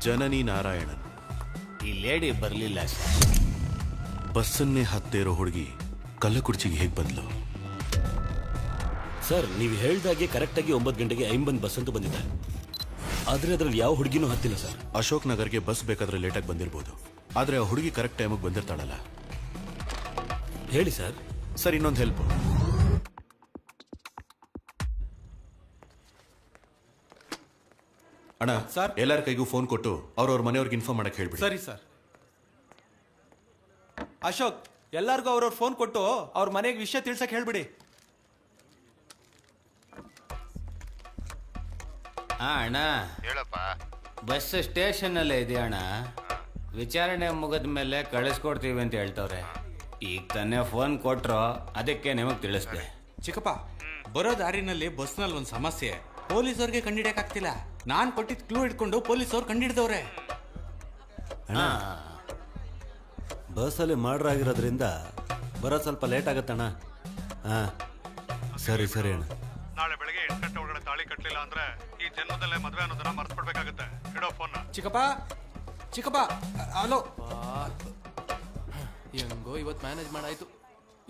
Janani Narayanan. ಈ ಲೇಡಿ ಬರಲಿಲ್ಲ. ಬಸ್ಸನ್ನೇ ಹತ್ತೇರೋ ಹುಡುಗಿ ಕಲ್ಲಕುರ್ಚಿಗೆ ಹೇಗೆ ಬಂದ್ಲು? ಸರ್, ನೀವು ಹೇಳ್ದಾಗೆ ಕರೆಕ್ಟ್ ಆಗಿ 9 ಗಂಟೆಗೆ ಐಂಬನ್ ಬಸ್ ಅಂತ ಬಂದಿದೆ. ಆದ್ರೆ ಅದರಲ್ಲಿ ಯಾವ ಹುಡುಗಿನೂ ಹತ್ತಿಲ್ಲ ಸರ್. ಅಶೋಕ್ ನಗರ್ಗೆ ಬಸ್ ಬೇಕಾದ್ರೆ ಲೇಟಾಗಿ ಬಂದಿರಬಹುದು, ಆದ್ರೆ ಆ ಹುಡುಗಿ ಕರೆಕ್ಟ್ ಟೈಮಿಗೆ ಬಂದಿರ್ತಾಳಲ್ಲ. ಹೇಳಿ ಸರ್. ಸರ್, ಇನ್ನೊಂದು ಹೆಲ್ಪ್. ಅಣ್ಣ ಸರ್, ಎಲ್ಲರ ಕೈಗೂ ಫೋನ್ ಕೊಟ್ಟು ಅವ್ರವ್ರ ಮನೆಯವ್ರಿಗೆ ಇನ್ಫಾರ್ಮ್ ಮಾಡಕ್ಕೆ ಹೇಳ್ಬಿಡಿ. ಸರಿ ಸರ್. ಅಶೋಕ್, ಎಲ್ಲರಿಗೂ ಅವ್ರವ್ರ ಫೋನ್ ಕೊಟ್ಟು ಅವ್ರ ಮನೆಗೆ ವಿಷಯ ತಿಳ್ಸಕ್ ಹೇಳ್ಬಿಡಿ. ಅಣ್ಣ ಹೇಳಪ್ಪ. ಬಸ್ ಸ್ಟೇಷನ್ ಅಲ್ಲೇ ಇದೆ ಅಣ್ಣ. ವಿಚಾರಣೆ ಮುಗಿದ ಮೇಲೆ ಕಳಿಸ್ಕೊಡ್ತೀವಿ ಅಂತ ಹೇಳ್ತವ್ರೆ. ಈಗ ತಾನೇ ಫೋನ್ ಕೊಟ್ರು, ಅದಕ್ಕೆ ನಿಮಗೆ ತಿಳಿಸ್ದೆ. ಚಿಕ್ಕಪ್ಪ, ಬರೋ ದಾರಿನಲ್ಲಿ ಬಸ್ನಲ್ಲಿ ಒಂದು ಸಮಸ್ಯೆ. ಪೊಲೀಸವ್ರಿಗೆ ಕಂಡಿಡಿಯಕ್ಕಾಗ್ತಿಲ್ಲ. ನಾನು ಕೊಟ್ಟಿದ್ದ ಕ್ಲೂ ಇಟ್ಕೊಂಡು ಪೊಲೀಸವ್ರು ಕಂಡಿಡ್ದವ್ರೆ. ಬಸ್ಸಲ್ಲಿ ಮರ್ಡರ್ ಆಗಿರೋದ್ರಿಂದ ಬರೋದು ಸ್ವಲ್ಪ ಲೇಟ್ ಆಗತ್ತಣ್ಣ. ಹಾ, ಸರಿ ಸರಿ ಅಣ್ಣ. ನಾಳೆ ಬೆಳಗ್ಗೆ 8 ಗಂಟೆ ಒಳಗಡೆ ತಾಳಿ ಕಟ್ಟಲಿಲ್ಲ ಅಂದ್ರೆ ಈ ಜನ್ಮದಲ್ಲೇ ಮದುವೆ ಅನ್ನೋದನ್ನ ಮರ್ಸ್ಬಿಡ್ಬೇಕಾಗತ್ತೆ. ಇಡೋ ಫೋನ್. ಚಿಕ್ಕಪ್ಪ, ಚಿಕ್ಕಪ್ಪ, ಹಲೋ. ಹೆಂಗೋ ಇವತ್ತು ಮ್ಯಾನೇಜ್ ಮಾಡಾಯ್ತು.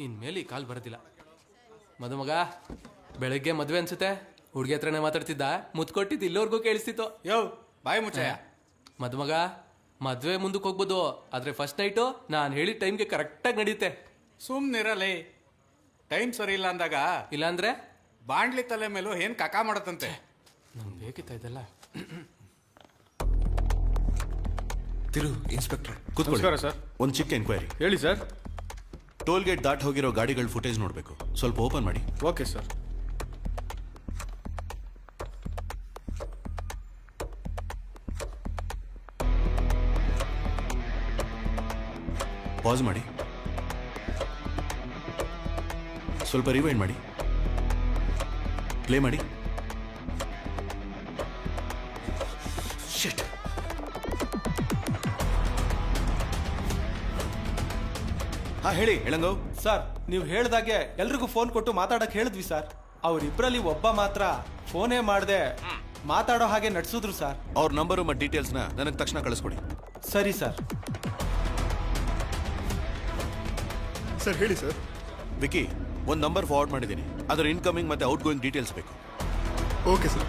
ಇನ್ಮೇಲೆ ಈ ಕಾಲ್ ಬರೋದಿಲ್ಲ. ಮದುಮಗ, ಬೆಳಗ್ಗೆ ಮದುವೆ ಅನ್ಸುತ್ತೆ. ಹುಡುಗಿ ಹತ್ರನೇ ಮಾತಾಡ್ತಿದ್ದ, ಮುತ್ಕೊಟ್ಟಿದ್ದು ಇಲ್ಲೋರ್ಗೂ ಕೇಳಿಸ್ತಿತ್ತು. ಯೋ, ಬಾಯ್ ಮುಚ್ಚಯ್ಯ. ಮದುಮಗ, ಮದುವೆ ಮುಂದಕ್ಕೆ ಹೋಗ್ಬೋದು, ಆದ್ರೆ ಫಸ್ಟ್ ನೈಟು ನಾನು ಹೇಳಿದ ಟೈಮ್ಗೆ ಕರೆಕ್ಟಾಗಿ ನಡೆಯುತ್ತೆ. ಸುಮ್ಮನಿರಲಿ. ಟೈಮ್ ಸರಿ ಇಲ್ಲ ಅಂದಾಗ, ಇಲ್ಲಾಂದ್ರೆ ಬಾಂಡ್ಲಿ ತಲೆ ಮೇಲೂ ಏನ್ ಕಕ ಮಾಡತ್ತಂತೆ. ನಂಗೆ ಬೇಕಿತ್ತ ಇದೆಲ್ಲ. ತಿರು ಇನ್ಸ್ಪೆಕ್ಟರ್, ನಮಸ್ಕಾರ ಸರ್. ಒಂದು ಚಿಕ್ಕ ಎಂಕ್ವೈರಿ. ಹೇಳಿ ಸರ್. ಟೋಲ್ ಗೇಟ್ ದಾಟ್ ಹೋಗಿರೋ ಗಾಡಿಗಳ ಫುಟೇಜ್ ನೋಡಬೇಕು, ಸ್ವಲ್ಪ ಓಪನ್ ಮಾಡಿ. Okay sir. ಪಾಸ್ ಮಾಡಿ, ಸ್ವಲ್ಪ ರಿವೈಂಡ್ ಮಾಡಿ, ಪ್ಲೇ ಮಾಡಿ. ಶಿಟ್. ಹಾ ಹೇಳಿ ಎಳಂಗವ್. ಸರ್, ನೀವು ಹೇಳ್ದಾಗೆ ಎಲ್ರಿಗೂ ಫೋನ್ ಕೊಟ್ಟು ಮಾತಾಡಕ್ ಹೇಳಿದ್ವಿ ಸರ್. ಅವರಿಬ್ಬರಲ್ಲಿ ಒಬ್ಬ ಮಾತ್ರ ಫೋನೇ ಮಾಡದೆ ಮಾತಾಡೋ ಹಾಗೆ ನಡ್ಸಿದ್ರು ಸರ್. ಅವ್ರ ನಂಬರು ಮತ್ತು ಡೀಟೇಲ್ಸ್ನ ನನಗೆ ತಕ್ಷಣ ಕಳಿಸ್ಕೊಡಿ. ಸರಿ ಸರ್. ಸರ್ ಹೇಳಿ ಸರ್. ವಿಕಿ, ಒಂದು ನಂಬರ್ ಫಾರ್ವರ್ಡ್ ಮಾಡಿದ್ದೀನಿ, ಅದರ ಇನ್ಕಮಿಂಗ್ ಮತ್ತು ಔಟ್ ಗೋಯಿಂಗ್ ಡೀಟೇಲ್ಸ್ ಬೇಕು. Okay sir.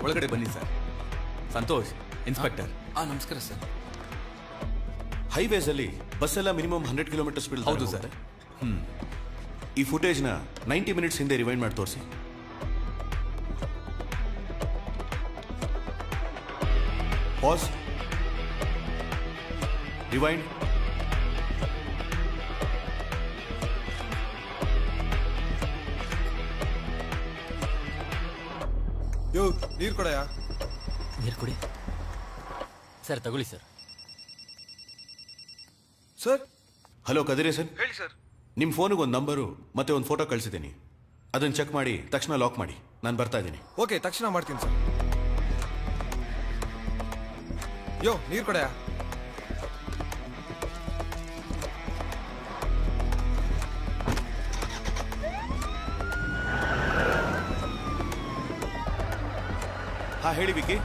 ಒಳಗಡೆ ಬನ್ನಿ ಸರ್. ಸಂತೋಷ್, ಇನ್ಸ್ಪೆಕ್ಟರ್. ನಮಸ್ಕಾರ ಸರ್. ಹೈವೇಸ್ ಅಲ್ಲಿ ಬಸ್ ಎಲ್ಲ ಮಿನಿಮಮ್ 100 ಕಿಲೋಮೀಟರ್ ಸ್ಪೀಡ್. ಹೌದು ಸರ್. ಈ ಫುಟೇಜ್ನ 90 ಮಿನಿಟ್ಸ್ ಹಿಂದೆ ರಿವೈಂಡ್ ಮಾಡಿ ತೋರಿಸಿ. Pass, rewind. ಯೋ, ನೀರು ಕೊಡಯ್ಯ. ನೀರು ಕೊಡಿ ಸರ್. ತಗೊಳ್ಳಿ ಸರ್. ಸರ್. ಹಲೋ ಕದಿರೇಸನ್. ಹೇಳಿ ಸರ್. ನಿಮ್ಮ ಫೋನಿಗೆ ಒಂದು ನಂಬರು ಮತ್ತೆ ಒಂದು ಫೋಟೋ ಕಳಿಸಿದ್ದೀನಿ, ಅದನ್ನು ಚೆಕ್ ಮಾಡಿ ತಕ್ಷಣ ಲಾಕ್ ಮಾಡಿ. ನಾನು ಬರ್ತಾ ಇದ್ದೀನಿ. ಓಕೆ, ತಕ್ಷಣ ಮಾಡ್ತೀನಿ ಸರ್. ಯೋ, ನೀರು ಕೊಡಯ್ಯ. ಹಾ ಹೇಳಿ ವಿಕಿ.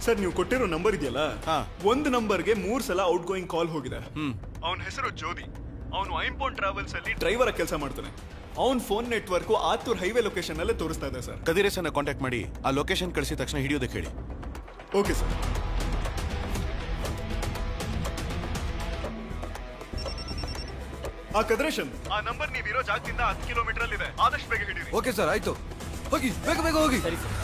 ಸರ್, ನೀವು ಕೊಟ್ಟಿರೋ ನಂಬರ್ ಇದೆಯಲ್ಲ, ಒಂದು ನಂಬರ್ಗೆ 3 ಸಲ ಔಟ್ ಗೋಯಿಂಗ್ ಕಾಲ್ ಹೋಗಿದೆ. ಅವನ ಹೆಸರು ಜ್ಯೋತಿ. ಅವನು ಐಂಪೋನ್ ಟ್ರಾವೆಲ್ಸ್ ಅಲ್ಲಿ ಡ್ರೈವರ್ ಕೆಲಸ ಮಾಡ್ತಾನೆ. ಅವನ್ phone network Athur highway location ಅಲ್ಲೇ ತೋರಿಸ್ತಾ ಇದೆ ಸರ್. ಕದಿರೇಸನ್ನ ಕಾಂಟ್ಯಾಕ್ಟ್ ಮಾಡಿ ಆ ಲೊಕೇಶನ್ ಕಳಿಸಿದ ತಕ್ಷಣ ಹಿಡಿಯೋದಕ್ಕೆ ಹೇಳಿ. Okay sir. ಕದಿರೇಶನ್, ಆ ನಂಬರ್ ನೀವಿರೋ ಜಾಗದಿಂದ 10 ಕಿಲೋಮೀಟರ್ ಅಲ್ಲಿ ಇದೆ. ಆದಷ್ಟು ಬೇಗ ಹಿಡೀರಿ. ಓಕೆ ಸರ್, ಆಯ್ತು. ಹೋಗಿ, ಬೇಗ ಬೇಗ ಹೋಗಿ. ಸರಿ ಸರ್.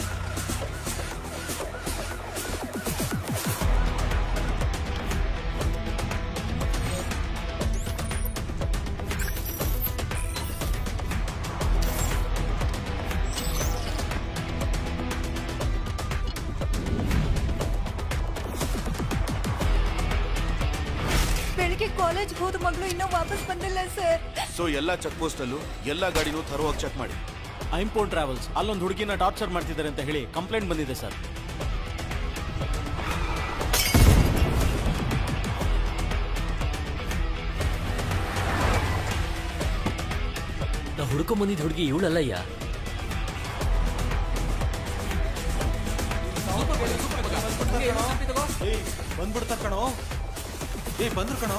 ಬೆಳಿಗ್ಗೆ ಕಾಲೇಜ್ ಹೋದ ಮಗಳು ಇನ್ನೂ ವಾಪಸ್ ಬಂದಿಲ್ಲ ಸರ್. ಸೊ ಎಲ್ಲ ಚೆಕ್ ಪೋಸ್ಟ್ ಅಲ್ಲೂ ಎಲ್ಲ ಗಾಡಿನೂ ಥರೋವಾಗಿ ಚೆಕ್ ಮಾಡಿ. ಐಂಪೋನ್ ಟ್ರಾವೆಲ್ಸ್ ಅಲ್ಲೊಂದು ಹುಡುಗಿನ ಟಾರ್ಚರ್ ಮಾಡ್ತಿದ್ದಾರೆ ಅಂತ ಹೇಳಿ ಕಂಪ್ಲೇಂಟ್ ಬಂದಿದೆ ಸರ್. ನಾವು ಹುಡ್ಕೊಂಡ್ ಬಂದಿದ್ದ ಹುಡುಗಿ ಇವಳಲ್ಲಯ್ಯ. ಬಂದ್ಬಿಡ್ತಾರ ಕಣೋ. ಬಂದ್ರು ಕಣೋ.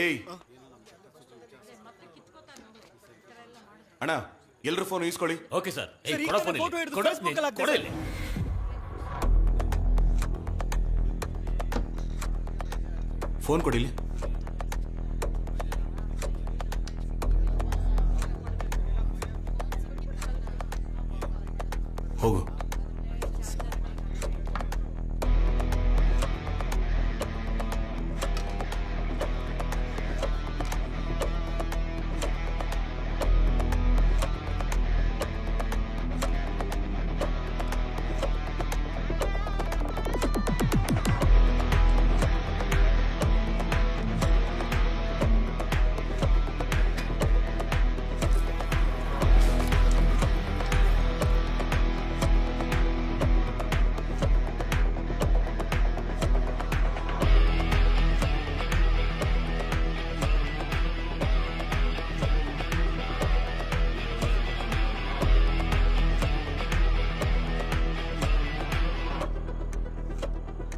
ಏಯ್ ಅಣ್ಣ, ಎಲ್ರು ಫೋನ್ ಈಸ್ಕೊಳ್ಳಿ. Okay sir. ಫೋನ್ ಕೊಡಿಲಿ. ಹೋಗು.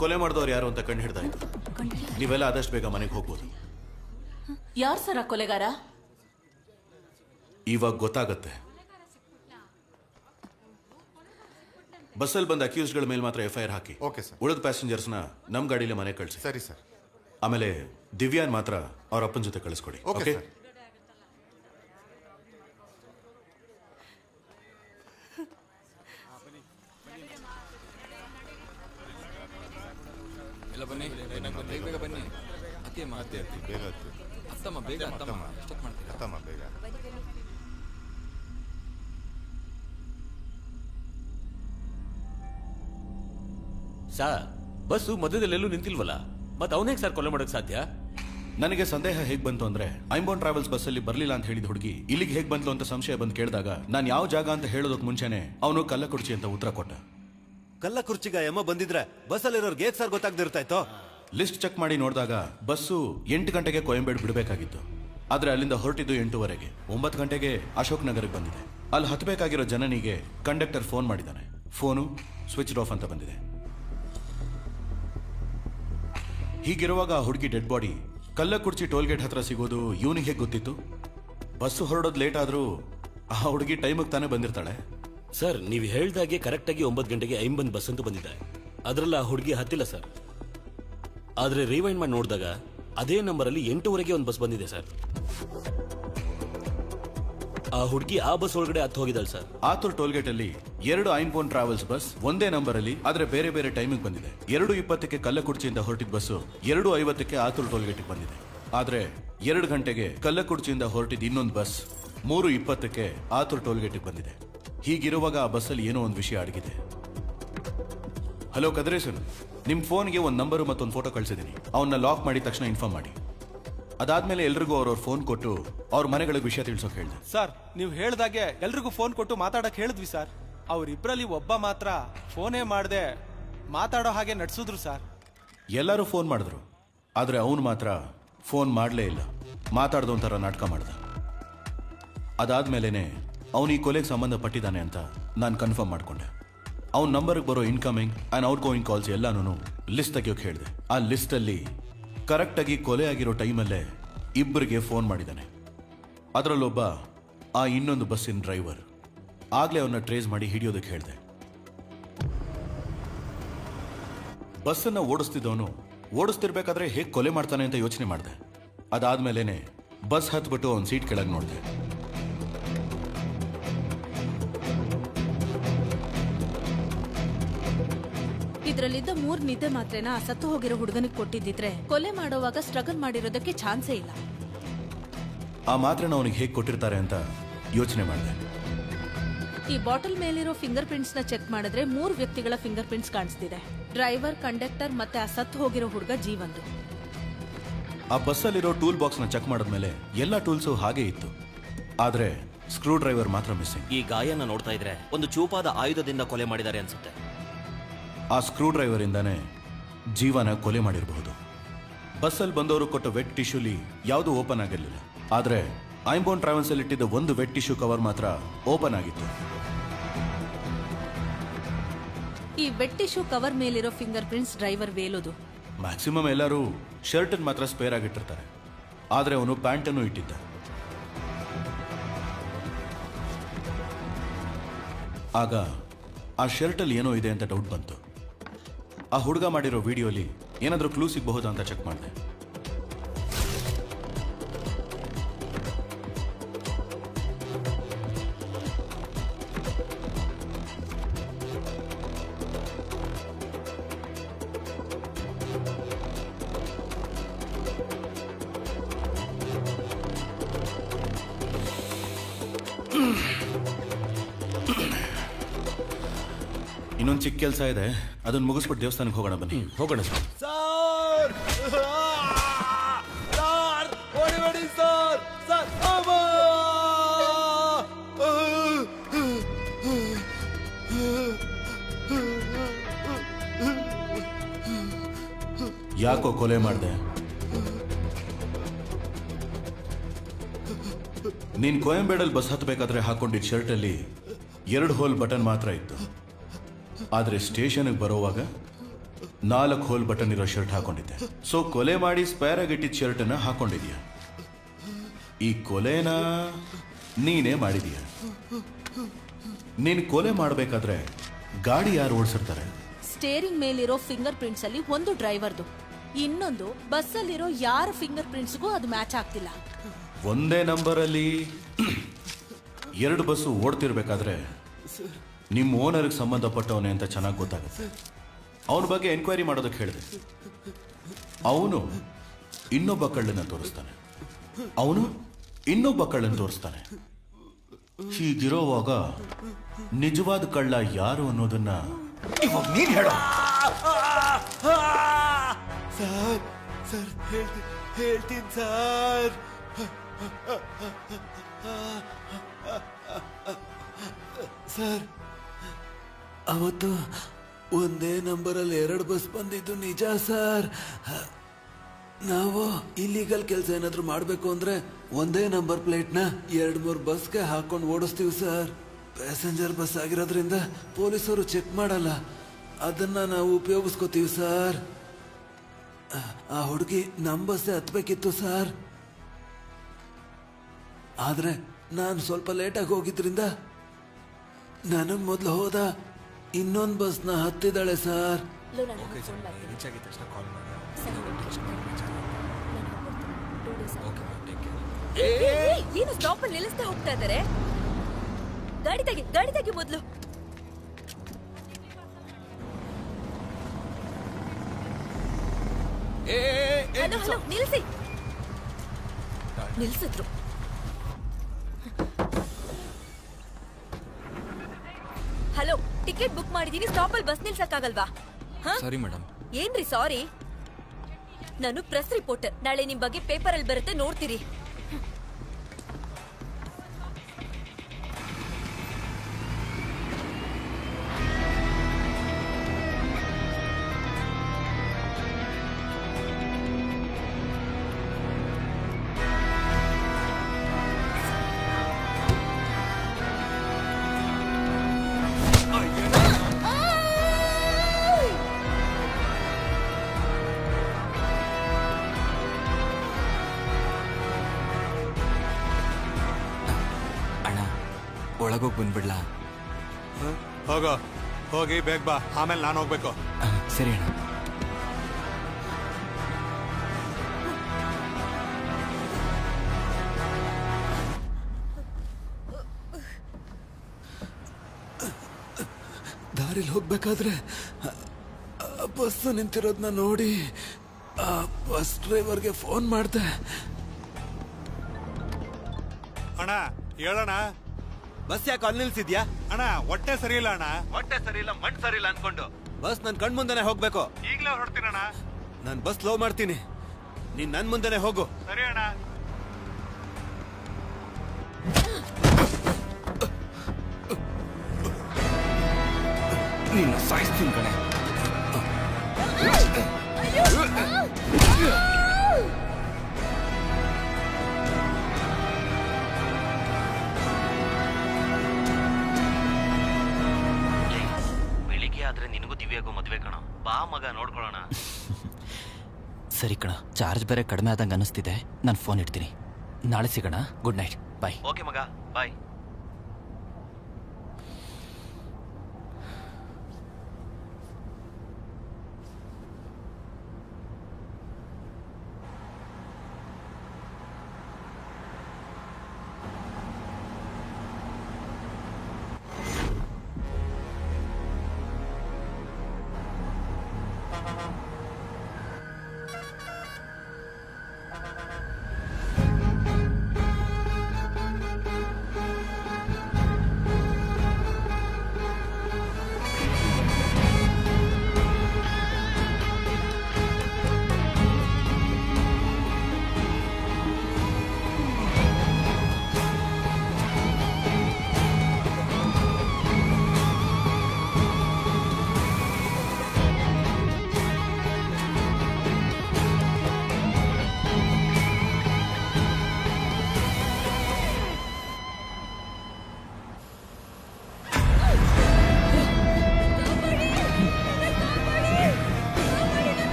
ಕೊಲೆ ಮಾಡಿದವ್ರು ಯಾರು ಅಂತ ಕಂಡು ಹಿಡ್ದಾಯ್ತು. ನೀವೆಲ್ಲ ಆದಷ್ಟು ಬೇಗ ಮನೆಗೆ ಹೋಗ್ಬೋದು. ಯಾರು ಸರ ಕೊಲೆಗಾರ? ಇವಾಗ ಗೊತ್ತಾಗತ್ತೆ. ಬಸ್ಸಲ್ಲಿ ಬಂದ ಅಕ್ಯೂಸ್ಗಳ ಮೇಲೆ ಮಾತ್ರ FIR ಹಾಕಿ. Okay sir. ಉಳಿದ ಪ್ಯಾಸೆಂಜರ್ಸ್ನ ನಮ್ಮ ಗಾಡಿಲೇ ಮನೆ ಕಳಿಸಿ. ಸರಿ ಸರ್. ಆಮೇಲೆ ದಿವ್ಯಾನ್ ಮಾತ್ರ ಅವ್ರ ಅಪ್ಪನ ಜೊತೆ ಕಳಿಸ್ಕೊಡಿ. ಓಕೆ? ಎಲ್ಲ ಬನ್ನಿ, ಬೇಗ ಬೇಗ ಬನ್ನಿ. ಅತ್ತಮ್ಮ ಬೇಗ ಅತ್ತಮ್ಮ ಬೇಗ ಅತ್ತಮ್ಮ ಎಷ್ಟೊತ್ತು ಮಾಡ್ತೀರಾ? ಅತ್ತಮ್ಮ ಬೇಗ. ಸರ್ ಬಸ್ಸು ಮಧ್ಯದಲ್ಲೆಲ್ಲೂ ನಿಂತಿಲ್ವಲ್ಲ ಮತ್ತೆ ಅವನೇ ಸರ್ ಕೊಲೆ ಮಾಡಕ್ ಸಾಧ್ಯ? ನನಗೆ ಸಂದೇಹ ಹೇಗ್ ಬಂತು ಅಂದ್ರೆ ಐಂಬೋನ್ ಟ್ರಾವೆಲ್ಸ್ ಬಸ್ಸಲ್ಲಿ ಬರ್ಲಿಲ್ಲ ಅಂತ ಹೇಳಿದ ಹುಡುಗಿ ಇಲ್ಲಿಗೆ ಹೇಗ್ ಬಂತು ಅಂತ ಸಂಶಯ ಬಂದು ಕೇಳಿದಾಗ ನಾನು ಯಾವ ಜಾಗ ಅಂತ ಹೇಳೋದಕ್ಕೆ ಮುಂಚೆನೆ ಅವನು ಕಲ್ಲಕುರ್ಚಿ ಅಂತ ಉತ್ತರ ಕೊಟ್ಟ. ಕಲ್ಲಕುರ್ಚಿಗ ಯಮ್ಮ ಬಂದಿದ್ರೆ ಬಸ್ಸಲ್ಲಿರೋರ್ಗೆ ಹೇಗ್ ಸರ್ ಗೊತ್ತಾಗ್ದಿರ್ತಾಯ್ತೋ? ಲಿಸ್ಟ್ ಚೆಕ್ ಮಾಡಿ ನೋಡಿದಾಗ ಬಸ್ಸು 8 ಗಂಟೆಗೆ ಕೊಯಂಬೇಡ್ ಬಿಡಬೇಕಾಗಿತ್ತು. ಆದ್ರೆ ಅಲ್ಲಿಂದ ಹೊರಟಿದ್ದು 8:30. 9 ಗಂಟೆಗೆ ಅಶೋಕ್ ನಗರಕ್ಕೆ ಬಂದಿದೆ. ಅಲ್ಲಿ ಹತ್ತಬೇಕಾಗಿರೋ ಜನನಿಗೆ ಕಂಡಕ್ಟರ್ ಫೋನ್ ಮಾಡಿದ್ದಾನೆ. ಫೋನು ಸ್ವಿಚ್ ಆಫ್ ಅಂತ ಬಂದಿದೆ. ಹೀಗಿರುವಾಗ ಆ ಹುಡುಗಿ ಡೆಡ್ ಬಾಡಿ ಕಲ್ಲಕುರ್ಚಿ ಟೋಲ್ಗೇಟ್ ಹತ್ರ ಸಿಗೋದು ಇವನಿಗೆ ಹೇಗೆ ಗೊತ್ತಿತ್ತು? ಬಸ್ಸು ಹೊರಡೋದು ಲೇಟ್ ಆದ್ರೂ ಆ ಹುಡುಗಿ ಟೈಮಿಗೆ ತಾನೇ ಬಂದಿರ್ತಾಳೆ. ಸರ್ ನೀವು ಹೇಳ್ದಾಗೆ ಕರೆಕ್ಟಾಗಿ 9 ಗಂಟೆಗೆ 50 ಬಸ್ ಅಂತ ಬಂದಿದೆ. ಅದರಲ್ಲಿ ಆ ಹುಡುಗಿ ಹತ್ತಿಲ್ಲ ಸರ್. ಆದ್ರೆ ರಿವೈಂಡ್ ಮಾಡಿ ನೋಡಿದಾಗ ಅದೇ ನಂಬರಲ್ಲಿ 8:00ಗೆ ಒಂದು ಬಸ್ ಬಂದಿದೆ ಸರ್. ಆ ಹುಡುಗಿ ಆ ಬಸ್ ಒಳಗಡೆ ಹತ್ತು ಹೋಗಿದ್ದಾಳೆ ಸರ್. ಆತುರ್ ಟೋಲ್ಗೇಟ್ ಅಲ್ಲಿ 2 ಐಂಬೋನ್ ಟ್ರಾವೆಲ್ಸ್ ಬಸ್ ಒಂದೇ ನಂಬರ್ ಅಲ್ಲಿ ಆದ್ರೆ ಬೇರೆ ಬೇರೆ ಟೈಮಿಂಗ್ ಬಂದಿದೆ. 2:20ಕ್ಕೆ ಕಲ್ಲಕುರ್ಚಿಯಿಂದ ಹೊರಟಿದ ಬಸ್ಸು 2:50ಕ್ಕೆ ಆತುರ್ ಟೋಲ್ಗೇಟ್ಗೆ ಬಂದಿದೆ. ಆದ್ರೆ 2 ಗಂಟೆಗೆ ಕಲ್ಲಕುರ್ಚಿಯಿಂದ ಹೊರಟಿದ ಇನ್ನೊಂದು ಬಸ್ 3:20ಕ್ಕೆ ಆತುರ್ ಟೋಲ್ಗೇಟ್ಗೆ ಬಂದಿದೆ. ಹೀಗಿರುವಾಗ ಆ ಬಸ್ಸಲ್ಲಿ ಏನೋ ಒಂದು ವಿಷಯ ಅಡಗಿದೆ. ಹಲೋ ಕದ್ರೇಶನ್, ನಿಮ್ ಫೋನ್ಗೆ ಒಂದು ನಂಬರು ಮತ್ತೊಂದು ಫೋಟೋ ಕಳಿಸಿದ್ದೀನಿ. ಅವನ್ನ ಲಾಕ್ ಮಾಡಿದ ತಕ್ಷಣ ಇನ್ಫಾರ್ಮ್ ಮಾಡಿ. ಅದಾದ್ಮೇಲೆ ಎಲ್ರಿಗೂ ಅವ್ರವ್ರ ಫೋನ್ ಕೊಟ್ಟು ಅವ್ರ ಮನೆಗಳಿಗೆ ವಿಷಯ ತಿಳಿಸೋಕೆ ಹೇಳಿದೆ. ಸರ್ ನೀವು ಹೇಳ್ದಾಗೆ ಎಲ್ರಿಗೂ ಫೋನ್ ಕೊಟ್ಟು ಮಾತಾಡಕ್ ಹೇಳಿದ್ವಿ ಸರ್. ಅವ್ರಿಬ್ರಲ್ಲಿ ಒಬ್ಬ ಮಾತ್ರ ಫೋನೇ ಮಾಡದೆ ಮಾತಾಡೋ ಹಾಗೆ ನಡ್ಸಿದ್ರು ಸರ್. ಎಲ್ಲರೂ ಫೋನ್ ಮಾಡಿದ್ರು, ಆದ್ರೆ ಅವನು ಮಾತ್ರ ಫೋನ್ ಮಾಡಲೇ ಇಲ್ಲ. ಮಾತಾಡ್ದು ಒಂಥರ ನಾಟಕ ಮಾಡ್ದ. ಅದಾದ್ಮೇಲೆನೆ ಅವನು ಈ ಕೊಲೆಗೆ ಸಂಬಂಧಪಟ್ಟಿದ್ದಾನೆ ಅಂತ ನಾನು ಕನ್ಫರ್ಮ್ ಮಾಡ್ಕೊಂಡೆ. ಅವ್ನ ನಂಬರ್ಗೆ ಬರೋ incoming and out going calls ಎಲ್ಲಾನು ಲಿಸ್ಟ್ ತೆಗಿಯೋಕೆ ಹೇಳಿದೆ. ಆ ಲಿಸ್ಟಲ್ಲಿ ಕರೆಕ್ಟಾಗಿ ಕೊಲೆ ಆಗಿರೋ ಟೈಮಲ್ಲೇ ಇಬ್ಬರಿಗೆ ಫೋನ್ ಮಾಡಿದ್ದಾನೆ. ಅದರಲ್ಲೊಬ್ಬ ಆ ಇನ್ನೊಂದು ಬಸ್ಸಿನ ಡ್ರೈವರ್. ಆಗಲೇ ಅವನ್ನ ಟ್ರೇಸ್ ಮಾಡಿ ಹಿಡಿಯೋದಕ್ಕೆ ಹೇಳಿದೆ. ಬಸ್ಸನ್ನು ಓಡಿಸ್ತಿದ್ದವನು ಓಡಿಸ್ತಿರ್ಬೇಕಾದ್ರೆ ಹೇಗೆ ಕೊಲೆ ಮಾಡ್ತಾನೆ ಅಂತ ಯೋಚನೆ ಮಾಡಿದೆ. ಅದಾದ್ಮೇಲೆನೆ ಬಸ್ ಹತ್ಬಿಟ್ಟು ಅವನ ಸೀಟ್ ಕೆಳಗೆ ನೋಡಿದೆ. ಇದ್ರಲ್ಲಿದ್ದ 3 ನಿದ್ದೆ ಮಾತ್ರೆನ ಸತ್ತು ಹೋಗಿರೋ ಹುಡುಗನಿಗೆ ಕೊಟ್ಟಿದ್ದಿದ್ರೆ ಕೊಲೆ ಮಾಡೋವಾಗ ಸ್ಟ್ರಗಲ್ ಮಾಡಿರೋದಕ್ಕೆ ಚಾನ್ಸೇ ಇಲ್ಲ. ಆ ಮಾತ್ರೆನ ಅವನಿಗೆ ಹೇಗೆ ಕೊಟ್ಟಿರ್ತಾರೆ ಅಂತ ಯೋಚನೆ ಮಾಡಿದೆ. ಈ ಬಾಟಲ್ ಮೇಲಿರೋ ಫಿಂಗರ್ ಪ್ರಿಂಟ್ಸ್ ನ ಚೆಕ್ ಮಾಡಿದ್ರೆ 3 ವ್ಯಕ್ತಿಗಳ ಫಿಂಗರ್ ಪ್ರಿಂಟ್ಸ್ ಕಾಣಿಸ್ತಿದೆ. ಡ್ರೈವರ್, ಕಂಡಕ್ಟರ್ ಮತ್ತೆ ಆ ಸತ್ತು ಹೋಗಿರೋ ಹುಡುಗ ಜೀವಂದು. ಆ ಬಸ್ಸಲ್ಲಿರೋ ಟೂಲ್ ಬಾಕ್ಸ್ ನ ಚೆಕ್ ಮಾಡಿದ್ಮೇಲೆ ಎಲ್ಲ ಟೂಲ್ಸು ಹಾಗೆ ಇತ್ತು. ಆದ್ರೆ ಸ್ಕ್ರೂ ಡ್ರೈವರ್ ಮಾತ್ರ ಮಿಸ್ಸಿಂಗ್. ಈ ಗಾಯನ ನೋಡ್ತಾ ಇದ್ರೆ ಒಂದು ಚೂಪಾದ ಆಯುಧದಿಂದ ಕೊಲೆ ಮಾಡಿದ್ದಾರೆ ಅನ್ಸುತ್ತೆ. ಆ ಸ್ಕ್ರೂ ಡ್ರೈವರ್ ಇಂದಾನೆ ಜೀವನ ಕೊಲೆ ಮಾಡಿರಬಹುದು. ಬಸ್ಸಲ್ಲಿ ಬಂದವರು ಕೊಟ್ಟ ವೆಟ್ ಟಿಶ್ಯೂಲಿ ಯಾವುದು ಓಪನ್ ಆಗಿರಲಿಲ್ಲ. ಆದ್ರೆ ಐಂಬೋನ್ ಟ್ರಾವೆಲ್ಸ್ ಅಲ್ಲಿ ಇಟ್ಟಿದ್ದ ಒಂದು ವೆಟ್ ಟಿಶ್ಯೂ ಕವರ್ ಮಾತ್ರ ಓಪನ್ ಆಗಿತ್ತು. ಈ ವೆಟ್ ಟಿಶ್ಯೂ ಕವರ್ ಮೇಲಿರೋ ಫಿಂಗರ್ ಪ್ರಿಂಟ್ಸ್ ಡ್ರೈವರ್ ವೇಲೋದು. ಮ್ಯಾಕ್ಸಿಮಮ್ ಎಲ್ಲರೂ ಶರ್ಟ್ ಮಾತ್ರ ಸ್ಪೇರ್ ಆಗಿಟ್ಟಿರ್ತಾರೆ, ಆದ್ರೆ ಅವನು ಪ್ಯಾಂಟ್ ಅನ್ನು ಇಟ್ಟಿದ್ದ. ಆಗ ಆ ಶರ್ಟ್ ಅಲ್ಲಿ ಏನೋ ಇದೆ ಅಂತ ಡೌಟ್ ಬಂತು. ಆ ಹುಡುಗ ಮಾಡಿರೋ ವಿಡಿಯೋಲಿ ಏನಾದ್ರೂ ಕ್ಲೂ ಸಿಗಬಹುದಾ ಅಂತ ಚೆಕ್ ಮಾಡಿದೆ. ಇನ್ನೊಂದು ಚಿಕ್ಕ ಕೆಲಸ ಇದೆ, ಅದನ್ನ ಮುಗಿಸ್ಬಿಟ್ಟು ದೇವಸ್ಥಾನಕ್ಕೆ ಹೋಗೋಣ. ಬನ್ನಿ ಹೋಗೋಣ ಸರ್. ಸರ್ ಹೊಡಿಬೇಡಿ ಸರ್. ಸರ್ ಯಾಕೋ ಕೊಲೆ ಮಾಡಿದೆ? ನೀನ್ ಕೊಯಂಬೇಡಲ್ಲಿ ಬಸ್ ಹತ್ತಬೇಕಾದ್ರೆ ಹಾಕೊಂಡಿದ್ದ ಶರ್ಟ್ ಅಲ್ಲಿ 2 ಹೋಲ್ ಬಟನ್ ಮಾತ್ರ ಇತ್ತು. ಆದ್ರೆ ಸ್ಟೇಷನ್ಗೆ ಬರೋವಾಗ 4 ಹೋಲ್ ಬಟನ್ ಇರೋ ಶರ್ಟ್ ಹಾಕೊಂಡಿದ್ದೆ. ಸೊ ಕೊಲೆ ಮಾಡಿ ಸ್ಪೇರ್ ಆಗಿಟ್ಟಿದ್ದ ಶರ್ಟ್ ಅನ್ನ ಹಾಕೊಂಡಿದ್ಯಾ. ಈ ಕೊಲೆನ ನೀನೇ ಮಾಡಿದೀಯ. ನೀನ್ ಕೊಲೆ ಮಾಡ್ಬೇಕಾದ್ರೆ ಗಾಡಿ ಯಾರು ಓಡಿಸಿರ್ತಾರೆ? ಸ್ಟೇರಿಂಗ್ ಮೇಲಿರೋ ಫಿಂಗರ್ ಪ್ರಿಂಟ್ಸ್ ಅಲ್ಲಿ ಒಂದು ಡ್ರೈವರ್ದು, ಇನ್ನೊಂದು ಬಸ್ಸಲ್ಲಿರೋ ಯಾರ ಫಿಂಗರ್ ಪ್ರಿಂಟ್ಸ್ಗೂ ಅದು ಮ್ಯಾಚ್ ಆಗ್ತಿಲ್ಲ. ಒಂದೇ ನಂಬರ್ ಅಲ್ಲಿ 2 ಬಸ್ಸು ಓಡ್ತಿರ್ಬೇಕಾದ್ರೆ ನಿಮ್ಮ ಓನರ್ಗೆ ಸಂಬಂಧಪಟ್ಟವನೇ ಅಂತ ಚೆನ್ನಾಗಿ ಗೊತ್ತಾಗುತ್ತೆ. ಅವನ ಬಗ್ಗೆ ಎನ್ಕ್ವೈರಿ ಮಾಡೋದಕ್ಕೆ ಹೇಳಿದೆ. ಅವನು ಇನ್ನೊಬ್ಬ ಕಳ್ಳನ್ನ ತೋರಿಸ್ತಾನೆ, ಅವನು ಇನ್ನೊಬ್ಬ ಕಳ್ಳನ್ನ ತೋರಿಸ್ತಾನೆ. ಹೀಗಿರೋವಾಗ ನಿಜವಾದ ಕಳ್ಳ ಯಾರು ಅನ್ನೋದನ್ನ ಇವಾಗ ನೀನ್ ಹೇಳೋ. ಸರ್ ಸರ್ ಹೇಳ್ತೀನಿ ಸರ್. ಸರ್ ಅವತ್ತು ಒಂದೇ ನಂಬರಲ್ಲಿ 2 ಬಸ್ ಬಂದಿದ್ದು ನಿಜ ಸರ್. ನಾವು ಇಲ್ಲಿಗಲ್ ಕೆಲಸ ಏನಾದ್ರು ಮಾಡ್ಬೇಕು ಅಂದ್ರೆ ಒಂದೇ ನಂಬರ್ ಪ್ಲೇಟ್ನ 2-3 ಬಸ್ಗೆ ಹಾಕೊಂಡು ಓಡಿಸ್ತೀವಿ ಸರ್. ಪ್ಯಾಸೆಂಜರ್ ಬಸ್ ಆಗಿರೋದ್ರಿಂದ ಪೊಲೀಸರು ಚೆಕ್ ಮಾಡಲ್ಲ, ಅದನ್ನ ನಾವು ಉಪಯೋಗಿಸ್ಕೋತೀವಿ ಸರ್. ಆ ಹುಡುಗಿ ನಮ್ಮ ಬಸ್ಸೇ ಹತ್ಬೇಕಿತ್ತು ಸರ್, ಆದ್ರೆ ನಾನು ಸ್ವಲ್ಪ ಲೇಟಾಗಿ ಹೋಗಿದ್ರಿಂದ ನನಗ್ ಮೊದಲು ಹೋದ ಇನ್ನೊಂದು ಬಸ್ನ ಹತ್ತಿದ್ದಾಳೆ ಸರ್. ಏನು ಸ್ಟಾಪ್ ಅಲ್ಲಿ ನಿಲ್ಲಿಸ್ತಾ ಹೋಗ್ತಾ ಇದ್ದಾರೆ? ಗಾಡಿ ತೆಗಿ ಮೊದಲು. ಹಲೋ ನಿಲ್ಸಿದ್ರು. ಹಲೋ, ಟಿಕೆಟ್ ಬುಕ್ ಮಾಡಿದೀನಿ, ಸ್ಟಾಪ್ ಅಲ್ಲಿ ಬಸ್ ನಿಲ್ಸಕ್ಕಾಗಲ್ವಾ? Sorry madam. ಏನ್ರಿ ಸಾರಿ? ನಾನು ಪ್ರೆಸ್ ರಿಪೋರ್ಟರ್, ನಾಳೆ ನಿಮ್ ಬಗ್ಗೆ ಪೇಪರ್ ಅಲ್ಲಿ ಬರುತ್ತೆ, ನೋಡ್ತೀರಿ. ಒಳಗೋಗಿ ಬಂದ್ಬಿಡ್ಲಾ? ಹೋಗಿ ಬೇಗ ಬಾ, ಆಮೇಲೆ ನಾನು ಹೋಗ್ಬೇಕು. ಸರಿ ಅಣ್ಣ. ದಾರಿಲಿ ಹೋಗ್ಬೇಕಾದ್ರೆ ಬಸ್ ನಿಂತಿರೋದನ್ನ ನೋಡಿ ಆ ಬಸ್ ಡ್ರೈವರ್ಗೆ ಫೋನ್ ಮಾಡ್ದೆ. ಅಣ್ಣ ಹೇಳೋಣ, ಬಸ್ ಯಾಕೆ ಅಲ್ಲಿ ನಿಲ್ಸಿದ್ಯಾ? ಅಣ್ಣ ಹೊಟ್ಟೆ ಸರಿ ಇಲ್ಲ ಅಣ್ಣ. ಹೊಟ್ಟೆ ಸರಿ ಇಲ್ಲ, ಮಣ್ಣು ಸರಿ ಇಲ್ಲ ಅನ್ಕೊಂಡು ಬಸ್ ನನ್ ಕಣ್ ಮುಂದೆನೆ ಹೋಗ್ಬೇಕು. ಈಗಲೇ ಹೊರಡ್ತೀನಣ್ಣ. ನಾನು ಬಸ್ ಲೋ ಮಾಡ್ತೀನಿ, ನೀನ್ ನನ್ ಮುಂದೆನೆ ಹೋಗು. ಸರಿ ಅಣ್ಣ. ನೀನು ಸಾಯಿಸ್ತೀನಿ ಕಣೆ. ಬೆಳಿಗ್ಗೆ ಆದ್ರೆ ನಿನಗೂ ದಿವ್ಯಾಗೂ ಮದ್ವೆ ಕಣ. ಬಾ ಮಗ, ನೋಡ್ಕೊಳ್ಳೋಣ. ಸರಿ ಕಣ, ಚಾರ್ಜ್ ಬೇರೆ ಕಡಿಮೆ ಆದಂಗೆ ಅನಿಸ್ತಿದೆ. ನಾನು ಫೋನ್ ಇಡ್ತೀನಿ, ನಾಳೆ ಸಿಗೋಣ. ಗುಡ್ ನೈಟ್, ಬಾಯ್. ಓಕೆ ಮಗ, ಬಾಯ್.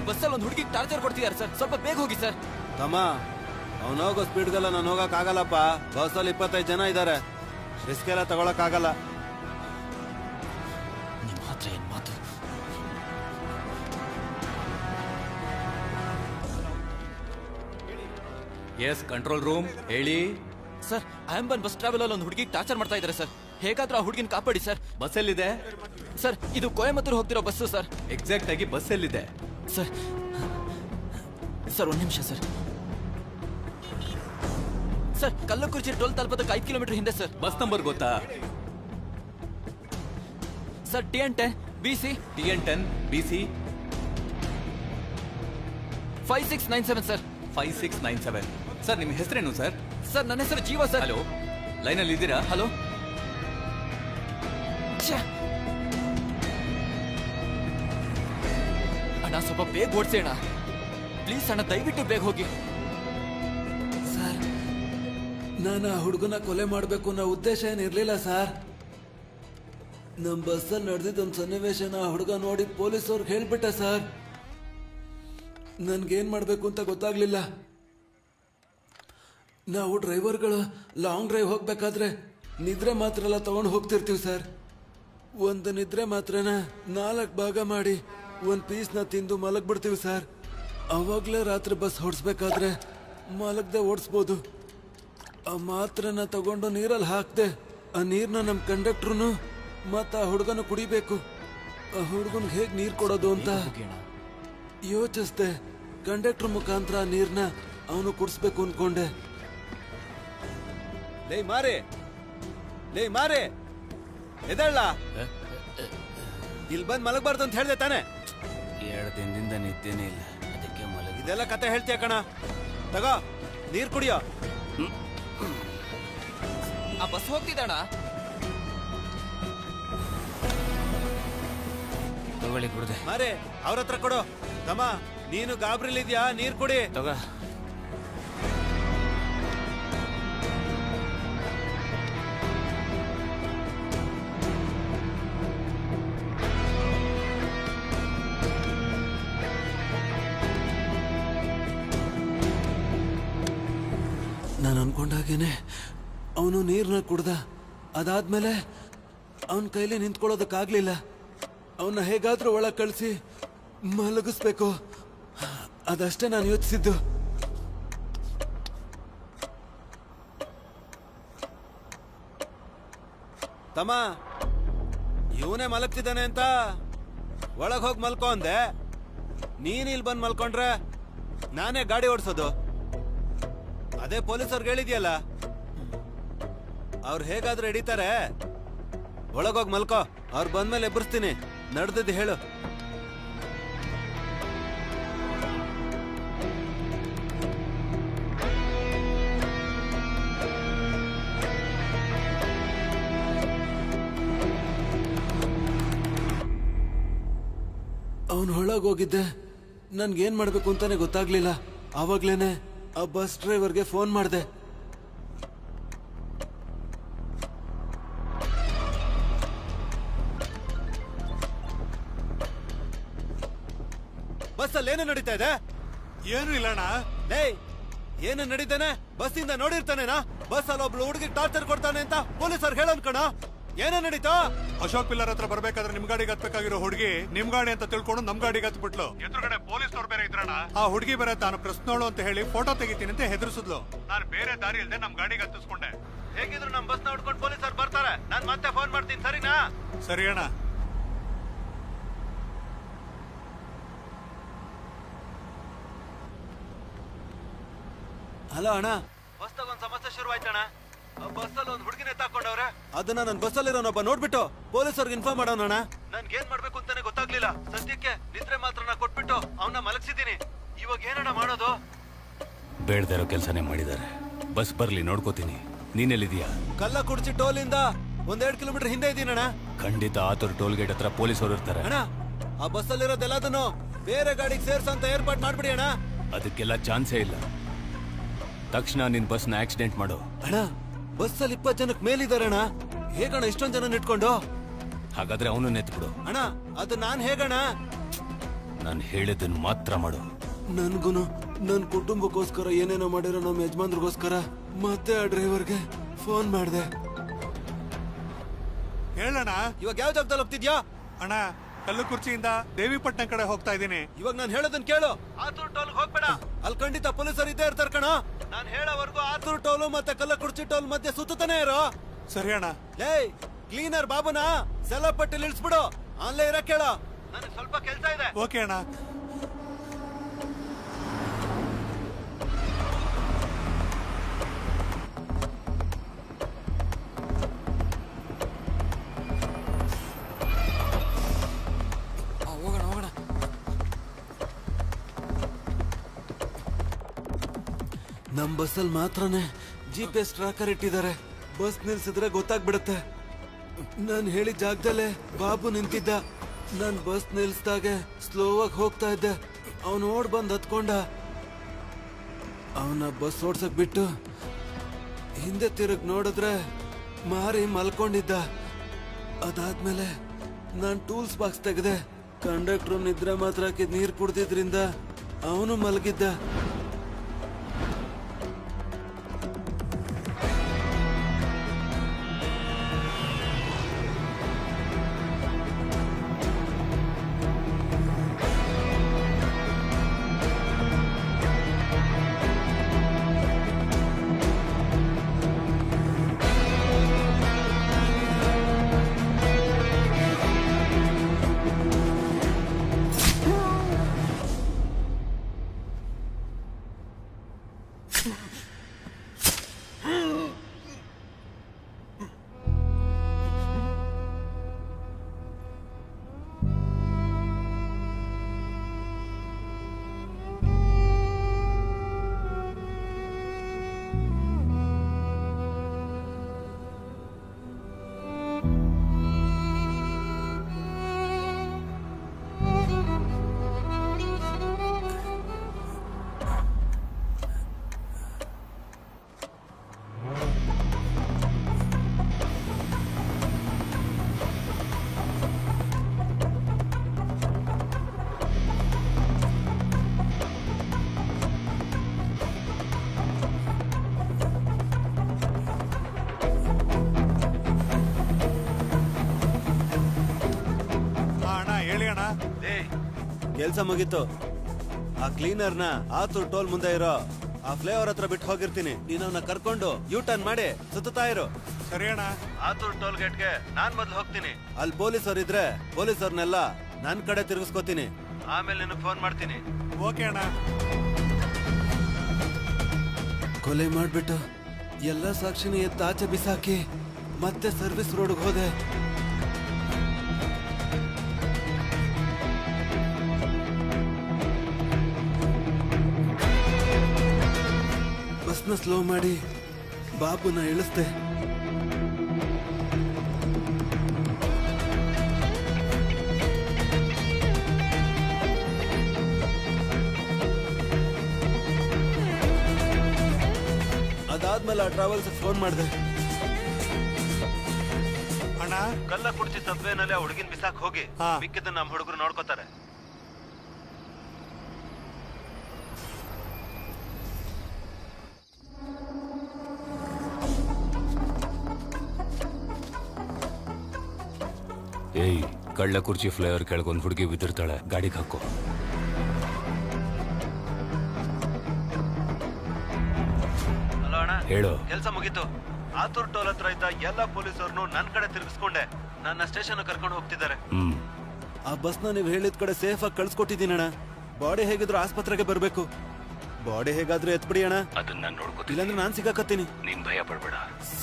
ಬಸ್ಸಲ್ಲಿ ಒಂದು ಹುಡುಗಿ ಟಾರ್ಚರ್ ಕೊಡ್ತಿದ್ದಾರೆ ಸರ್, ಸ್ವಲ್ಪ ಬೇಗ ಹೋಗಿ ಸರ್. ತಮ್ಮ, ಅವ್ನು ಹೋಗೋ ಸ್ಪೀಡ್ಗೆಲ್ಲ ನಾನು ಹೋಗಕ್ ಆಗಲ್ಲಪ್ಪ. ಬಸ್ಸಲ್ಲಿ 25 ಜನ ಇದ್ದಾರೆ, ರಿಸ್ಕ್ ಎಲ್ಲ ತಗೊಳಕ್ ಆಗಲ್ಲ. ನಿಮ್ಮ ಹತ್ರ ಏನ್ ಮಾತು? ಎಸ್ ಕಂಟ್ರೋಲ್ ರೂಮ್, ಹೇಳಿ ಸರ್. ಆಂಬನ್ ಬಸ್ ಟ್ರಾವೆಲ್ ಅಲ್ಲಿ ಒಂದು ಹುಡುಗಿ ಟಾರ್ಚರ್ ಮಾಡ್ತಾ ಇದ್ದಾರೆ ಸರ್. ಹೇಗಾದ್ರೂ ಆ ಹುಡುಗಿನ ಕಾಪಾಡಿ ಸರ್. ಬಸ್ ಎಲ್ಲಿದೆ ಸರ್? ಇದು ಕೊಯಮತ್ತೂರು ಹೋಗ್ತಿರೋ ಬಸ್ಸು ಸರ್. ಎಕ್ಸಾಕ್ಟ್ ಆಗಿ ಬಸ್ ಎಲ್ಲಿದೆ ಸರ್? ಸರ್ 1 ನಿಮಿಷ ಸರ್. ಸರ್ ಕಲ್ಲಕುರ್ಚಿ ಟೋಲ್ ತಲುಪೋದಕ್ಕೆ 5 ಕಿಲೋಮೀಟರ್ ಹಿಂದೆ ಸರ್. ಬಸ್ ನಂಬರ್ ಗೊತ್ತಾ? Sir TN10 BC 5697 sir. 5697. Sir ನಿಮ್ಮ ಹೆಸರೇನು ಸರ್? ಸರ್ ನನ್ನ ಹೆಸರು ಜೀವ ಸರ್. ಹಲೋ, ಲೈನಲ್ಲಿ ಇದ್ದೀರಾ? ಹಲೋ. ಅಣ್ಣ ಸ್ವಲ್ಪ ಬೇಗ ಓಡಿಸಿ ಅಣ್ಣ, ಪ್ಲೀಸ್ ಅಣ್ಣ, ದಯವಿಟ್ಟು ಬೇಗ ಹೋಗಿ. ಸರ್ ನಾನು ಆ ಹುಡುಗನ ಕೊಲೆ ಮಾಡಬೇಕು ಅನ್ನೋ ಉದ್ದೇಶ ಏನಿರ್ಲಿಲ್ಲ ಸರ್. ನಮ್ಮ ಬಸ್ಸಲ್ಲಿ ನಡೆದಿದ್ದೊಂದು ಸನ್ನಿವೇಶನ ಆ ಹುಡುಗ ನೋಡಿ ಪೊಲೀಸವ್ರಿಗೆ ಹೇಳ್ಬಿಟ್ಟೆ ಸರ್. ನನ್ಗೇನ್ ಮಾಡ್ಬೇಕು ಅಂತ ಗೊತ್ತಾಗ್ಲಿಲ್ಲ. ನಾವು ಡ್ರೈವರ್ಗಳು ಲಾಂಗ್ ಡ್ರೈವ್ ಹೋಗ್ಬೇಕಾದ್ರೆ ನಿದ್ರೆ ಮಾತ್ರ ಎಲ್ಲ ತಗೊಂಡು ಹೋಗ್ತಿರ್ತೀವಿ ಸರ್. ಒಂದು ನಿದ್ರೆ ಮಾತ್ರನ 4 ಭಾಗ ಮಾಡಿ ಒಂದು ಪೀಸ್ನ ತಿಂದು ಮಲಗ್ಬಿಡ್ತೀವಿ ಸರ್. ಅವಾಗಲೇ ರಾತ್ರಿ ಬಸ್ ಹೊಡ್ಸ್ಬೇಕಾದ್ರೆ ಮಲಗದೆ ಓಡಿಸ್ಬೋದು. ಆ ಮಾತ್ರನ ತಗೊಂಡು ನೀರಲ್ಲಿ ಹಾಕ್ದೆ ಆ ನೀರ್ನ ನಮ್ಮ ಕಂಡಕ್ಟ್ರು ಮತ್ತು ಆ ಹುಡುಗನ ಕುಡಿಬೇಕು. ಆ ಹುಡುಗನ್ಗೆ ಹೇಗೆ ನೀರು ಕೊಡೋದು ಅಂತ ಯೋಚಿಸ್ದೆ. ಕಂಡಕ್ಟರ್ ಮುಖಾಂತರ ಆ ನೀರ್ನ ಅವನು ಕುಡಿಸ್ಬೇಕು ಅನ್ಕೊಂಡೆ. ಲೇ ಮಾರೆ ಎದಳ್ಳ, ಇಲ್ಲಿ ಬಂದ್ ಮಲಗಬಾರ್ದು ಅಂತ ಹೇಳ್ದೆ ತಾನೆ? 2 ದಿನದಿಂದ ನಿದ್ದೆನೇ ಇಲ್ಲ, ಅದಕ್ಕೆ ಇದೆಲ್ಲ ಕತೆ ಹೇಳ್ತೀಯ ಕಣ. ತಗೋ ನೀರ್ ಕುಡಿಯೋ. ಆ ಬಸ್ ಹೋಗ್ತಿದ್ದಣ್ಣ. ತಗೊಳ್ಳಿ ಕುಡ್ದೆ. ಮಾರೆ ಅವ್ರ ಹತ್ರ ಕೊಡು. ತಮ್ಮ ನೀನು ಗಾಬ್ರಿಲಿದ್ಯಾ, ನೀರ್ ಕುಡಿ. ತಗೋ. ನಾನು ಅನ್ಕೊಂಡಾಗೇನೆ ಅವನು ನೀರ್ನ ಕುಡ್ದ. ಅದಾದ್ಮೇಲೆ ಅವನ ಕೈಲಿ ನಿಂತ್ಕೊಳ್ಳೋದಕ್ಕಾಗ್ಲಿಲ್ಲ. ಅವನ್ನ ಹೇಗಾದ್ರೂ ಒಳಗೆ ಕಳಿಸಿ ಮಲಗಿಸ್ಬೇಕು, ಅದಷ್ಟೇ ನಾನು ಯೋಚಿಸಿದ್ದು. ತಮ್ಮ ಇವನೇ ಮಲಗ್ತಿದ್ದಾನೆ ಅಂತ ಒಳಗೆ ಹೋಗಿ ಮಲ್ಕೋ ಅಂದೆ. ನೀನ್ ಇಲ್ಲಿ ಬಂದು ಮಲ್ಕೊಂಡ್ರೆ ನಾನೇ ಗಾಡಿ ಓಡಿಸೋದು. ಅದೇ ಪೊಲೀಸವ್ರಿಗೆ ಹೇಳಿದ್ಯಲ್ಲ, ಅವ್ರು ಹೇಗಾದ್ರೂ ಹಿಡಿತಾರೆ. ಒಳಗೋಗಿ ಮಲ್ಕೋ, ಅವ್ರು ಬಂದ್ಮೇಲೆ ಎಬ್ಬರಿಸ್ತೀನಿ. ನಡೆದಿದ್ದು ಹೇಳು. ಅವನು ಒಳಗೋಗಿದ್ದೆ. ನನ್ಗೇನ್ ಮಾಡ್ಬೇಕು ಅಂತಾನೆ ಗೊತ್ತಾಗ್ಲಿಲ್ಲ. ಆವಾಗ್ಲೇನೆ ಆ ಬಸ್ ಡ್ರೈವರ್ಗೆ ಫೋನ್ ಮಾಡಿದೆ. ಬಸ್ಸಲ್ಲಿ ಏನು ನಡೀತಾ ಇದೆ? ಏನು ಇಲ್ಲಣ್ಣ. ಏನು ನಡೀತಾನೆ? ಬಸ್ಸಿಂದ ನೋಡಿರ್ತಾನೇನಾ? ಬಸ್ ಅಲ್ಲಿ ಒಬ್ಳು ಹುಡುಗಿಗೆ ಟಾರ್ಚರ್ ಕೊಡ್ತಾನೆ ಅಂತ ಪೊಲೀಸರು ಹೇಳೋನ್ ಕಣ. ಏನೇ ನಡೀತಾ? ಅಶೋಕ್ ಪಿಲ್ಲರ್ ಹತ್ರ ಬರ್ಬೇಕಾದ್ರೆ ನಿಮ್ ಗಾಡಿಗೆ ಹತ್ಬೇಕಾಗಿರೋ ಹುಡುಗಿ ನಿಮ್ ಗಾಡಿ ಅಂತ ತಿಳ್ಕೊಂಡು ನಮ್ ಗಾಡಿಗೆ ಹತ್ಬಿಟ್ಲು. ಎದುರುಗಡೆ ಪೊಲೀಸ್ನವ್ರು ಬೇರೆ ಇದ್ರಣ್ಣ. ಆ ಹುಡುಗಿ ಬೇರೆ ತಾನು ಪ್ರಶ್ನೋಳು ಅಂತ ಹೇಳಿ ಫೋಟೋ ತೆಗಿತೀನಿ ಅಂತ ಹೆದರ್ಸಿದ್ಲು. ನಾನು ಬೇರೆ ದಾರಿ ಇಲ್ದೆ ನಮ್ ಗಾಡಿಗೆ ಹತ್ತಿಸ್ಕೊಂಡೆ. ಹೇಗಿದ್ರು ನಮ್ ಬಸ್ ನ ಹುಡ್ಕೊಂಡು ಪೊಲೀಸರು ಬರ್ತಾರೆ. ನಾನ್ ಮತ್ತೆ ಫೋನ್ ಮಾಡ್ತೀನಿ, ಸರಿನಾ? ಸರಿ ಅಣ್ಣ. ಹಲೋ ಅಣ್ಣ, ಬಸ್ದಾಗ ಒಂದ್ ಸಮಸ್ಯೆ ಶುರು ಆಯ್ತಣ್ಣ. ಬಸ್ಸಲ್ಲಿ ಒಂದ್ ಹುಡುಗಿನ ಎತ್ತಾಕೊಂಡವ್ರೆ. ಅದನ್ನ ನನ್ ಬಸ್ಸಲ್ಲಿರೋನೊಬ್ಬ ನೋಡ್ಬಿಟ್ಟು ಪೊಲೀಸರ್ಗೆ ಇನ್ಫಾರ್ಮ್ ಮಾಡೋಣ. ನನ್ಗೆ ಏನ್ ಮಾಡ್ಬೇಕು ಅಂತಾನೆ ಗೊತ್ತಾಗ್ಲಿಲ್ಲ. ಸದ್ಯಕ್ಕೆ ನಿದ್ರೆ ಮಾತ್ರನ ಕೊಟ್ಬಿಟ್ಟು ಅವನ್ನ ಮಲಗಿಸಿದೀನಿ. ಇವಾಗ ಏನಣ್ಣ ಮಾಡೋದು? ಬೇಡದೇ ಇರೋ ಕೆಲಸನೇ ಮಾಡಿದ್ದಾರೆ. ಬಸ್ ಬರ್ಲಿ, ನೋಡ್ಕೋತೀನಿ. ನೀನೆಲ್ಲಿದೀಯಾ? ಕಲ್ಲಕುರ್ಚಿ ಟೋಲಿಂದ 1-2 ಕಿಲೋಮೀಟರ್ ಹಿಂದೆ ಇದೀನಣ್ಣ. ಖಂಡಿತ ಆತುರ್ ಟೋಲ್ ಗೇಟ್ ಹತ್ರ ಪೊಲೀಸರು ಇರ್ತಾರೆ. ಅಣ್ಣ, ಆ ಬಸ್ಸಲ್ಲಿರೋದೆಲ್ಲದನ್ನು ಬೇರೆ ಗಾಡಿಗೆ ಸೇರ್ಸಂತ ಏರ್ಪಾಟ್ ಮಾಡ್ಬಿಡಿ ಅಣ್ಣ. ಅದಕ್ಕೆಲ್ಲ ಚಾನ್ಸೇ ಇಲ್ಲ. ತಕ್ಷಣ ನಿನ್ ಬಸ್ನ ಆಕ್ಸಿಡೆಂಟ್ ಮಾಡು. ಅಣ್ಣ, ಬಸ್ಸಲ್ಲಿ 20 ಜನಕ್ಕೆ ಮೇಲಿದ್ದಾರೆ ಅಣ್ಣ. ಹೇಗಣ್ಣ ಇಷ್ಟೊಂದು ಜನ ಇಟ್ಕೊಂಡು? ಹಾಗಾದ್ರೆ ಅವನು ನೆತ್ಬಿಡು. ಅಣ್ಣ, ಅದು ನಾನ್ ಹೇಗಣ್ಣ? ನಾನು ಹೇಳಿದ್ದನ್ನು ಮಾತ್ರ ಮಾಡು. ನನ್ಗುನು ನನ್ ಕುಟುಂಬಕ್ಕೋಸ್ಕರ ಏನೇನೋ ಮಾಡಿರೋ ನಮ್ಮ ಯಜಮಾನ್ರಿಗೋಸ್ಕರ ಮತ್ತೆ ಆ ಡ್ರೈವರ್ಗೆ ಫೋನ್ ಮಾಡಿದೆ. ಹೇಳಣ್ಣ, ಇವಾಗ ಯಾವ ಜಾಗದಲ್ಲಿ ಹೋಗ್ತಿದ್ಯಾ? ಅಣ್ಣ, ಕಲ್ಲುಕುರ್ಚಿಯಿಂದ ದೇವಿಪಟ್ಟಣ ಕಡೆ ಹೋಗ್ತಾ ಇದ್ದೀನಿ. ಇವಾಗ ನಾನು ಹೇಳೋದನ್ನ ಕೇಳು. ಆತೂರ್ ಟೋಲ್ ಹೋಗ್ಬೇಡ. ಅಲ್ಲಿ ಖಂಡಿತ ಪೊಲೀಸರು ಇದ್ದೇ ಇರ್ತಾರ ಕಣ. ನಾನು ಹೇಳೋವರೆಗೂ ಆತೂರ್ ಟೋಲು ಮತ್ತೆ ಕಲ್ಲಕುರ್ಚಿ ಟೋಲ್ ಮಧ್ಯೆ ಸುತ್ತಾನೆ ಇರೋ. ಸರಿ ಅಣ್ಣ. ಕ್ಲೀನರ್ ಬಾಬುನ ಸೆಲಪಟ್ಟಿಲ್ ಇಳಿಸ್ಬಿಡು. ಅಲ್ಲೇ ಇರಕ್ ಹೇಳ. ನನಗೆ ಸ್ವಲ್ಪ ಕೆಲಸ ಇದೆ. ಓಕೆ ಅಣ್ಣ. ನಮ್ ಬಸ್ಸಲ್ಲಿ ಮಾತ್ರನೇ GPS ಟ್ರ್ಯಾಕರ್ ಇಟ್ಟಿದ್ದಾರೆ. ಬಸ್ ನಿಲ್ಸಿದ್ರೆ ಗೊತ್ತಾಗ್ಬಿಡುತ್ತೆ. ನಾನು ಹೇಳಿದ ಜಾಗದಲ್ಲೇ ಬಾಬು ನಿಂತಿದ್ದ. ನಾನ್ ಬಸ್ ನಿಲ್ಸ್ದಾಗೆ ಸ್ಲೋವಾಗಿ ಹೋಗ್ತಾ ಇದ್ದೆ. ಅವನು ಓಡ್ ಬಂದ್ ಹತ್ಕೊಂಡ. ಅವನ ಬಸ್ ಓಡ್ಸಕ್ ಬಿಟ್ಟು ಹಿಂದೆ ತಿರುಗ್ ನೋಡಿದ್ರೆ ಮಾರಿ ಮಲ್ಕೊಂಡಿದ್ದ. ಅದಾದ್ಮೇಲೆ ನಾನ್ ಟೂಲ್ಸ್ ಬಾಕ್ಸ್ ತೆಗೆದೆ. ಕಂಡಕ್ಟ್ರು ನಿದ್ರೆ ಮಾತ್ರ ಹಾಕಿದ್ ನೀರ್ ಕುಡ್ದಿದ್ರಿಂದ ಅವನು ಮಲಗಿದ್ದ. ಕೆಲ್ಸ ಮುಗೀತು. ಆ ಕ್ಲೀನರ್ನ ಆತೂರ್ ಟೋಲ್ ಮುಂದೆ ಇರೋ ಆ ಫ್ಲೇವರ್ ಹತ್ರ ಬಿಟ್ಟು ಹೋಗಿರ್ತೀನಿ. ನೀನ್ ಅವನ್ನ ಕರ್ಕೊಂಡು ಯೂ ಟರ್ನ್ ಮಾಡಿ ಸುತ್ತಾ ಇರು. ಸರಿ ಅಣ್ಣ. ಆತೂರ್ ಟೋಲ್ ಗೇಟ್ಗೆ ನಾನ್ ಮೊದ್ಲು ಹೋಗ್ತೀನಿ. ಅಲ್ಲಿ ಪೊಲೀಸರು ಇದ್ರೆ ಪೊಲೀಸರ್ನೆಲ್ಲ ನನ್ ಕಡೆ ತಿರುಗಿಸ್ಕೋತೀನಿ. ಆಮೇಲೆ ನಿನಗೆ ಫೋನ್ ಮಾಡ್ತೀನಿ. ಓಕೆ ಅಣ್ಣ. ಕೊಲೆ ಮಾಡ್ಬಿಟ್ಟು ಎಲ್ಲ ಸಾಕ್ಷಿನ ಎತ್ತ ಆಚೆ ಬಿಸಾಕಿ ಮತ್ತೆ ಸರ್ವಿಸ್ ರೋಡ್ಗೆ ಹೋದೆ. ಬಸ್ನ ಸ್ಲೋ ಮಾಡಿ ಬಾಬುನ ಇಳಿಸ್ದೆ. ಅದಾದ್ಮೇಲೆ ಆ ಟ್ರಾವೆಲ್ಸ್ ಫೋನ್ ಮಾಡಿದೆ. ಅಣ್ಣ ಕಲ್ಲ ಕುಡ್ಚಿ ಸಬ್ವೇನಲ್ಲಿ ಆ ಹುಡುಗಿನ ಬಿಸಾಕ್ ಹೋಗಿ ಮಿಕ್ಕಿದ್ದನ್ನ ನಮ್ಮ ಹುಡುಗರು ನೋಡ್ಕೋತಾರೆ. ಏಯ್, ಕಳ್ಳ ಕುರ್ಚಿ ಫ್ಲೇವರ್ ಕೆಳಗೊಂದು ಹುಡುಗಿ ಬಿದ್ದಿರ್ತಾಳೆ, ಗಾಡಿಗೆ ಹಾಕೋ. ಹಲೋ ಅಣ್ಣ, ಹೇಳು. ಕೆಲಸ ಮುಗೀತು. ಆತೂರ್ ಟೋಲ್ ಹತ್ರ ಇದ್ದ ಎಲ್ಲ ಪೊಲೀಸರನ್ನು ನನ್ ಕಡೆ ತಿರುಗಿಸ್ಕೊಂಡೆ. ನನ್ನ ಸ್ಟೇಷನ್ ಕರ್ಕೊಂಡು ಹೋಗ್ತಿದ್ದಾರೆ. ಆ ಬಸ್ನ ನೀವು ಹೇಳಿದ ಕಡೆ ಸೇಫ್ ಆಗಿ ಕಳ್ಸಿಕೊಟ್ಟಿದ್ದೀನಿ ಅಣ್ಣ. ಬಾಡಿ ಹೇಗಿದ್ರು ಆಸ್ಪತ್ರೆಗೆ ಬರ್ಬೇಕು. ಬಾಡಿ ಹೇಗಾದ್ರೂ ಎತ್ಬಿಡಿ ಅಣ್ಣ. ಅದನ್ನ ನಾನು ನೋಡ್ಕೋತೀನಿ. ಇಲ್ಲಾಂದ್ರೆ ನಾನ್ ಸಿಕ್ಕಾಕತ್ತೀನಿ. ನೀನ್ ಭಯ ಪಡ್ಬೇಡ.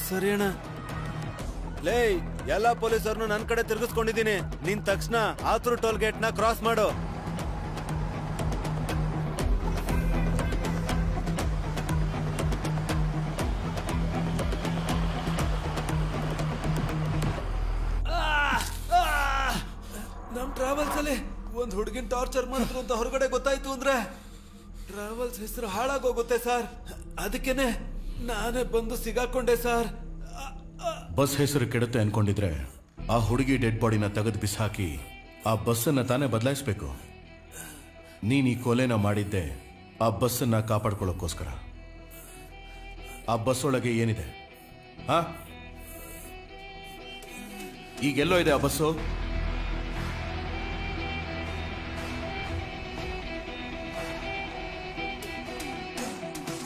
ಸರಿ ಅಣ್ಣ. ಲೇ, ಎಲ್ಲಾ ಪೊಲೀಸರನ್ನು ನನ್ ಕಡೆ ತಿರುಗಿಸ್ಕೊಂಡಿದ್ದೀನಿ. ನೀನ್ ತಕ್ಷಣ ಆತೂರ್ ಟೋಲ್ ಗೇಟ್ ನ ಕ್ರಾಸ್ ಮಾಡು. ನಮ್ ಟ್ರಾವೆಲ್ಸ್ ಅಲ್ಲಿ ಒಂದ್ ಹುಡುಗಿನ ಟಾರ್ಚರ್ ಮಾಡಿದ್ರು ಅಂತ ಹೊರಗಡೆ ಗೊತ್ತಾಯ್ತು ಅಂದ್ರೆ ಟ್ರಾವೆಲ್ಸ್ ಹೆಸರು ಹಾಳಾಗೋಗುತ್ತೆ ಸರ್. ಅದಕ್ಕೇನೆ ನಾನೇ ಬಂದು ಸಿಗಾಕೊಂಡೆ ಸರ್. ಬಸ್ ಹೆಸರು ಕೆಡುತ್ತೆ ಅನ್ಕೊಂಡಿದ್ರೆ ಆ ಹುಡುಗಿ ಡೆಡ್ ಬಾಡಿನ ತೆಗೆದು ಬಿಸಾಕಿ ಆ ಬಸ್ಸನ್ನ ತಾನೇ ಬದಲಾಯಿಸ್ಬೇಕು. ನೀನ್ ಈ ಕೊಲೆನ ಮಾಡಿದ್ದೆ ಆ ಬಸ್ಸನ್ನ ಕಾಪಾಡ್ಕೊಳ್ಳೋಕ್ಕೋಸ್ಕರ. ಆ ಬಸ್ ಒಳಗೆ ಏನಿದೆ? ಹಾ, ಈಗೆಲ್ಲೋ ಇದೆ ಆ ಬಸ್ಸು?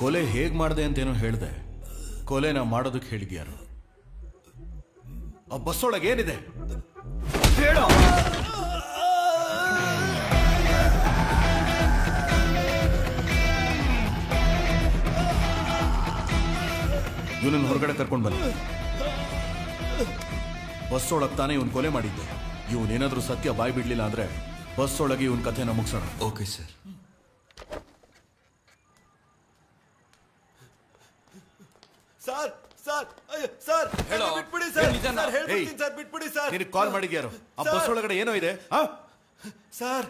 ಕೊಲೆ ಹೇಗ್ ಮಾಡಿದೆ ಅಂತೇನೋ ಹೇಳ್ದೆ. ಕೊಲೆನ ಮಾಡೋದಕ್ಕೆ ಹೇಳಿದ್ಯಾರು? ಆ ಬಸ್ ಒಳಗೆ ಏನಿದೆ ಹೇಳು. ಇವನನ್ನು ಹೊರಗಡೆ ಕರ್ಕೊಂಡು ಬನ್ನಿ. ಬಸ್ ಒಳಗೆ ತಾನೇ ಇವನ್ ಕೊಲೆ ಮಾಡಿದ್ದೆ. ಇವನೇನಾದ್ರೂ ಸತ್ಯ ಬಾಯ್ ಬಿಡ್ಲಿಲ್ಲ ಅಂದ್ರೆ ಬಸ್ ಒಳಗೆ ಇವನ್ ಕಥೆನ ಮುಗಿಸೋಣ. Okay sir. ಸರ್ ಸರ್ ಅಯ್ಯೋ ಸರ್ ಹೇಳೋ. ಬಿಟ್ಬಿಡಿ ಸರ್ ಏನ್ ನಿಜನಾ? ಸರ್ ಹೇಳ್ಬಿಡ್ತೀನಿ ಏಯ್. ಸರ್ ಬಿಟ್ಬಿಡಿ ಸರ್ ನಿನಗೆ ಕಾಲ್ ಮಾಡಿದ್ಯಾರು ಆ ಸರ್. ಬಸ್ ಒಳಗಡೆ ಏನೋ ಇದೆ ಸರ್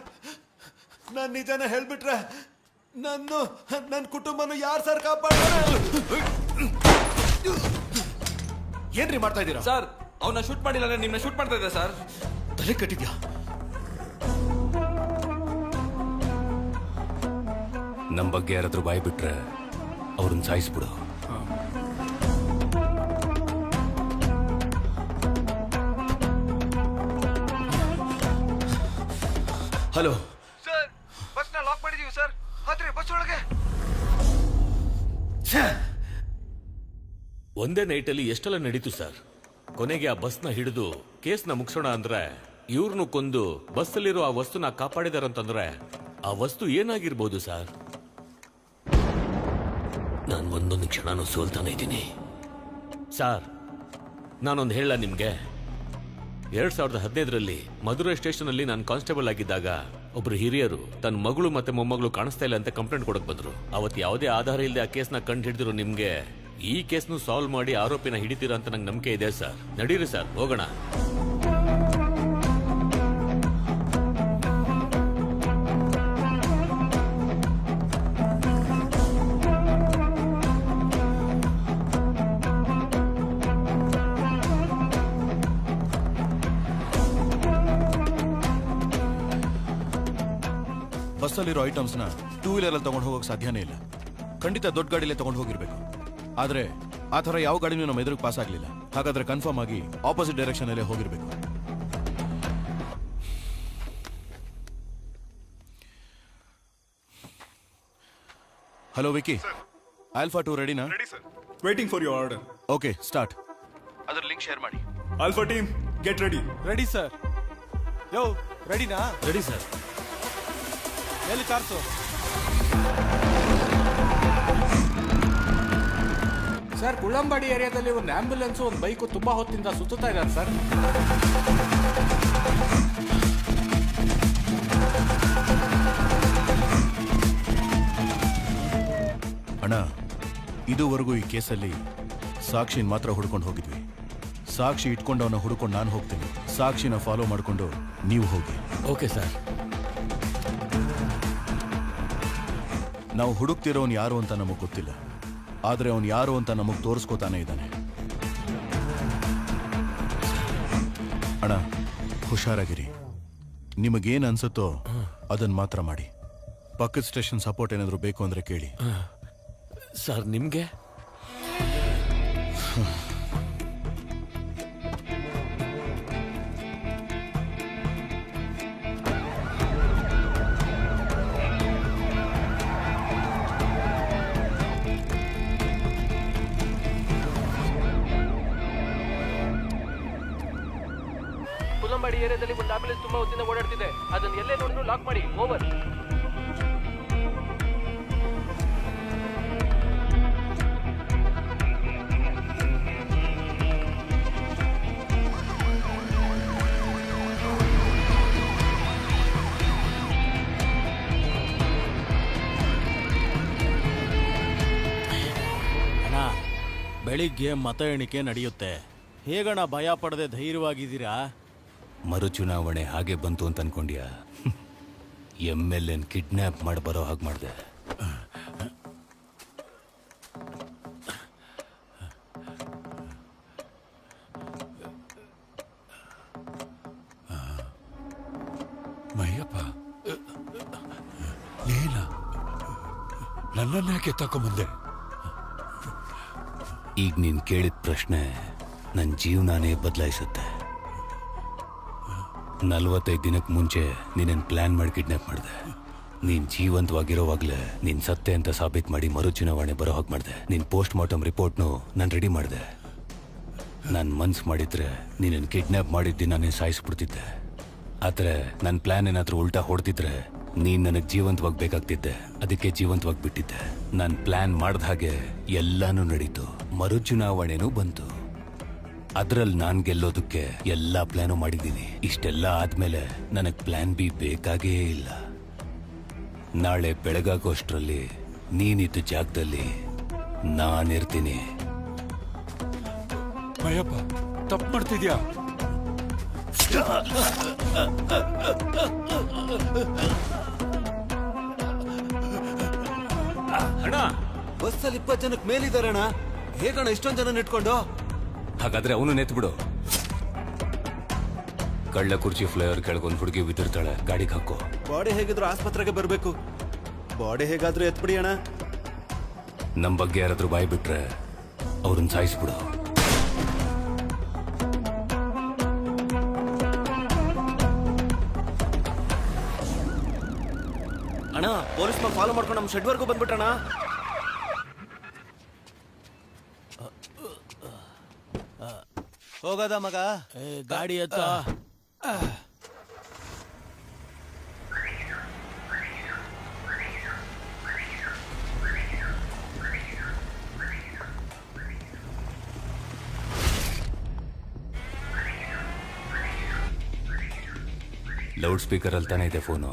ನಾನ್ ನಿಜನ ಹೇಳ್ಬಿಟ್ರೆ ನನ್ನ ಕುಟುಂಬನು ಯಾರು ಸರ್ ಕಾಪಾಡ್ತಾರೆ? ಏನ್ರಿ ಮಾಡ್ತಾ ಇದ್ದೀರಾ ಸರ್ ಅವನ್ನ ಶೂಟ್ ಮಾಡಿಲ್ಲ ನಿಮ್ಮನ್ನ ಶೂಟ್ ಮಾಡ್ತಾ ಇದ್ದೆ ಸರ್. ತಲೆ ಕಟ್ಟಿದ್ಯಾ? ನಮ್ಮ ಬಗ್ಗೆ ಯಾರಾದ್ರೂ ಬಾಯ್ ಬಿಟ್ರೆ ಅವ್ರನ್ನ ಸಾಯಿಸ್ಬಿಡು. ಹಲೋ ಸರ್ ಬಸ್ನ ಲಾಕ್ ಮಾಡಿದೀವಿ ಸರ್. ಆದ್ರೆ ಬಸ್ ಒಳಗೆ ಒಂದೇ ನೈಟಲ್ಲಿ ಎಷ್ಟೆಲ್ಲ ನಡೀತು ಸರ್. ಕೊನೆಗೆ ಆ ಬಸ್ನ ಹಿಡಿದು ಕೇಸ್ನ ಮುಗಿಸೋಣ ಅಂದ್ರೆ ಇವ್ರನ್ನು ಕೊಂದು ಬಸ್ಸಲ್ಲಿರೋ ಆ ವಸ್ತುನ ಕಾಪಾಡಿದಾರಂತಂದ್ರೆ ಆ ವಸ್ತು ಏನಾಗಿರ್ಬೋದು ಸರ್? ನಾನು ಒಂದೊಂದು ಕ್ಷಣನೂ ಸೋಲ್ತಾನೆ ಇದ್ದೀನಿ ಸರ್. ನಾನೊಂದು ಹೇಳ ನಿಮ್ಗೆ, 2015ರಲ್ಲಿ ಮಧುರೈ ಸ್ಟೇಷನ್ ಅಲ್ಲಿ ನಾನು ಕಾನ್ಸ್ಟೇಬಲ್ ಆಗಿದ್ದಾಗ ಒಬ್ರು ಹಿರಿಯರು ತನ್ನ ಮಗಳು ಮತ್ತೆ ಮೊಮ್ಮಗಳು ಕಾಣಿಸ್ತಾ ಇಲ್ಲ ಅಂತ ಕಂಪ್ಲೇಂಟ್ ಕೊಡಕ್ ಬಂದ್ರು. ಅವತ್ತು ಯಾವುದೇ ಆಧಾರ ಇಲ್ಲದೆ ಆ ಕೇಸ್ನ ಕಂಡು ಹಿಡಿದ್ರು. ನಿಮ್ಗೆ ಈ ಕೇಸ್ನು ಸಾಲ್ವ್ ಮಾಡಿ ಆರೋಪಿನ ಹಿಡಿತೀರಾ ಅಂತ ನಂಗೆ ನಂಬಿಕೆ ಇದೆ ಸರ್. ನಡೀರಿ ಸರ್, ಹೋಗೋಣ. ಬಸ್ಸಲ್ಲಿರೋ ಐಟಮ್ಸ್ನ 2 ವೀಲರ್ ಅಲ್ಲಿ ತಗೊಂಡು ಹೋಗೋಕೆ ಸಾಧ್ಯನೇ ಇಲ್ಲ. ಖಂಡಿತ ದೊಡ್ಡ ಗಾಡಿಲೇ ತಗೊಂಡು ಹೋಗಿರ್ಬೇಕು. ಆದ್ರೆ ಆ ಥರ ಯಾವ ಗಾಡಿನೂ ನಮ್ಮ ಎದುರಿಗೆ ಪಾಸ್ ಆಗಲಿಲ್ಲ. ಹಾಗಾದ್ರೆ ಕನ್ಫರ್ಮ್ ಆಗಿ ಆಪೋಸಿಟ್ ಡೈರೆಕ್ಷನ್ ಅಲ್ಲೇ ಹೋಗಿರ್ಬೇಕು. ಹಲೋ ವಿಕಿ, ಆಲ್ಫಾ 2 ರೆಡಿನಾ? Waiting for your order. Okay, start. ಅದರ ಲಿಂಕ್ ಶೇರ್ ಮಾಡಿ. Alpha team get ready. Ready sir. Yo ರೆಡಿನಾ? Ready sir. ಎಲ್ಲಿ ಕಾರ್ಸು? ಸರ್, ಕುಳ್ಳಂಬಾಡಿ ಏರಿಯಾದಲ್ಲಿ ಒಂದು ಆಂಬ್ಯುಲೆನ್ಸ್ ಒಂದು ಬೈಕು ತುಂಬಾ ಹೊತ್ತಿಂದ ಸುತ್ತುತ್ತಾ ಇದ್ದಾರೆ ಸರ್. ಅಣ್ಣ, ಇದುವರೆಗೂ ಈ ಕೇಸಲ್ಲಿ ಸಾಕ್ಷಿನ ಮಾತ್ರ ಹುಡ್ಕೊಂಡು ಹೋಗಿದ್ವಿ. ಸಾಕ್ಷಿ ಇಟ್ಕೊಂಡವನ್ನ ಹುಡ್ಕೊಂಡು ನಾನು ಹೋಗ್ತೀನಿ. ಸಾಕ್ಷಿನ ಫಾಲೋ ಮಾಡಿಕೊಂಡು ನೀವು ಹೋಗಿ. Okay sir. ನಾವು ಹುಡುಕ್ತಿರೋನ್ ಯಾರು ಅಂತ ನಮಗೆ ಗೊತ್ತಿಲ್ಲ, ಆದ್ರೆ ಅವನು ಯಾರು ಅಂತ ನಮಗೆ ತೋರಿಸ್ಕೋತಾನೆ ಇದ್ದಾನೆ. ಅಣ್ಣ, ಹುಷಾರಾಗಿರಿ. ನಿಮಗೇನು ಅನ್ಸುತ್ತೋ ಅದನ್ನ ಮಾತ್ರ ಮಾಡಿ. ಪಕ್ಕದ ಸ್ಟೇಷನ್ ಸಪೋರ್ಟ್ ಏನಾದರೂ ಬೇಕು ಅಂದ್ರೆ ಕೇಳಿ. ಸರ್, ನಿಮ್ಗೆ ಕುಳ್ಳಂಬಾಡಿ ಏರಿಯಾದಲ್ಲಿ ಒಂದು ಆಂಬ್ಯುಲೆನ್ಸ್ ತುಂಬಾ ಹೊತ್ತಿಂದ ಓಡಾಡ್ತಿದೆ. ಅದನ್ನ ಎಲ್ಲೇ ನೋಡಿದ್ರು ಲಾಕ್ ಮಾಡಿ. ಓವರ್. ಬೆಳಿಗ್ಗೆ ಮತ ಎಣಿಕೆ ನಡೆಯುತ್ತೆ. ಹೇಗಣ ಭಯ ಪಡದೆ ಧೈರ್ಯವಾಗಿದ್ದೀರಾ? ಮರು ಚುನಾವಣೆ ಹಾಗೆ ಬಂತು ಅಂತ ಅನ್ಕೊಂಡ್ಯಾ? MLA ಕಿಡ್ನಾಪ್ ಮಾಡಿ ಬರೋ ಹಾಗೆ ಮಾಡಿದೆ. ಮಯ್ಯಪ್ಪ, ನೀನ ನನ್ನನ್ಯಾಕೆ ತಕೊಂಬಂದೆ? ಈಗ ನೀನ್ ಕೇಳಿದ ಪ್ರಶ್ನೆ ನನ್ನ ಜೀವನಾನೇ ಬದಲಾಯಿಸುತ್ತೆ. 45 ದಿನಕ್ಕೆ ಮುಂಚೆ ನೀನೇನು ಪ್ಲಾನ್ ಮಾಡಿ ಕಿಡ್ನಾಪ್ ಮಾಡಿದೆ. ನೀನ್ ಜೀವಂತವಾಗಿರೋವಾಗ್ಲೇ ನೀನ್ ಸತ್ತೆ ಅಂತ ಸಾಬೀತು ಮಾಡಿ ಮರು ಚುನಾವಣೆ ಬರೋ ಹಾಗೆ ಮಾಡಿದೆ. ನಿನ್ ಪೋಸ್ಟ್ ಮಾರ್ಟಮ್ ರಿಪೋರ್ಟ್ನು ನಾನು ರೆಡಿ ಮಾಡಿದೆ. ನಾನು ಮನ್ಸು ಮಾಡಿದ್ರೆ ನೀನೇನು ಕಿಡ್ನಾಪ್ ಮಾಡಿದ್ದಿ ನಾನೇ ಸಾಯಿಸ್ಬಿಡ್ತಿದ್ದೆ. ಆದರೆ ನನ್ನ ಪ್ಲಾನ್ ಏನಾದರೂ ಉಲ್ಟಾ ಹೊಡೆದಿದ್ರೆ ನೀನ್ ನನಗೆ ಜೀವಂತವಾಗಿ ಬೇಕಾಗ್ತಿದ್ದೆ. ಅದಕ್ಕೆ ಜೀವಂತವಾಗಿ ಬಿಟ್ಟಿದ್ದೆ. ನಾನು ಪ್ಲಾನ್ ಮಾಡ್ದ ಹಾಗೆ ಎಲ್ಲಾನು ನಡೀತು. ಮರು ಚುನಾವಣೆನೂ ಬಂತು. ಅದ್ರಲ್ಲಿ ನಾನ್ ಗೆಲ್ಲೋದಕ್ಕೆ ಎಲ್ಲಾ ಪ್ಲಾನು ಮಾಡಿದ್ದೀನಿ. ಇಷ್ಟೆಲ್ಲ ಆದ್ಮೇಲೆ ನನಗ್ ಪ್ಲಾನ್ ಬಿ ಬೇಕಾಗೇ ಇಲ್ಲ. ನಾಳೆ ಬೆಳಗಾಗೋಷ್ಟ್ರಲ್ಲಿ ನೀನಿದ್ದ ಜಾಗದಲ್ಲಿ ನಾನಿರ್ತೀನಿ. ಭಯಪ್ಪ ತಪ್ಪು ಮಾಡ್ತಿದ್ಯಾ? ಅಣ್ಣ ಬಸ್ಸಲ್ಲಿ 20 ಜನಕ್ಕೆ ಮೇಲಿದ್ದಾರೆ ಅಣ್ಣ. ಹೇಗಣ್ಣ ಇಷ್ಟೊಂದು ಜನ ಇಟ್ಕೊಂಡು? ಹಾಗಾದ್ರೆ ಅವನು ನೆತ್ಬಿಡು. ಕಳ್ಳ ಕುರ್ಚಿ ಫ್ಲೈವರ್ ಕೆಳಗೊಂದು ಹುಡುಗಿ ಬಿದ್ದಿರ್ತಾಳೆ, ಗಾಡಿಗೆ ಹಾಕೋ. ಬಾಡಿ ಹೇಗಿದ್ರು ಆಸ್ಪತ್ರೆಗೆ ಬರಬೇಕು. ಬಾಡಿ ಹೇಗಾದ್ರೂ ಎತ್ಬಿಡಿ ಅಣ್ಣ. ನಮ್ ಬಗ್ಗೆ ಯಾರಾದ್ರೂ ಬಾಯ್ ಬಿಟ್ರೆ ಅವ್ರನ್ನ ಸಾಯಿಸ್ಬಿಡು. ಅಣ್ಣ ಪೊಲೀಸ್ ಫಾಲೋ ಮಾಡ್ಕೊಂಡು ನಮ್ಮ ಶೆಡ್ವರ್ಗೂ ಬಂದ್ಬಿಟ್ಟಣ. ಹೋಗೋದ ಮಗ? ಗಾಡಿ ಎತ್ತ. ಲೌಡ್ ಸ್ಪೀಕರ್ ಅಲ್ಲಿ ತಾನೇ ಇದೆ ಫೋನು.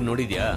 ನೋಡಿದ್ಯಾ?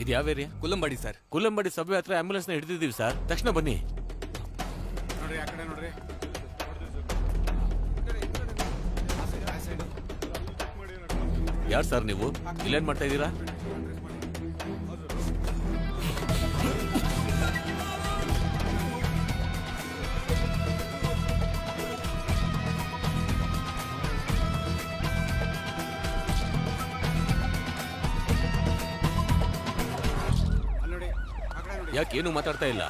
ಇದು ಯಾವ ಏರಿಯಾ? ಕುಲ್ಲಂಬಾಡಿ ಸರ್. ಕುಲ್ಲಂಬಾಡಿ ಸಭೆ ಹತ್ರ ಆಂಬ್ಯುಲೆನ್ಸ್ ನ ಹಿಡಿದಿದ್ದೀವಿ ಸರ್. ತಕ್ಷಣ ಬನ್ನಿ. ನೋಡ್ರಿ ಆ ಕಡೆ ನೋಡ್ರಿ. ಯಾರು ಸರ್ ನೀವು? ಇಲ್ಲೇನ್ ಮಾಡ್ತಾ ಇದ್ದೀರಾ? ಯಾಕೇನು ಮಾತಾಡ್ತಾ ಇಲ್ಲ?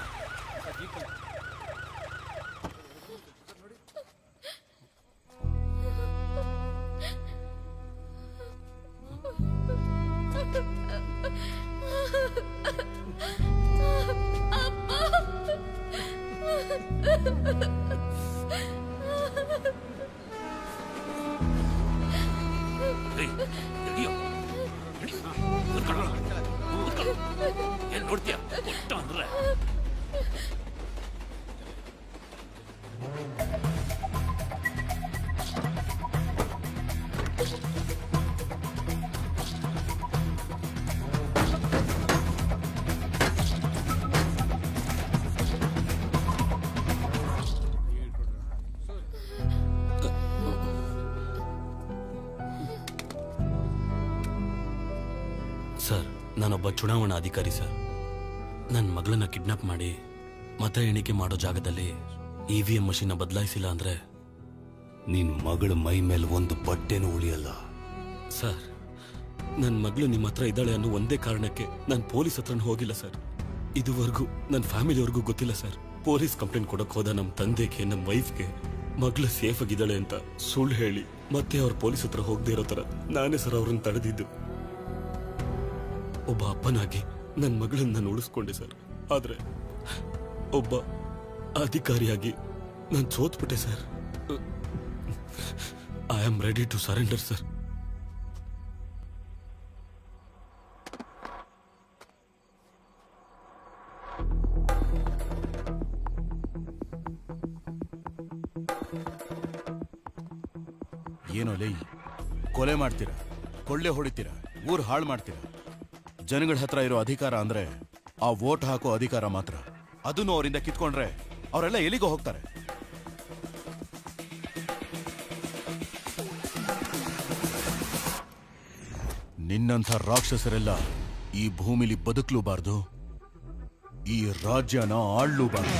ಏನ್ ನೋಡ್ತೀಯ ಅಂದ್ರೆ ಸರ್, ನಾನೊಬ್ಬ ಚುನಾವಣಾ ಅಧಿಕಾರಿ ಸರ್. ನನ್ನ ಮಗಳನ್ನ ಕಿಡ್ನಾಪ್ ಮಾಡಿ ಮತ ಎಣಿಕೆ ಮಾಡೋ ಜಾಗದಲ್ಲಿ EVM ಮಷೀನ್ ಬದಲಾಯಿಸಿಲ್ಲ ಅಂದ್ರೆ ನಿನ್ ಮಗಳ ಮೈ ಮೇಲೆ ಒಂದು ಬಟ್ಟೆನೂ ಉಳಿಯಲ್ಲ. ಸರ್, ನನ್ನ ಮಗಳು ನಿಮ್ಮ ಹತ್ರ ಇದ್ದಾಳೆ ಅನ್ನೋ ಒಂದೇ ಕಾರಣಕ್ಕೆ ನಾನು ಪೊಲೀಸ್ ಹತ್ರನೂ ಹೋಗಿಲ್ಲ ಸರ್. ಇದುವರೆಗೂ ನನ್ನ ಫ್ಯಾಮಿಲಿವರೆಗೂ ಗೊತ್ತಿಲ್ಲ ಸರ್. ಪೊಲೀಸ್ ಕಂಪ್ಲೇಂಟ್ ಕೊಡಕ್ ಹೋದ ನಮ್ಮ ತಂದೆಗೆ, ನಮ್ಮ ವೈಫ್ಗೆ ಮಗಳು ಸೇಫ್ ಆಗಿದ್ದಾಳೆ ಅಂತ ಸುಳ್ಳು ಹೇಳಿ ಮತ್ತೆ ಅವ್ರ ಪೊಲೀಸ್ ಹತ್ರ ಹೋಗದೆ ಇರೋ ತರ ನಾನೇ ಸರ್ ಅವ್ರನ್ನ ತಡೆದಿದ್ದು. ಒಬ್ಬ ಅಪ್ಪನಾಗಿ ನನ್ನ ಮಗಳನ್ನ ನಾನು ಉಳಿಸ್ಕೊಂಡೆ ಸರ್. ಆದ್ರೆ ಒಬ್ಬ ಅಧಿಕಾರಿಯಾಗಿ ನಾನು ಸೋತ್ಬಿಟ್ಟೆ sir. I am ready to surrender sir. ಏನೋ ಲೈ, ಕೊಲೆ ಮಾಡ್ತೀರಾ, ಕೊಳ್ಳೆ ಹೊಡಿತೀರಾ, ಊರ್ ಹಾಳು ಮಾಡ್ತೀರಾ. ಜನಗಳ ಹತ್ರ ಇರೋ ಅಧಿಕಾರ ಅಂದ್ರೆ ಆ ವೋಟ್ ಹಾಕೋ ಅಧಿಕಾರ ಮಾತ್ರ. ಅದನ್ನು ಅವರಿಂದ ಕಿತ್ಕೊಂಡ್ರೆ ಅವರೆಲ್ಲ ಎಲ್ಲಿಗೋ ಹೋಗ್ತಾರೆ. ನಿನ್ನಂಥ ರಾಕ್ಷಸರೆಲ್ಲ ಈ ಭೂಮಿಲಿ ಬದುಕಲೂಬಾರ್ದು, ಈ ರಾಜ್ಯನ ಆಳ್ಲೂಬಾರ್ದು.